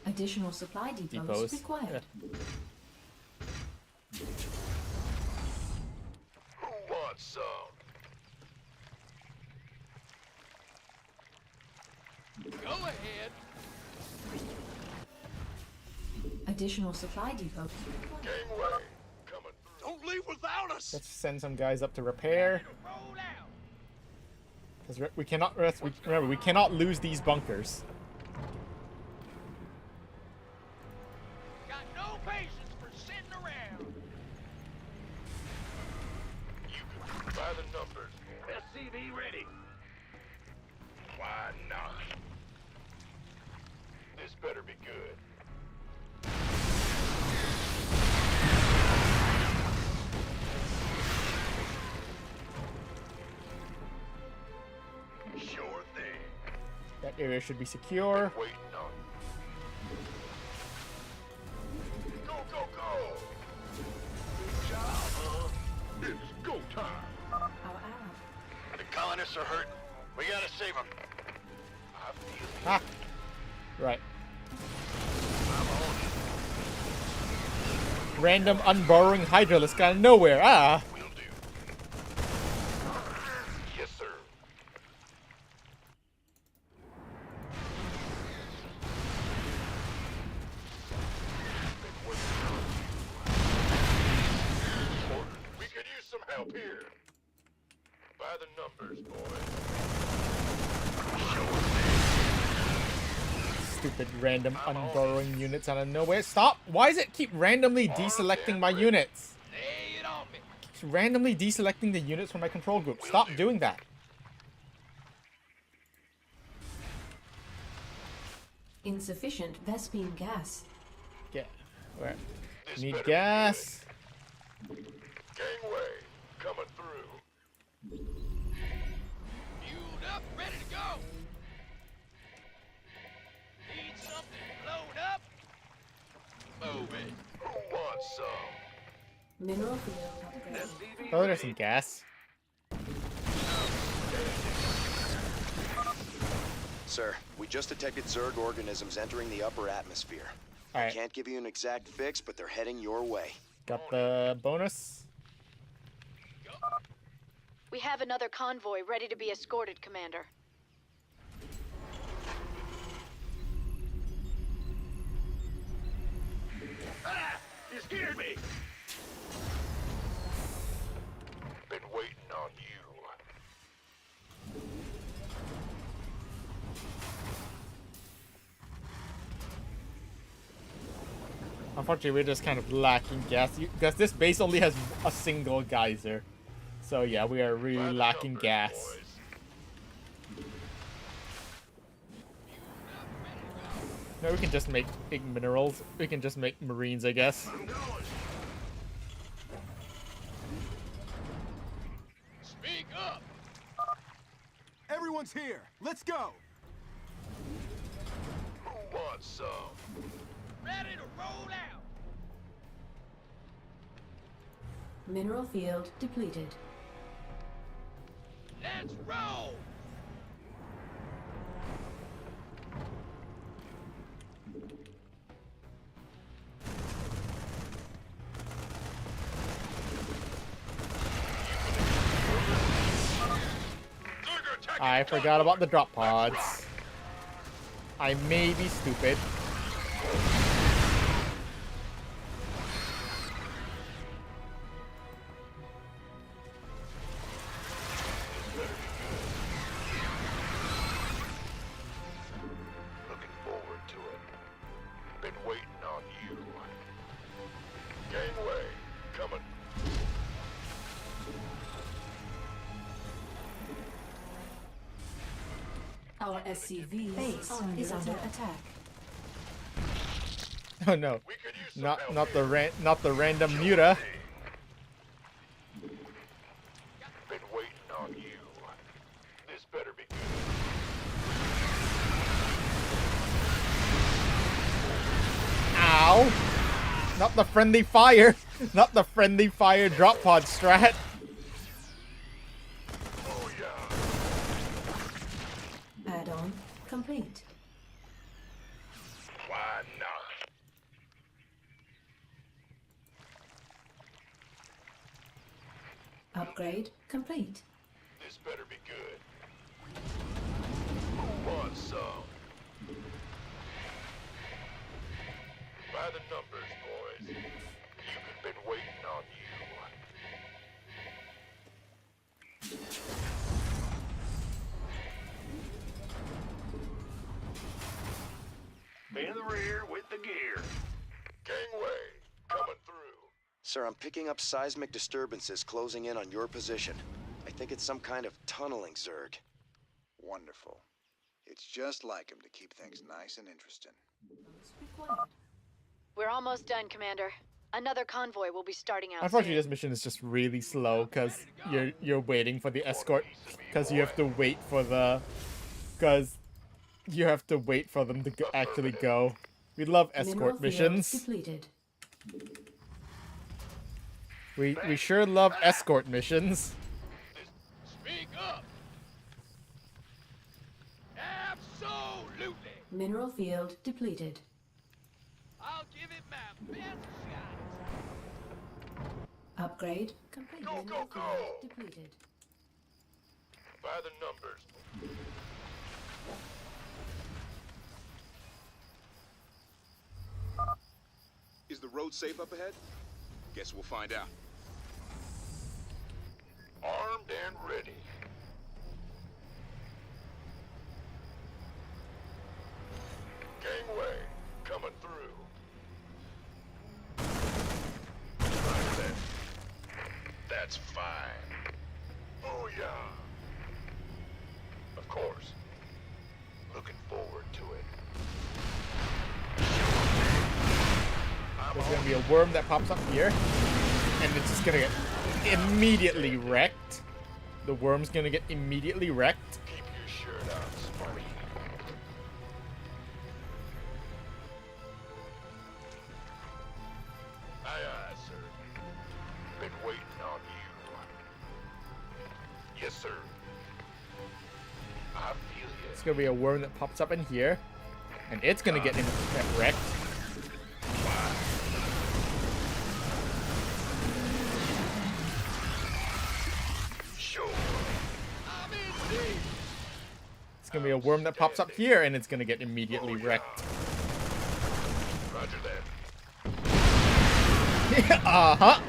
Additional supply depots required. Who wants some? Go ahead. Additional supply depots required. Gangway. Coming through. Don't leave without us. Let's send some guys up to repair. Roll out. Because we cannot rest. Remember, we cannot lose these bunkers. Got no patience for sitting around. You can by the numbers. SCV ready. Why not? This better be good. Sure thing. That area should be secure. Waiting on. Go, go, go! Good job, huh? It's go time. Our ally. The colonists are hurting. We gotta save them. I feel it. Ah. Right. I'm on it. Random unburrowing hydralisk out of nowhere. Ah. Will do. Yes, sir. We could use some help here. By the numbers, boys. Stupid random unburrowing units out of nowhere. Stop! Why does it keep randomly deselecting my units? Lay it on me. It's randomly deselecting the units from my control group. Stop doing that. Insufficient Vespine gas. Yeah. Where? Need gas. Gangway, coming through. Fueled up, ready to go. Need something blown up? Move it. Who wants some? Mineral field upgrade. Oh, there's some gas. Sir, we just detected Zerg organisms entering the upper atmosphere. I Alright. can't give you an exact fix, but they're heading your way. Got the bonus. We have another convoy ready to be escorted, Commander. Ah! You scared me! Been waiting on you. Unfortunately, we're just kind of lacking gas because this base only has a single geyser. So yeah, we are really lacking gas. No, we can just make minerals. We can just make marines, I guess. Speak up! Everyone's here. Let's go. Who wants some? Ready to roll out! Mineral field depleted. Let's roll! I forgot about the drop pods. I may be stupid. Looking forward to it. Been waiting on you. Gangway, coming. Our SCV base is under attack. Oh no, not the random muta. Been waiting on you. This better be good. Ow! Not the friendly fire. Not the friendly fire drop pod strat. Add-on complete. Why not? Upgrade complete. This better be good. Who wants some? By the numbers, boys. You've been waiting on you. In the rear with the gear. Gangway, coming through. Sir, I'm picking up seismic disturbances closing in on your position. I think it's some kind of tunneling, Zerg. Wonderful. It's just like him to keep things nice and interesting. We're almost done, Commander. Another convoy will be starting out Unfortunately, soon. this mission is just really slow because you're waiting for the escort because you have to wait for them to actually go. We love escort missions. We sure love escort missions. Speak up. Absolutely. Mineral field depleted. I'll give it my best shot. Upgrade complete. Go, Mineral go, field go. depleted. By the numbers. Is the road safe up ahead? Guess we'll find out. Armed and ready. Gangway, coming through. Right then. That's fine. Oh yeah. Of course. Looking forward to it. There's gonna be a worm that pops up here, and it's just gonna get immediately wrecked. The worm's gonna get immediately wrecked. Keep your shirt on, Smarty. Aye, aye, sir. Been waiting on you. Yes, sir. I feel you. It's gonna be a worm that pops up in here, and it's gonna get wrecked. Sure. gonna be a worm that pops up here, and it's gonna get immediately wrecked. Roger that. Uh-huh.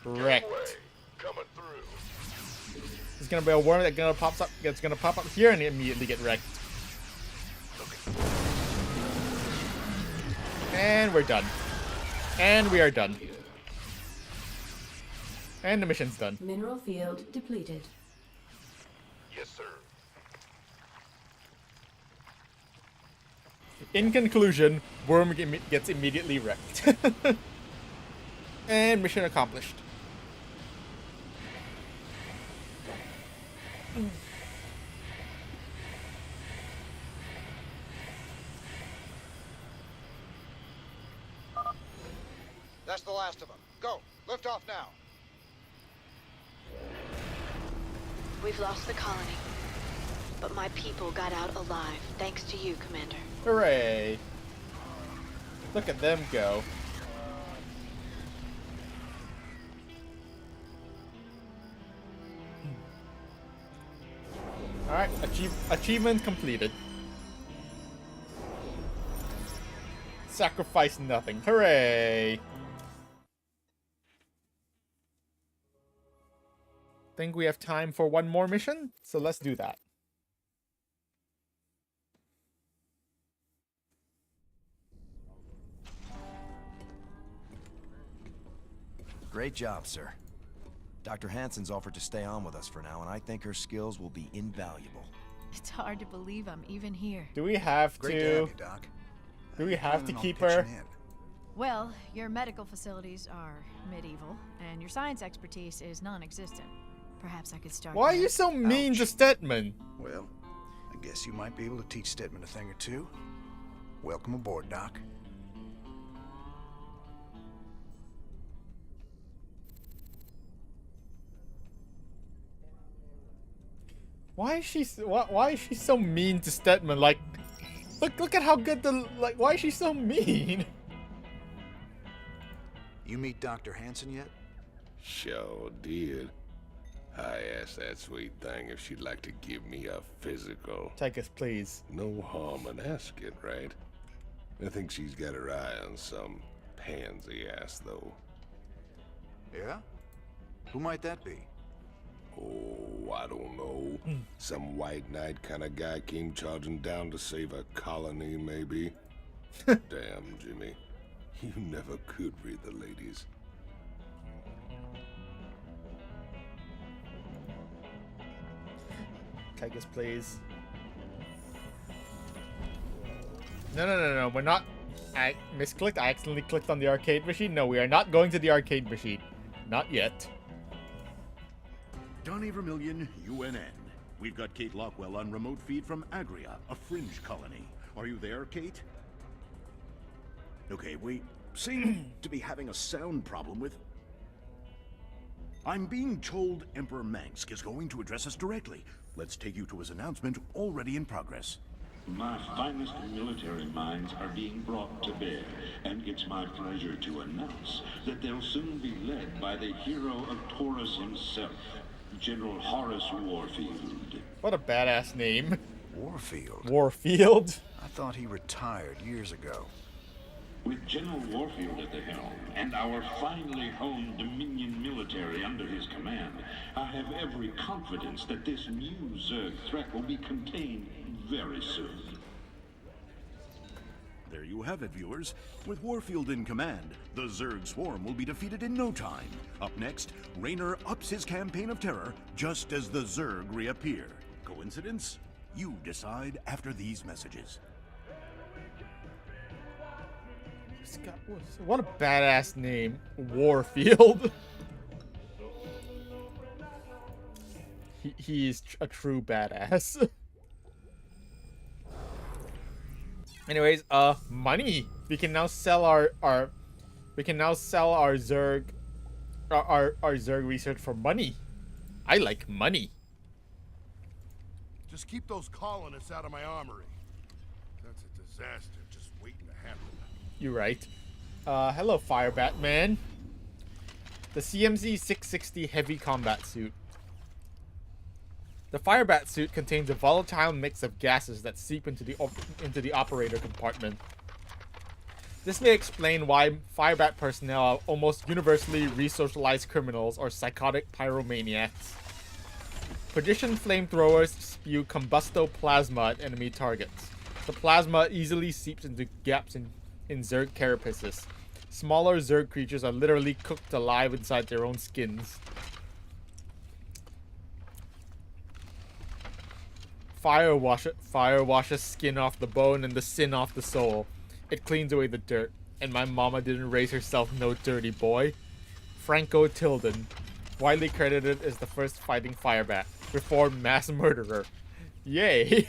Wrecked. Coming through. There's gonna be a worm that's gonna pop up here and immediately get wrecked. And we're done. And we are done. And the mission's done. Mineral field depleted. Yes, sir. In conclusion, worm gets immediately wrecked. And mission accomplished. That's the last of them. Go. Lift off now. We've lost the colony, but my people got out alive, thanks to you, Commander. Hooray. Look at them go. Alright, achievement completed. Sacrifice nothing. Hooray! Think we have time for one more mission? So let's do that. Great job, sir. Dr. Hansen's offered to stay on with us for now, and I think her skills will be invaluable. It's hard to believe I'm even here. Do we have Great to... to have you, Doc. Do we have to Planning on keep pitching her? in. Well, your medical facilities are medieval, and your science expertise is non-existent. Perhaps I could start. Why are there. you so mean to Stedman? Well, I guess you might be able to teach Stedman a thing or two. Welcome aboard, Doc. Why is she so mean to Stedman? Like, look at how good the why is she so mean? You meet Dr. Hansen yet? Sure did. I asked that sweet thing if she'd like to give me a physical. Take us, please. No harm in asking, right? I think she's got her eye on some pansy ass, though. Yeah? Who might that be? Oh, I don't know. Some white knight kind of guy came charging down to save a colony, maybe. Damn, Jimmy. You never could read the ladies. Take us, please. No. We're not. I misclicked. I accidentally clicked on the arcade machine. No, we are not going to the arcade machine. Not yet. Donnie Vermillion, UNN. We've got Kate Lockwell on remote feed from Agria, a fringe colony. Are you there, Kate? Okay, we seem to be having a sound problem with... I'm being told Emperor Mangsk is going to address us directly. Let's take you to his announcement, already in progress. My finest military minds are being brought to bear, and it's my pleasure to announce that they'll soon be led by the hero of Taurus himself, General Horace Warfield. What a badass name. Warfield? Warfield? I thought he retired years ago. With General Warfield at the helm, and our finely honed Dominion military under his command, I have every confidence that this new Zerg threat will be contained very soon. There you have it, viewers. With Warfield in command, the Zerg swarm will be defeated in no time. Up next, Raynor ups his campaign of terror just as the Zerg reappear. Coincidence? You decide after these messages. What a badass name. Warfield. He's a true badass. Anyways, money. We can now sell our Zerg our Zerg research for money. I like money. Just keep those colonists out of my armory. That's a disaster just waiting to happen. You're right. Hello, Fire Batman. The CMZ 660 heavy combat suit. The Firebat suit contains a volatile mix of gases that seep into the operator compartment. This may explain why Firebat personnel are almost universally resocialized criminals or psychotic pyromaniacs. Precision flamethrowers spew combustoplasma at enemy targets. The plasma easily seeps into gaps in Zerg carapaces. Smaller Zerg creatures are literally cooked alive inside their own skins. Fire washes skin off the bone and the sin off the soul. It cleans away the dirt. And my mama didn't raise herself no dirty boy. Franco Tilden, widely credited as the first fighting Firebat, reformed mass murderer. Yay!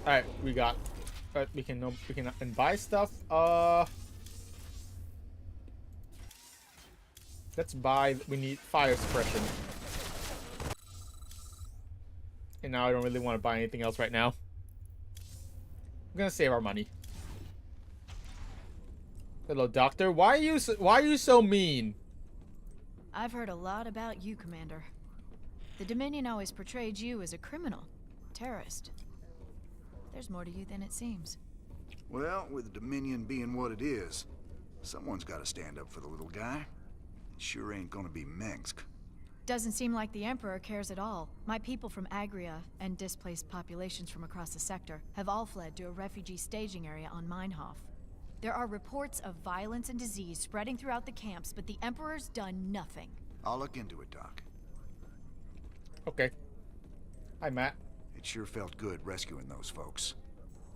Alright, we got. We can buy stuff. Let's buy. We need fire suppression. And now I don't really want to buy anything else right now. I'm gonna save our money. Hello, Doctor. Why are you so mean? I've heard a lot about you, Commander. The Dominion always portrayed you as a criminal, terrorist. There's more to you than it seems. Well, with the Dominion being what it is, someone's got to stand up for the little guy. It sure ain't gonna be Mengsk. Doesn't seem like the Emperor cares at all. My people from Agria and displaced populations from across the sector have all fled to a refugee staging area on Meinhof. There are reports of violence and disease spreading throughout the camps, but the Emperor's done nothing. I'll look into it, Doc. Okay. Hi, Matt. It sure felt good rescuing those folks.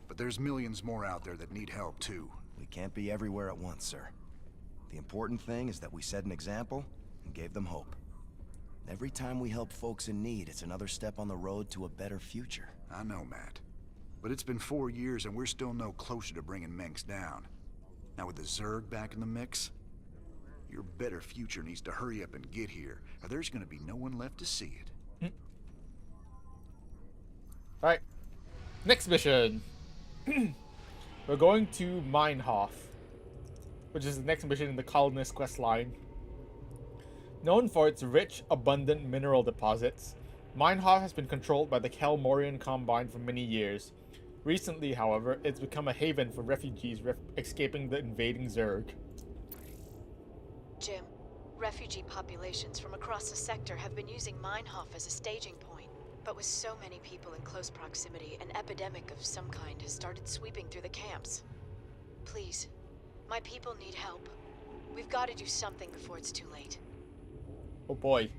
But there's millions more out there that need help, too. We can't be everywhere at once, sir. The important thing is that we set an example and gave them hope. Every time we help folks in need, it's another step on the road to a better future. I know, Matt. But it's been 4 years and we're still no closer to bringing Mengsk down. Now with the Zerg back in the mix, your better future needs to hurry up and get here, or there's gonna be no one left to see it. Alright. Next mission. We're going to Meinhof, which is the next mission in the colonist quest line. Known for its rich, abundant mineral deposits, Meinhof has been controlled by the Kelmorian Combine for many years. Recently, however, it's become a haven for refugees escaping the invading Zerg. Jim, refugee populations from across the sector have been using Meinhof as a staging point. But with so many people in close proximity, an epidemic of some kind has started sweeping through the camps. Please, my people need help. We've got to do something before it's too late. Oh boy.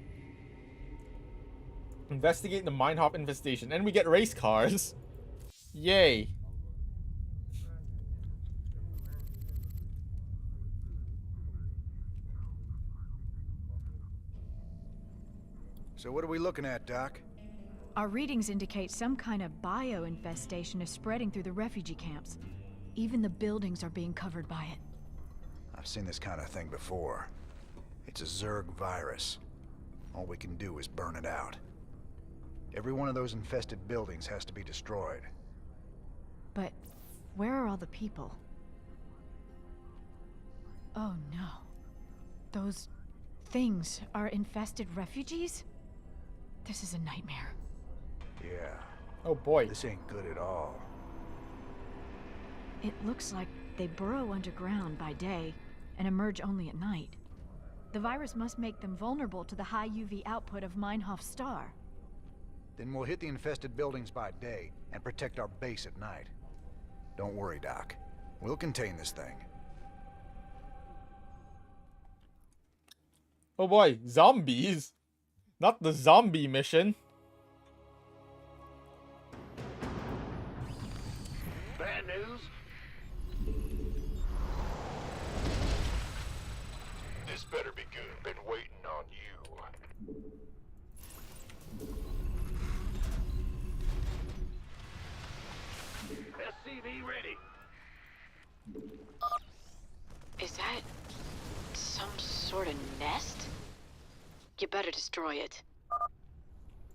Investigate the Meinhof infestation, and we get race cars. Yay. So what are we looking at, Doc? Our readings indicate some kind of bio-infestation is spreading through the refugee camps. Even the buildings are being covered by it. I've seen this kind of thing before. It's a Zerg virus. All we can do is burn it out. Every one of those infested buildings has to be destroyed. But where are all the people? Oh no. Those things are infested refugees? This is a nightmare. Yeah. Oh boy. This ain't good at all. It looks like they burrow underground by day and emerge only at night. The virus must make them vulnerable to the high UV output of Meinhof's star. Then we'll hit the infested buildings by day and protect our base at night. Don't worry, Doc. We'll contain this thing. Oh boy, zombies? Not the zombie mission. Bad news? This better be good. Been waiting on you. SCV ready. Is that some sort of nest? You better destroy it.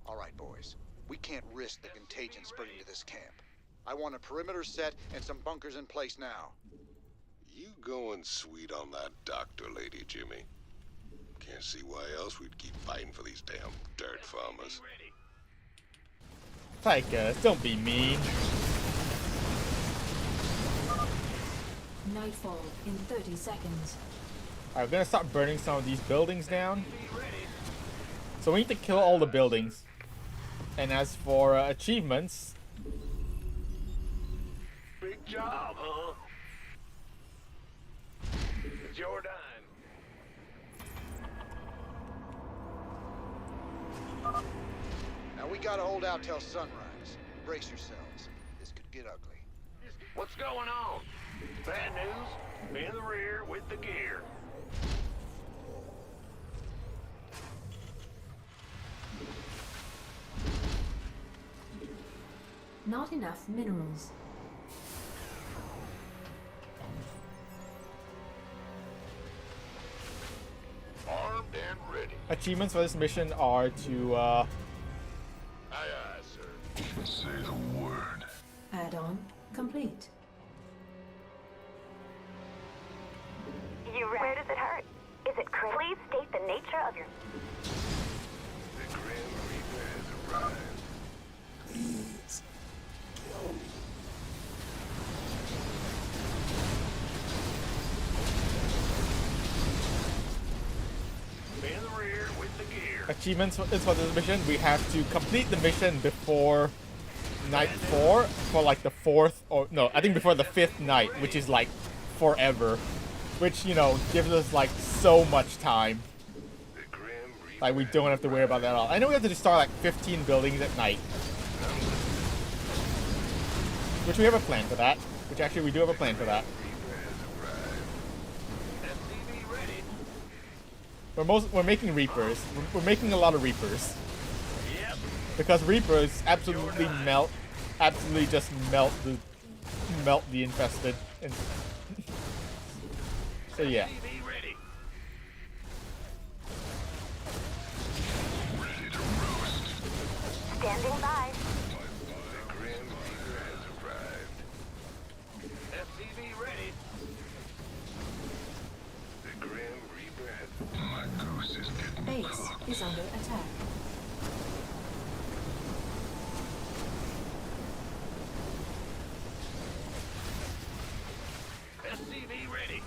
All right, boys. We can't risk the contagion spreading to this camp. I want a perimeter set and some bunkers in place now. You going sweet on that doctor lady, Jimmy. Can't see why else we'd keep fighting for these damn dirt farmers. Tychus, don't be mean. Nightfall in 30 seconds. Alright, we're gonna start burning some of these buildings down. So we need to kill all the buildings. And as for achievements... Big job, huh? It's your dime. Now we gotta hold out till sunrise. Brace yourselves. This could get ugly. What's going on? Bad news? In the rear with the gear. Not enough minerals. Armed and ready. Achievements for this mission are to, Aye, aye, sir. Say the word. Add-on complete. You ready? Where does it hurt? Is it critical? Please state the nature of your... The Grim Reaper has arrived. Please kill me. In the rear with the gear. achievements is for this mission. We have to complete the mission before night 4 for like the 4th, or no, I think before the 5th night, which is like forever. Which, you know, gives us like so much time. Like we don't have to worry about that at all. I know we have to start like 15 buildings at night. Which we have a plan for that. Which actually we do have a plan for that. We're making Reapers. We're making a lot of Reapers. Because Reapers absolutely just melt the infested. And so yeah. Standing by. The Grim Reaper has arrived. SCV ready. The Grim Reaper has... My goose is getting Base is under attack. SCV ready.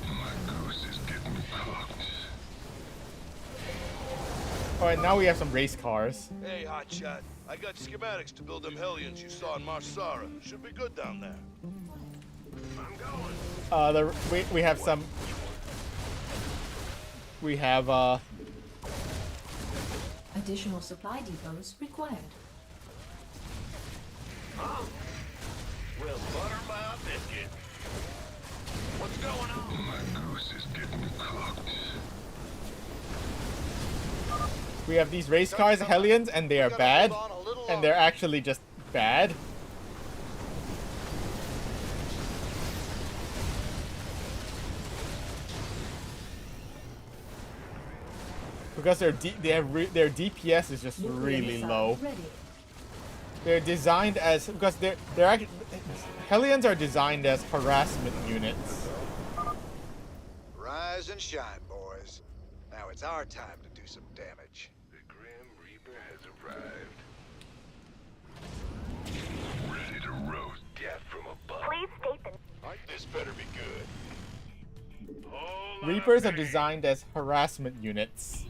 My goose is getting cooked. Alright, now we have some race cars. Hey, hotshot. I got schematics to build them Hellions you saw in Marsara. Should be good down there. I'm going. We have some. We have Additional supply depots required. Huh? Well, butter my biscuit. What's going on? My goose is getting cooked. we have these race cars, Hellions, and they are bad, and they're actually just bad. Because their DPS is just really low. They're designed as Hellions are designed as harassment units. Rise and shine, boys. Now it's our time to do some damage. The Grim Reaper has arrived. Ready to roast. Death from above. Please state the... This better be good. Reapers are designed as harassment units.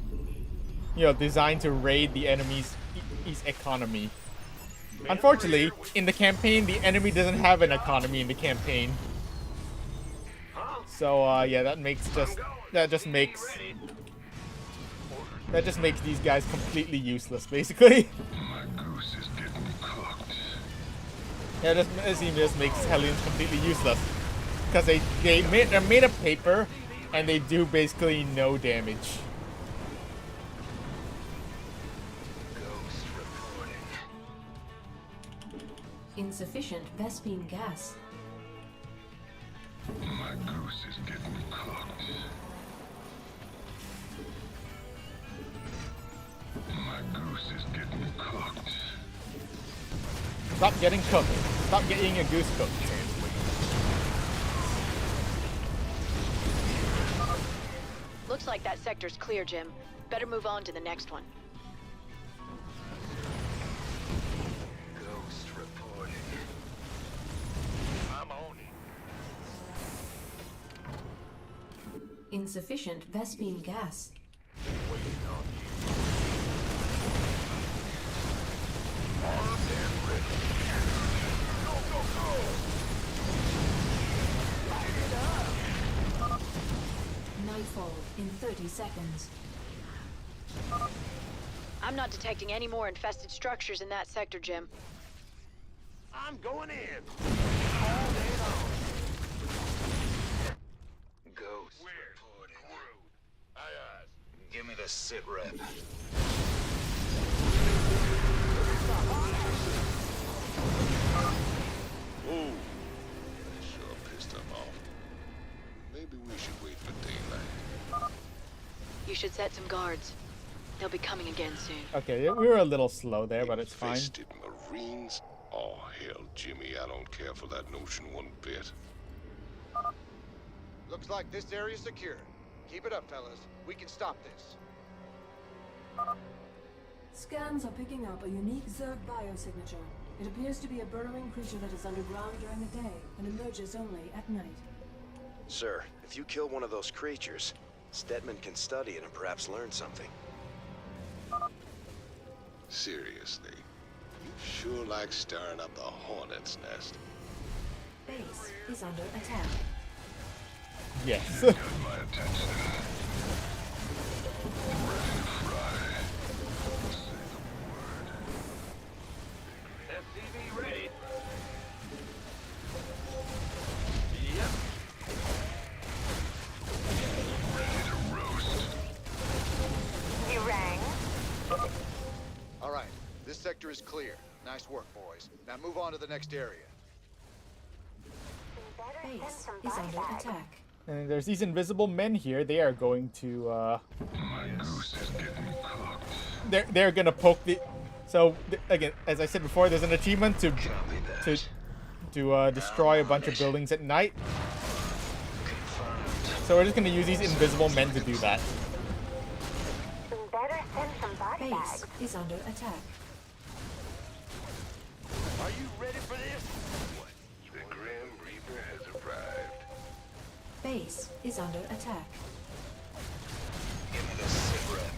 You know, designed to raid the enemy's economy. Unfortunately, in the campaign, the enemy doesn't have an economy in the campaign. So, yeah, that just makes these guys completely useless, basically. My goose is getting cooked. Yeah, it just makes Hellions completely useless. Because they're made of paper, and they do basically no damage. Insufficient Vespine gas. My My goose is getting cooked. My goose is getting cooked. Stop getting cooked. Stop getting your goose cooked. Looks like that sector's clear, Jim. Better move on to the next one. Ghost reporting. I'm on it. Insufficient Vespine gas. Waiting on you. Armed and ready. Go, go, go! Light it up! Nightfall in 30 seconds. I'm not detecting any more infested structures in that sector, Jim. I'm going in. All day long. Ghost reporting. Aye, aye. Give me the sit rep. Whoa. That sure pissed him off. Maybe we should wait for daylight. You should set some guards. They'll be coming again soon. Okay, we were a little slow there, but it's fine. Infested Marines? Oh, hell, Jimmy, I don't care for that notion one bit. Looks like this area's secure. Keep it up, fellas. We can stop this. Scans are picking up a unique Zerg biosignature. It appears to be a burrowing creature that is underground during the day and emerges only at night. Sir, if you kill one of those creatures, Stetman can study it and perhaps learn something. Seriously, you sure like stirring up the hornet's nest. Base is under attack. Yes. Got my attention. Ready to fry. Say the word. SCV ready. Yep. Ready to roast. You rang? All right, this sector is clear. Nice work, boys. Now move on to the next area. Base is under attack. And there's these invisible men here. They are going to My goose is getting cooked. they're gonna poke the. So again, as I said before, there's an achievement to destroy a bunch of buildings at night. So we're just gonna use these invisible men to do that. Better send some body bags. Base is under attack. Are you ready for this? The Grim Reaper has arrived. Base is under attack. Give me the sit rep.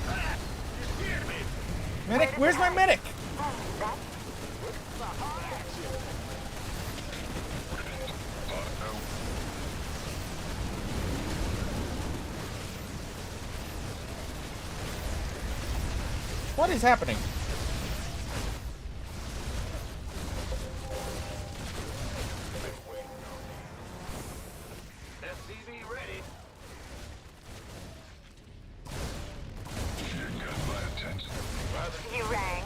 Ah! You scared me! Medic, where's my medic? What is happening? SCV ready. You got my attention. You rang?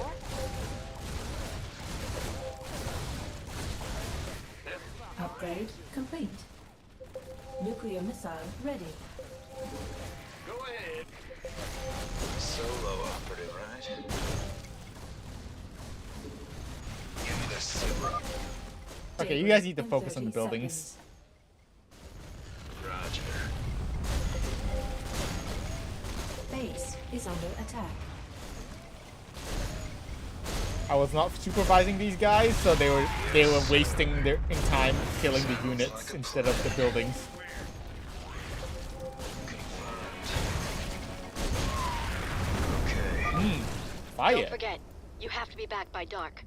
Upgrade complete. Nuclear missile ready. Go ahead. Solo operative, right? Give me the sit rep. Okay, you guys need to focus on the buildings. Roger. Base is under attack. I was not supervising these guys, so they were wasting their time killing the units instead of the buildings. Fire. Don't forget, you have to be back by dark.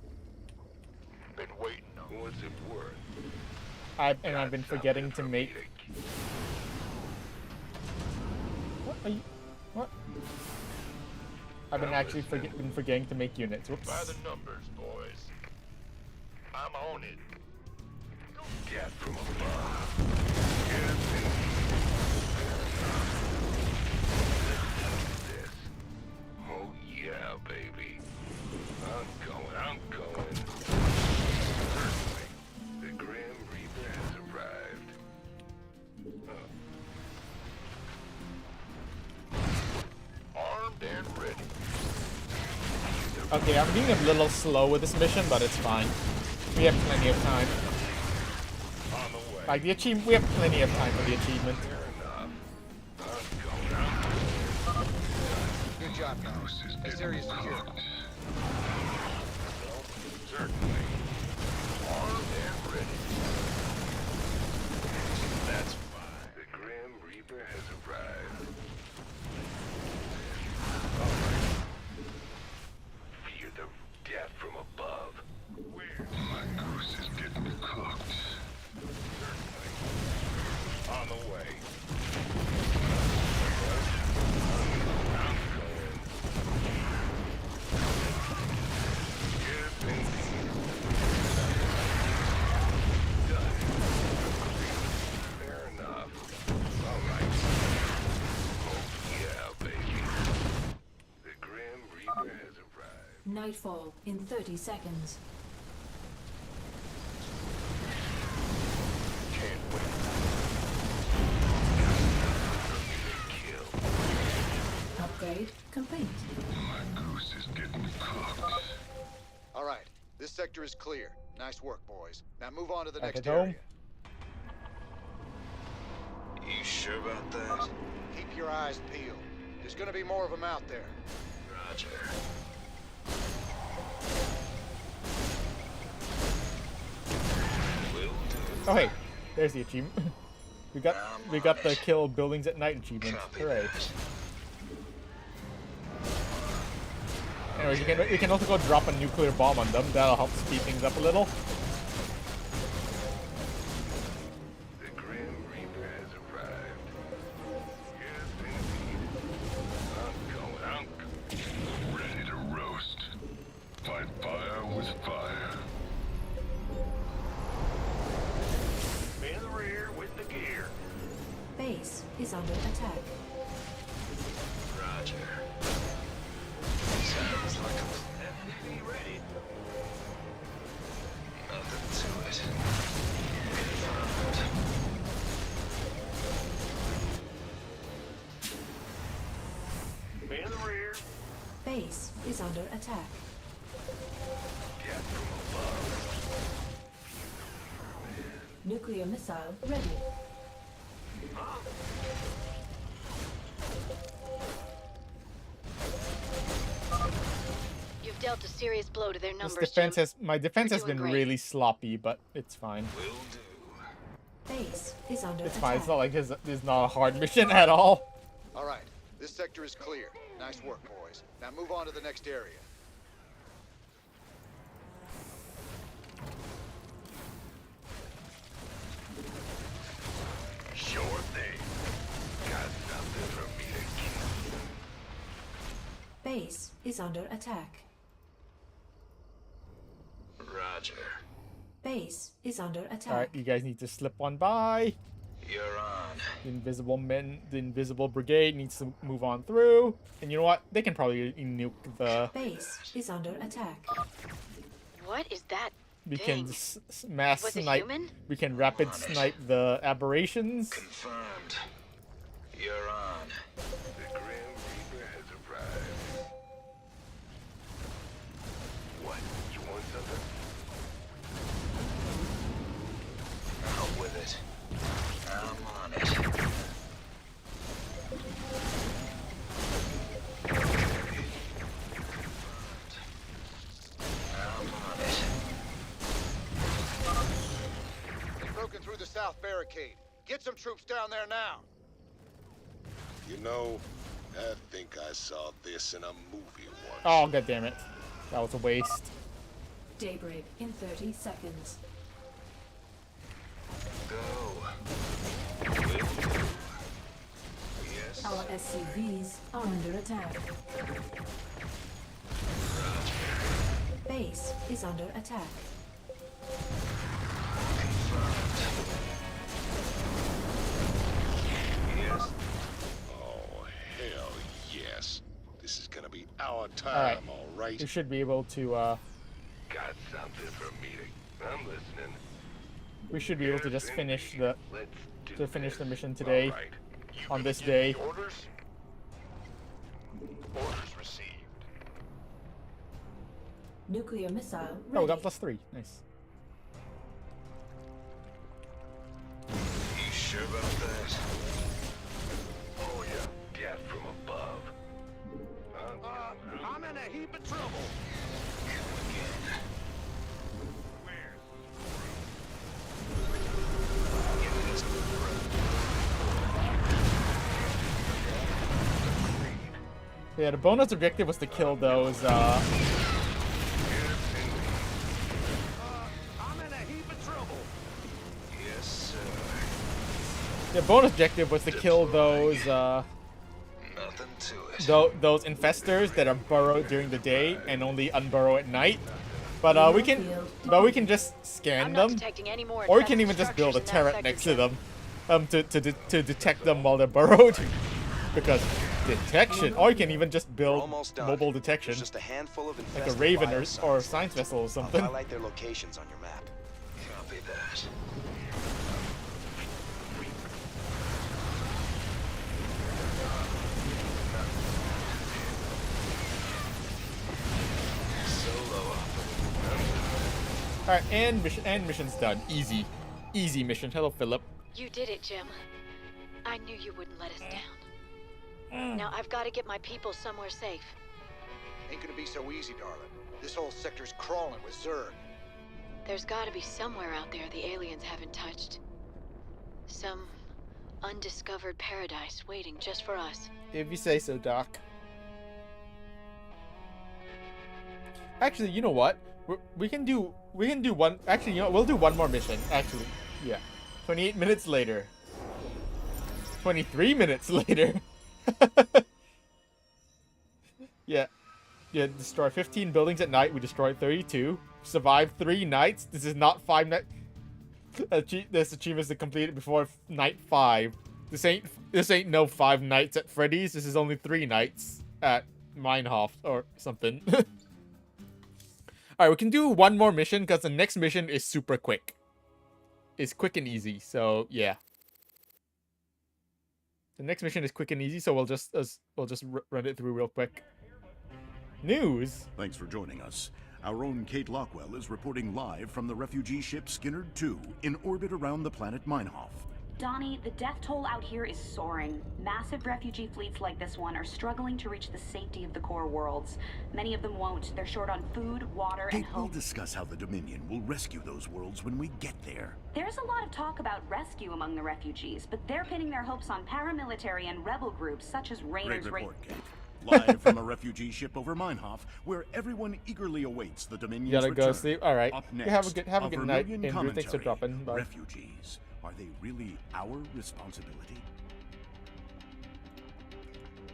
Been waiting. What's it worth? I've been forgetting to make. What are you? What? I've been actually been forgetting to make units. Whoops. By the numbers, boys. I'm on it. Get from above. Get me. This. Oh yeah, baby. I'm going. Okay, I'm being a little slow with this mission, but it's fine. We have plenty of time. Like the achievement, we have plenty of time for the achievement. Good job, guys. This area's secure. Certainly. Armed and ready. That's fine. The Grim Reaper has arrived. Alright. Fear the death from above. Where? My goose is getting cooked. Certainly. On the way. I'm going. Yes, indeed. Done. Fair enough. All right. Oh, yeah, baby. The Grim Reaper has arrived. Nightfall in 30 seconds. Can't wait. Kill. Upgrade complete. My goose is getting cooked. All right, this sector is clear. Nice work, boys. Now move on to the Back next at home. area. You sure about that? Keep your eyes peeled. There's gonna be more of them out there. Roger. Oh hey, there's the achievement. we got the kill buildings at night achievement. Hooray! Anyways, we can also go drop a nuclear bomb on them. That'll help speed things up a little. The Grim Reaper has arrived. Yes, indeed. I'm ready to roast. Fight fire with fire. In the rear with the gear. Base is under attack. Roger. Sounds like a plan. Be ready. Nothing to it. Confirmed. In the rear. Base is under attack. Get from above. Nuclear missile ready. You've dealt a serious blow to their numbers, This defense Jim. my defense You're has been doing great. really sloppy, but it's fine. Base is under It's attack. fine. It's not like this is not a hard mission at all. All right, this sector is clear. Nice work, boys. Now move on to the next area. Sure thing. Got something for me to keep. Base is under attack. Roger. Base is under attack. All right, you guys need to slip on by. You're on. The invisible brigade needs to move on through. And you know what? They can probably nuke the. Base is under attack. What is that We thing? can mass Was it snipe. human? We can rapid snipe the aberrations. Confirmed. You're on. The Grim Reaper has arrived. What? You want something? Out with it. I'm on it. I'm on it. They've broken through the south barricade. Get some troops down there now. You know, I think I saw this in a movie once. Oh god damn it! That was a waste. Daybreak in 30 seconds. Go. Yes. Our SCVs are under attack. Base is under attack. Yes. Oh, hell yes. This is gonna be our Alright. time, all right? We should be able to. Got something for me to... I'm listening. We should be able to just finish the Let's do mission today All right. You on been this getting day. Orders? Orders received. Nuclear missile ready. Oh, we got +3. Nice. You sure about that? Oh yeah, death from above. I'm in a heap of trouble. Yeah, the bonus objective was to kill those, I'm in a heap of trouble. Yes, sir. The bonus objective was to kill those, Nothing to it. those infestors that are burrowed during the day and only unburrow at night. But we can just scan them, detecting any more or we can even just build a structures in that turret next to sector, them, to detect them while they're burrowed. Because detection, or you can even just build mobile detection, There's just a handful of like a infested Raven biosites. or science vessel or something. I'll highlight their locations on your map. Copy that. All right, and mission's done. Easy mission. Hello, Philip. You did it, Jim. I knew you wouldn't let us down. Now I've got to get my people somewhere safe. Ain't gonna be so easy, darling. This whole sector's crawling with Zerg. There's got to be somewhere out there the aliens haven't touched. Some undiscovered paradise waiting just for us. If you say so, Doc. Actually, you know what? We can do one. Actually, you know, we'll do one more mission. Actually, yeah. 28 minutes later. 23 minutes later. Yeah. Yeah, destroy 15 buildings at night. We destroyed 32. Survived 3 nights. This is not 5 nights. This achievement is completed before night 5. This ain't no 5 nights at Freddy's. This is only 3 nights at Meinhof or something. Alright, we can do one more mission because the next mission is super quick. It's quick and easy, so yeah. The next mission is quick and easy, so we'll just run it through real quick. News? Thanks for joining us. Our own Kate Lockwell is reporting live from the refugee ship Skinnerd 2 in orbit around the planet Meinhof. Donnie, the death toll out here is soaring. Massive refugee fleets like this one are struggling to reach the safety of the core worlds. Many of them won't. They're short on food, water, and Kate will hope. discuss how the Dominion will rescue those worlds when we get there. There's a lot of talk about rescue among the refugees, but they're pinning their hopes on paramilitary and rebel groups such as Rainer's Great report, Kate. Live from a refugee ship over Meinhof, where everyone eagerly awaits the Dominion's You gotta return. go sleep. All right. Up You next, have a good night, Vermilion Andrew. Thanks for commentary. dropping by. Refugees, are they really our responsibility?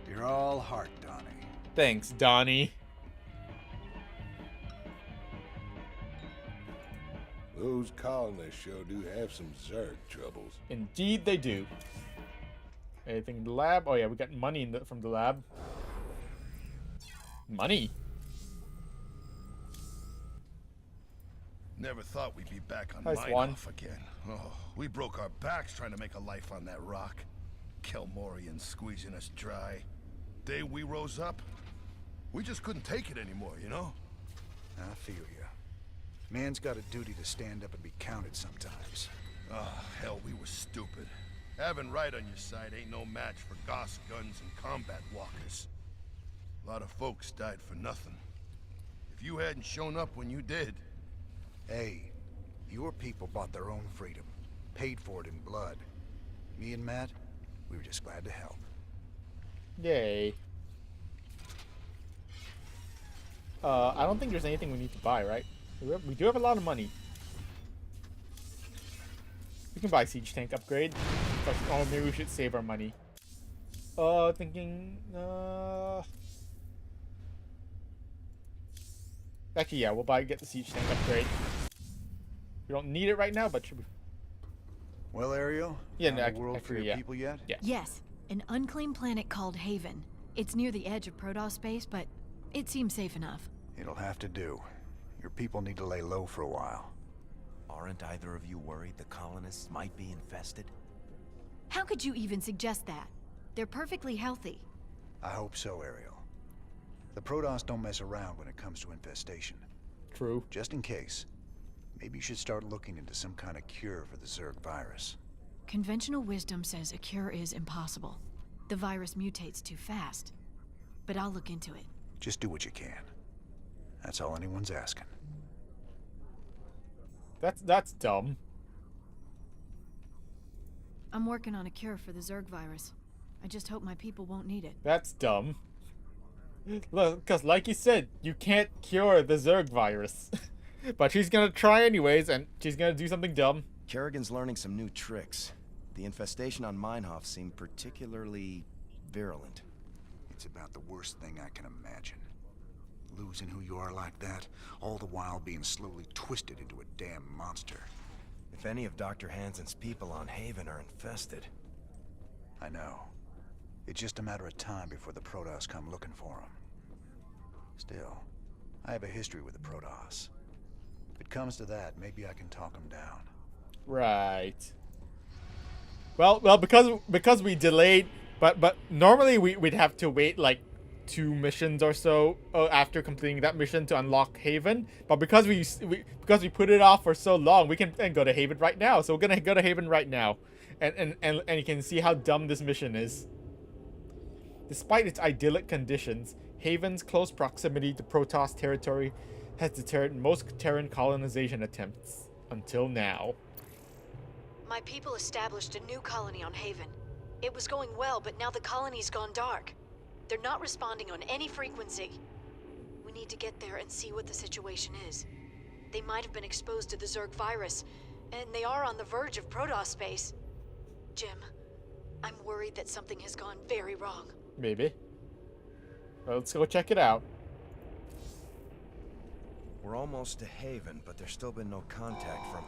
You're all heart, Donnie. Thanks, Donnie. Those colonists sure do have some Zerg troubles. Indeed they do. Anything in the lab? Oh yeah, we got money from the lab. Money? Never thought we'd be back on Nice one. Meinhof again. Oh, we broke our backs trying to make a life on that rock. Kelmorian squeezing us dry. Day we rose up, we just couldn't take it anymore, you know? I feel ya. Man's got a duty to stand up and be counted sometimes. Oh, hell, we were stupid. Having right on your side ain't no match for Gauss guns and combat walkers. A lot of folks died for nothing. If you hadn't shown up when you did... Hey, your people bought their own freedom. Paid for it in blood. Me and Matt, we were just glad to help. Yay. I don't think there's anything we need to buy, right? We do have a lot of money. We can buy siege tank upgrade. But, oh, maybe we should save our money. Actually, yeah, we'll get the siege tank upgrade. We don't need it right now, but should we? Well, Ariel, Yeah, found no, a world for your yeah. people yet? Yeah. Yes, an unclaimed planet called Haven. It's near the edge of Protoss space, but it seems safe enough. It'll have to do. Your people need to lay low for a while. Aren't either of you worried the colonists might be infested? How could you even suggest that? They're perfectly healthy. I hope so, Ariel. The Protoss don't mess around when it comes to infestation. True. Just in case, maybe you should start looking into some kind of cure for the Zerg virus. Conventional wisdom says a cure is impossible. The virus mutates too fast. But I'll look into it. Just do what you can. That's all anyone's asking. That's dumb. I'm working on a cure for the Zerg virus. I just hope my people won't need it. That's dumb. Look, because like you said, you can't cure the Zerg virus. But she's gonna try anyways, and she's gonna do something dumb. Kerrigan's learning some new tricks. The infestation on Meinhof seemed particularly virulent. It's about the worst thing I can imagine. Losing who you are like that, all the while being slowly twisted into a damn monster. If any of Dr. Hansen's people on Haven are infested. I know. It's just a matter of time before the Protoss come looking for him. Still, I have a history with the Protoss. If it comes to that, maybe I can talk them down. Right. Well, because we delayed, but normally we'd have to wait like 2 missions or so after completing that mission to unlock Haven. But because we put it off for so long, we can then go to Haven right now. So we're gonna go to Haven right now, and you can see how dumb this mission is. Despite its idyllic conditions, Haven's close proximity to Protoss territory has deterred most Terran colonization attempts until now. My people established a new colony on Haven. It was going well, but now the colony's gone dark. They're not responding on any frequency. We need to get there and see what the situation is. They might have been exposed to the Zerg virus, and they are on the verge of Protoss space. Jim, I'm worried that something has gone very wrong. Maybe. Well, let's go check it out. We're almost to Haven, but there's still been no contact from...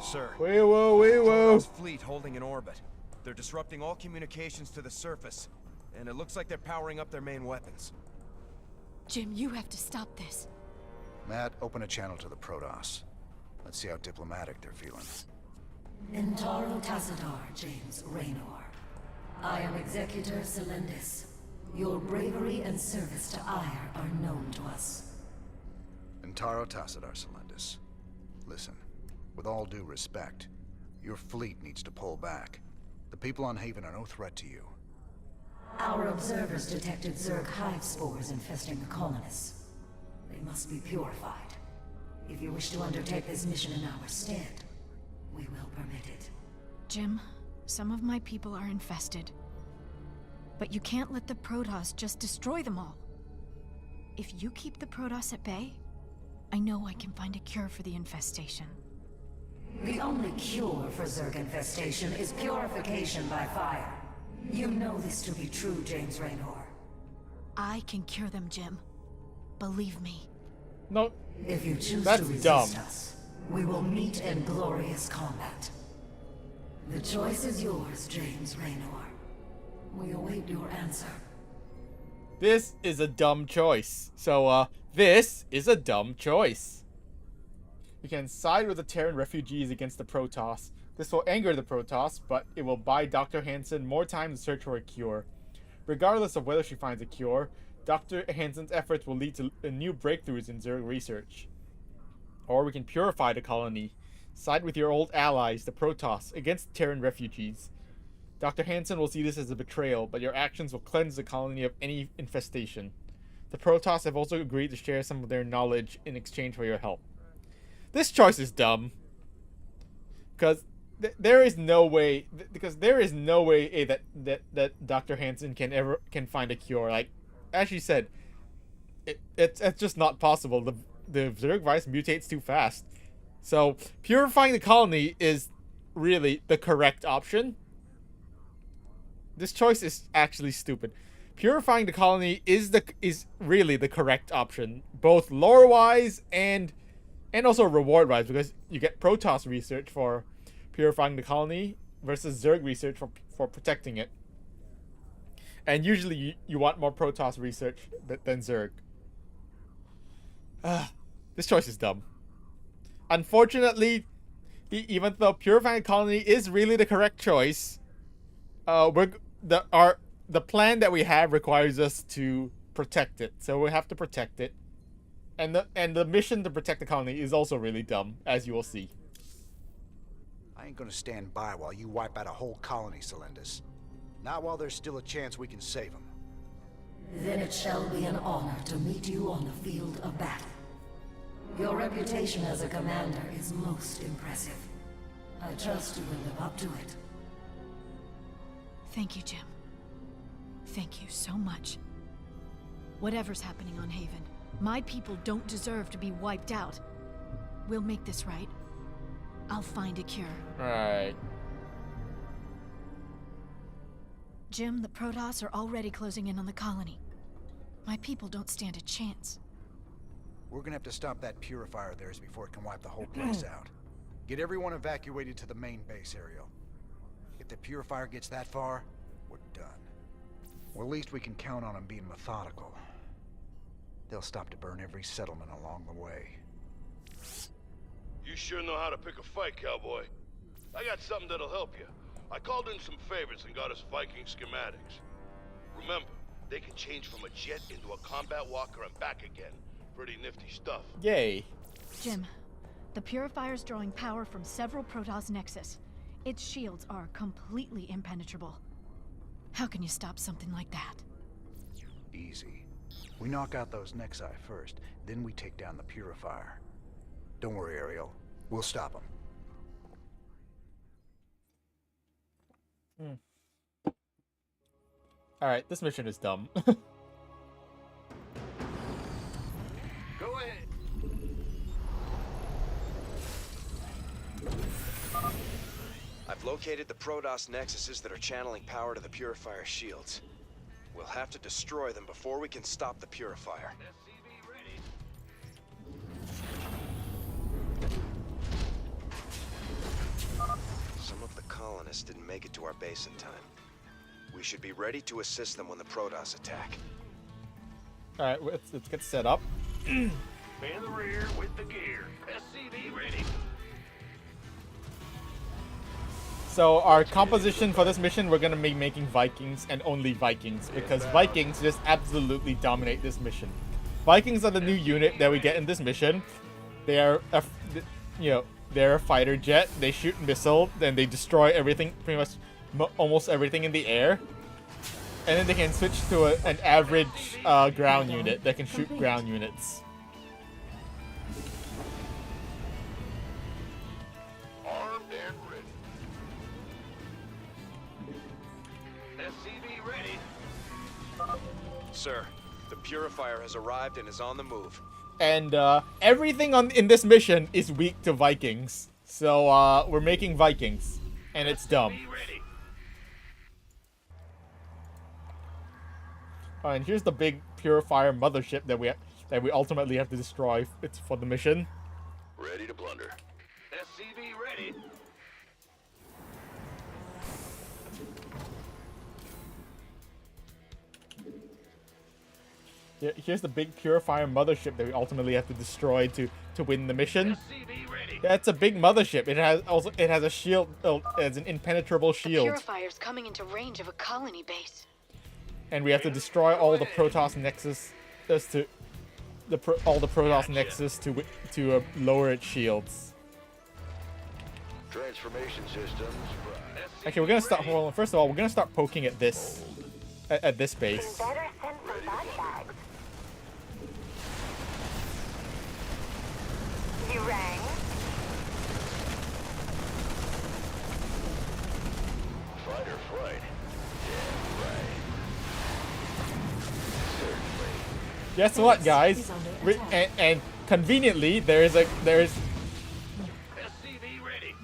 Sir. Wee woo, wee woo. Protoss fleet holding in orbit. They're disrupting all communications to the surface, and it looks like they're powering up their main weapons. Jim, you have to stop this. Matt, open a channel to the Protoss. Let's see how diplomatic they're feeling. Intaro Tassadar, James Raynor. I am Executor Celendis. Your bravery and service to Ire are known to us. Intaro Tassadar, Celendis. Listen, with all due respect, your fleet needs to pull back. The people on Haven are no threat to you. Our observers detected Zerg hive spores infesting the colonists. They must be purified. If you wish to undertake this mission in our stead, we will permit it. Jim, some of my people are infested. But you can't let the Protoss just destroy them all. If you keep the Protoss at bay, I know I can find a cure for the infestation. The only cure for Zerg infestation is purification by fire. You know this to be true, James Raynor. I can cure them, Jim. Believe me. No, if you choose that's to resist dumb. us, we will meet in glorious combat. The choice is yours, James Raynor. We await your answer. This is a dumb choice. So, this is a dumb choice. You can side with the Terran refugees against the Protoss. This will anger the Protoss, but it will buy Dr. Hansen more time to search for a cure. Regardless of whether she finds a cure, Dr. Hansen's efforts will lead to new breakthroughs in Zerg research. Or we can purify the colony. Side with your old allies, the Protoss, against Terran refugees. Dr. Hansen will see this as a betrayal, but your actions will cleanse the colony of any infestation. The Protoss have also agreed to share some of their knowledge in exchange for your help. This choice is dumb. Because there is no way that Dr. Hansen can find a cure. Like, as she said, it's just not possible. The Zerg virus mutates too fast. So purifying the colony is really the correct option. This choice is actually stupid. Purifying the colony is really the correct option, both lore-wise and also reward-wise, because you get Protoss research for purifying the colony versus Zerg research for protecting it. And usually you want more Protoss research than Zerg. This choice is dumb. Unfortunately, even though purifying the colony is really the correct choice, the plan that we have requires us to protect it. So we have to protect it. And the mission to protect the colony is also really dumb, as you will see. I ain't gonna stand by while you wipe out a whole colony, Celendis. Not while there's still a chance we can save them. Then it shall be an honor to meet you on the field of battle. Your reputation as a commander is most impressive. I trust you will live up to it. Thank you, Jim. Thank you so much. Whatever's happening on Haven, my people don't deserve to be wiped out. We'll make this right. I'll find a cure. Alright. Jim, the Protoss are already closing in on the colony. My people don't stand a chance. We're gonna have to stop that purifier of theirs before it can wipe the whole place out. Get everyone evacuated to the main base, Ariel. If the purifier gets that far, we're done. Well, at least we can count on them being methodical. They'll stop to burn every settlement along the way. You sure know how to pick a fight, cowboy. I got something that'll help you. I called in some favors and got us Viking schematics. Remember, they can change from a jet into a combat walker and back again. Pretty nifty stuff. Yay. Jim, the Purifier's drawing power from several Protoss nexus. Its shields are completely impenetrable. How can you stop something like that? Easy. We knock out those Nexi first, then we take down the Purifier. Don't worry, Ariel. We'll stop them. Alright, this mission is dumb. Go ahead. I've located the Protoss nexuses that are channeling power to the Purifier shields. We'll have to destroy them before we can stop the Purifier. Some of the colonists didn't make it to our base in time. We should be ready to assist them when the Protoss attack. Alright, let's get set up. In the rear with the gear. SCV ready. So our composition for this mission, we're gonna be making Vikings and only Vikings, because Vikings just absolutely dominate this mission. Vikings are the new unit that we get in this mission. They are, they're a fighter jet. They shoot missile, then they destroy everything, pretty much almost everything in the air. And then they can switch to an average ground unit that can shoot ground units. Armed and ready. SCV ready. Sir, the Purifier has arrived and is on the move. And everything in this mission is weak to Vikings. So we're making Vikings, and it's dumb. And here's the big Purifier mothership that we ultimately have to destroy. It's for the mission. Ready to blunder. SCV ready. Yeah, here's the big Purifier mothership that we ultimately have to destroy to win the mission. Yeah, it's a big mothership. It has a shield. It's an impenetrable shield. The Purifier's coming into range of a colony base. And we have to destroy all the Protoss nexus to lower its shields. Transformation systems. Okay, we're gonna start. Hold on. First of all, we're gonna start poking at this base. Better send some body bags. You rang? Fight or flight. Yeah, right. Certainly. Guess what, guys? And conveniently, there is SCV ready.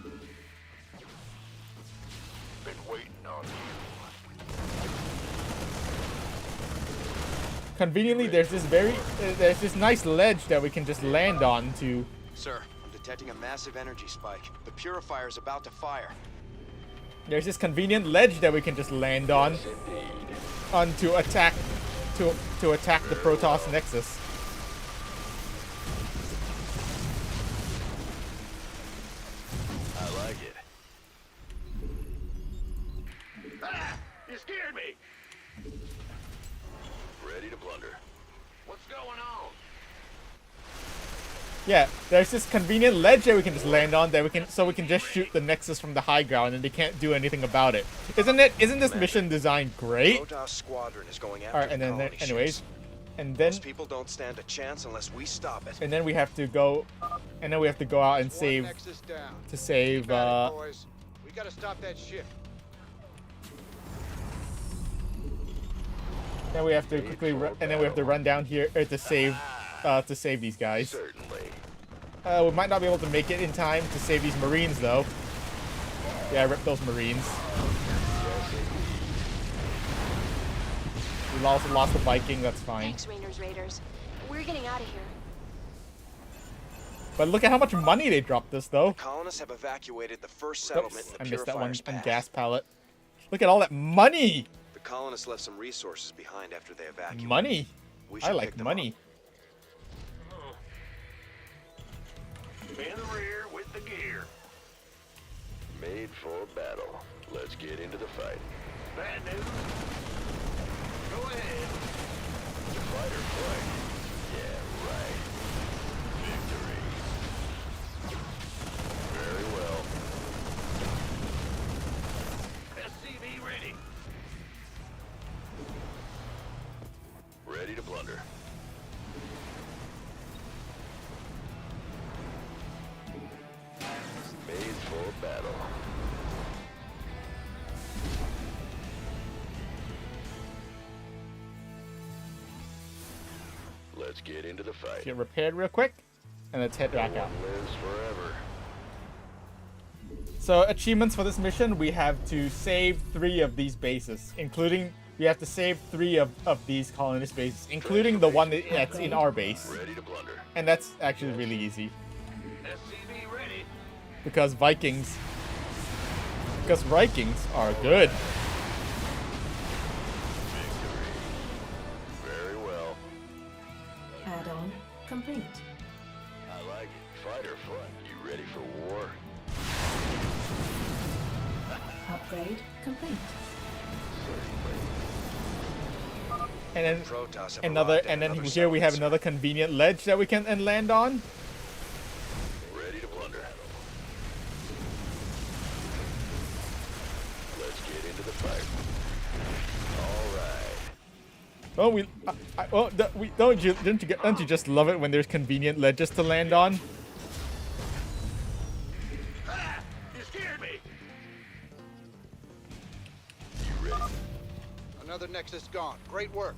Been waiting on you. Conveniently, there's this nice ledge that we can just land on to. Sir, I'm detecting a massive energy spike. The Purifier is about to fire. There's this convenient ledge that we can just land on, to attack the Protoss nexus. I like it. Ah! You scared me! Ready to blunder. What's going on? Yeah, there's this convenient ledge that we can just land on that we can just shoot the Nexus from the high ground and they can't do anything about it. Isn't this mission designed great? Protoss squadron is going after Alright, and then colony anyways. ships. And then Most people don't stand a chance unless we stop it. and then we have to go out and save Nexus down. to save Keep at it, boys. We gotta stop that ship. then we have to quickly and then we have to run down here to save these guys. Certainly. We might not be able to make it in time to save these Marines though. Yeah, rip those Marines. We also lost the Viking, that's fine. Thanks, Raiders. We're getting out of here. But look at how much money they dropped us though. Colonists have evacuated the first settlement Oops, in I the missed that one Purifier's on path. gas pallet. Look at all that money! The colonists left some resources behind after they evacuated. Money? We I should like pick them money. In the rear with the gear. Made for battle. Let's get into the fight. Bad news? Go ahead. Fight or flight? Yeah, right. Victory. Very well. SCV ready. Ready to plunder. Made for battle. Let's get into the fight. Get repaired real quick, and let's head back out. Lives forever. So achievements for this mission, we have to save 3 of these bases, including we have to save 3 of these colonist bases, including the one that's in our base. Ready to plunder. And that's actually really easy. SCV ready. Because Vikings are good. Very well. Add-on complete. I like it. Fight or flight. You ready for war? Upgrade complete. And then Protoss have another, arrived at and then another here we have settlement, another convenient ledge that we can land on. Ready to plunder. Let's get into the fight. All right. Oh, don't you just love it when there's convenient ledges to land on? Ah, you scared me. Another Nexus gone. Great work.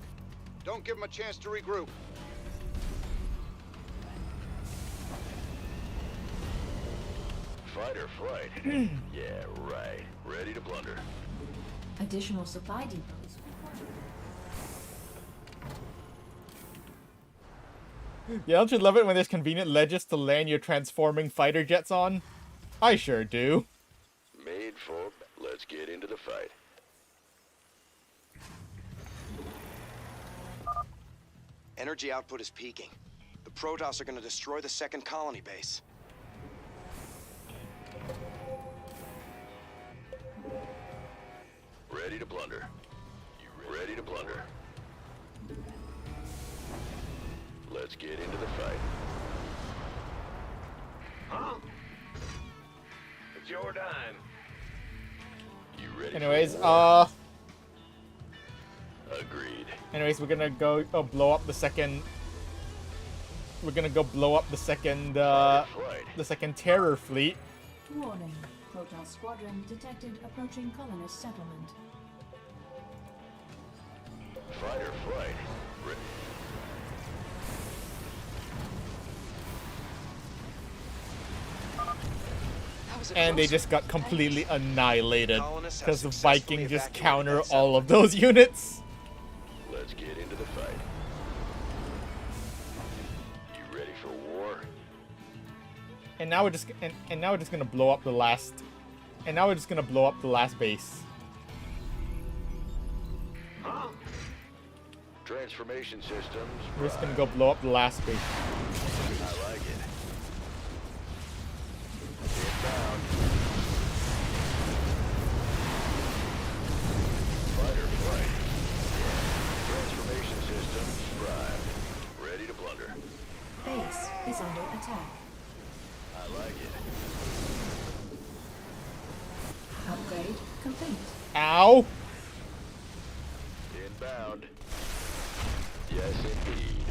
Don't give them a chance to regroup. Fight or flight? Yeah, right. Ready to plunder. Additional supply depots. Yeah, don't you love it when there's convenient ledges to land your transforming fighter jets on? I sure do. Made for... Let's get into the fight. Energy output is peaking. The Protoss are going to destroy the second colony base. Ready to plunder. You ready to plunder? Let's get into the fight. Huh? It's your dime. You ready? Anyways, Agreed. Anyways, we're gonna go blow up the second. We're gonna go blow up the second terror fleet. Warning. Protoss squadron detected approaching colonist settlement. Fight or flight. And they just got completely annihilated because the Viking just counter all of those units. Let's get into the fight. You ready for war? And now we're just gonna blow up the last. And now we're just gonna blow up the last base. Huh? Transformation systems. We're just gonna go blow up the last base. I like it. Inbound. Fight or flight. Transformation systems primed. Ready to plunder. Base is under attack. I like it. Upgrade complete. Ow! Inbound. Yes, indeed.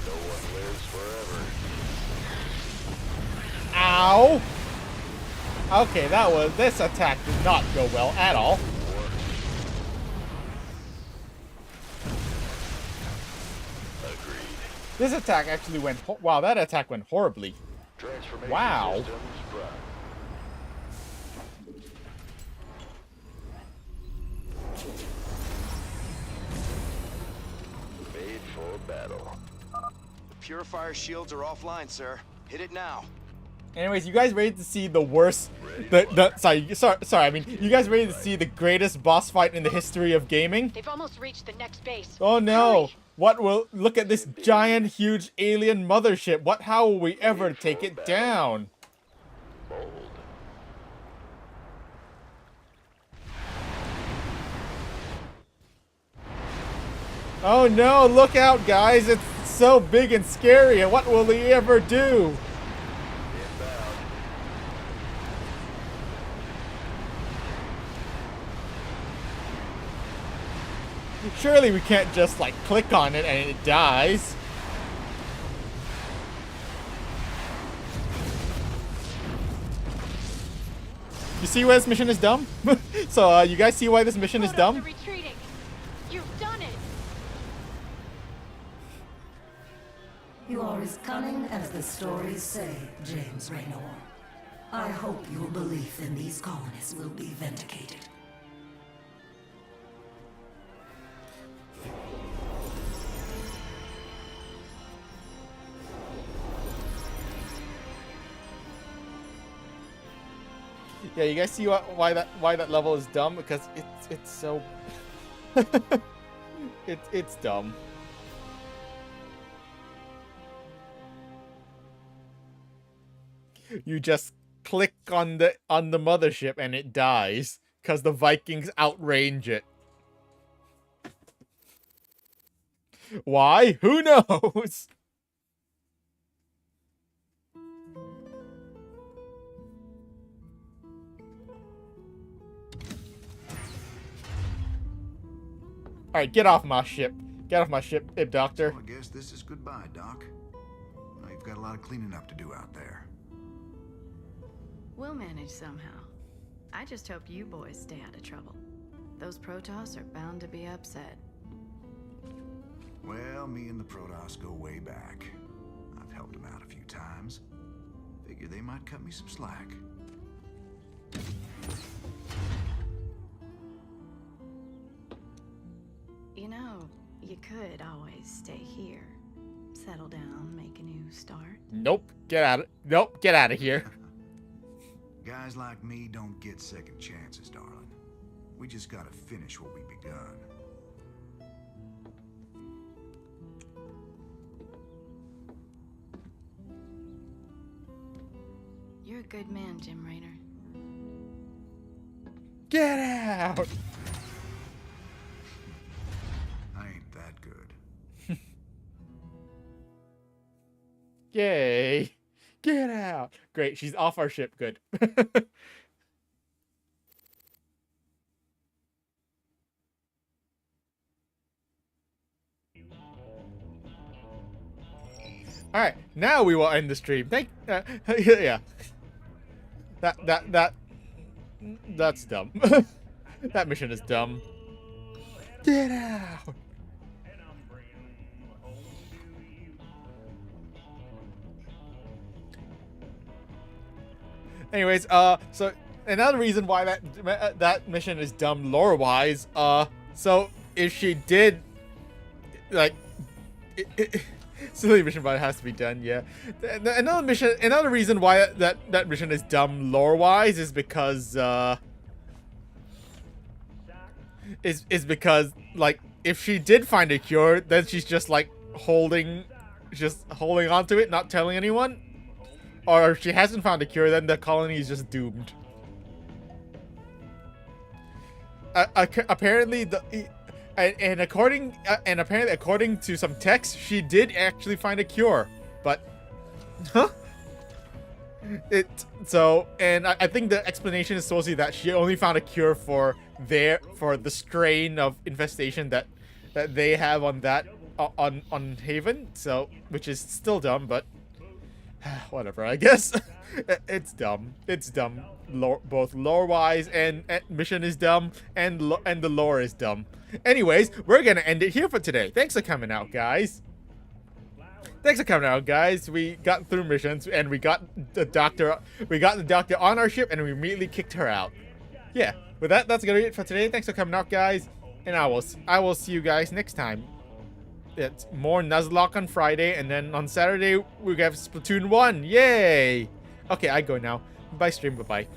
No one lives forever. Ow! Okay, this attack did not go well at all. Agreed. This attack actually went, wow, that attack went horribly. Transformation Wow. systems prime. Made for battle. The Purifier shields are offline, sir. Hit it now. Anyways, you guys ready to see the worst, sorry, I mean, you guys ready to see the greatest boss fight in the history of gaming? They've almost reached the next base. Oh no! Hurry. Look at this giant, huge alien mothership. How will we ever take it down? Bold. Oh no, look out guys, it's so big and scary, and what will he ever do? Inbound. Surely we can't just like click on it and it dies. You see why this mission is dumb? So you guys see why this mission is dumb? Retreating. You've done it. You are as cunning as the stories say, James Raynor. I hope your belief in these colonists will be vindicated. Yeah, you guys see why that level is dumb? Because it's so it's dumb. You just click on the mothership and it dies because the Vikings outrange it. Why? Who knows? Alright, get off my ship. Get off my ship, Doctor. Well, I guess this is goodbye, Doc. Well, you've got a lot of cleaning up to do out there. We'll manage somehow. I just hope you boys stay out of trouble. Those Protoss are bound to be upset. Well, me and the Protoss go way back. I've helped them out a few times. Figure they might cut me some slack. You know, you could always stay here. Settle down, make a new start. Nope. Get out. Nope. Get out of here. Guys like me don't get second chances, darling. We just gotta finish what we begun. You're a good man, Jim Raynor. Get out! I ain't that good. Yay! Get out! Great, she's off our ship. Good. Alright, now we will end the stream. Yeah. That's dumb. That mission is dumb. Get out! Anyways, so another reason why that mission is dumb lore-wise, so if she did, like, silly mission, but it has to be done, yeah. Another reason why that mission is dumb lore-wise is because, because, like, if she did find a cure, then she's just, like, holding on to it, not telling anyone. Or if she hasn't found a cure, then the colony is just doomed. Apparently, And according and apparently according to some text, she did actually find a cure, but huh? I think the explanation is supposed to be that she only found a cure for the strain of infestation that they have on that on Haven, so which is still dumb, but whatever, I guess. It's dumb. It's dumb. Both lore-wise and mission is dumb, and the lore is dumb. Anyways, we're gonna end it here for today. Thanks for coming out, guys. Thanks for coming out, guys. We got through missions, and we got the doctor. We got the doctor on our ship, and we immediately kicked her out. Yeah. With that, that's gonna be it for today. Thanks for coming out, guys, and I will see you guys next time. It's more Nuzlocke on Friday, and then on Saturday we have Splatoon 1. Yay! Okay, I go now. Bye, stream. Bye-bye.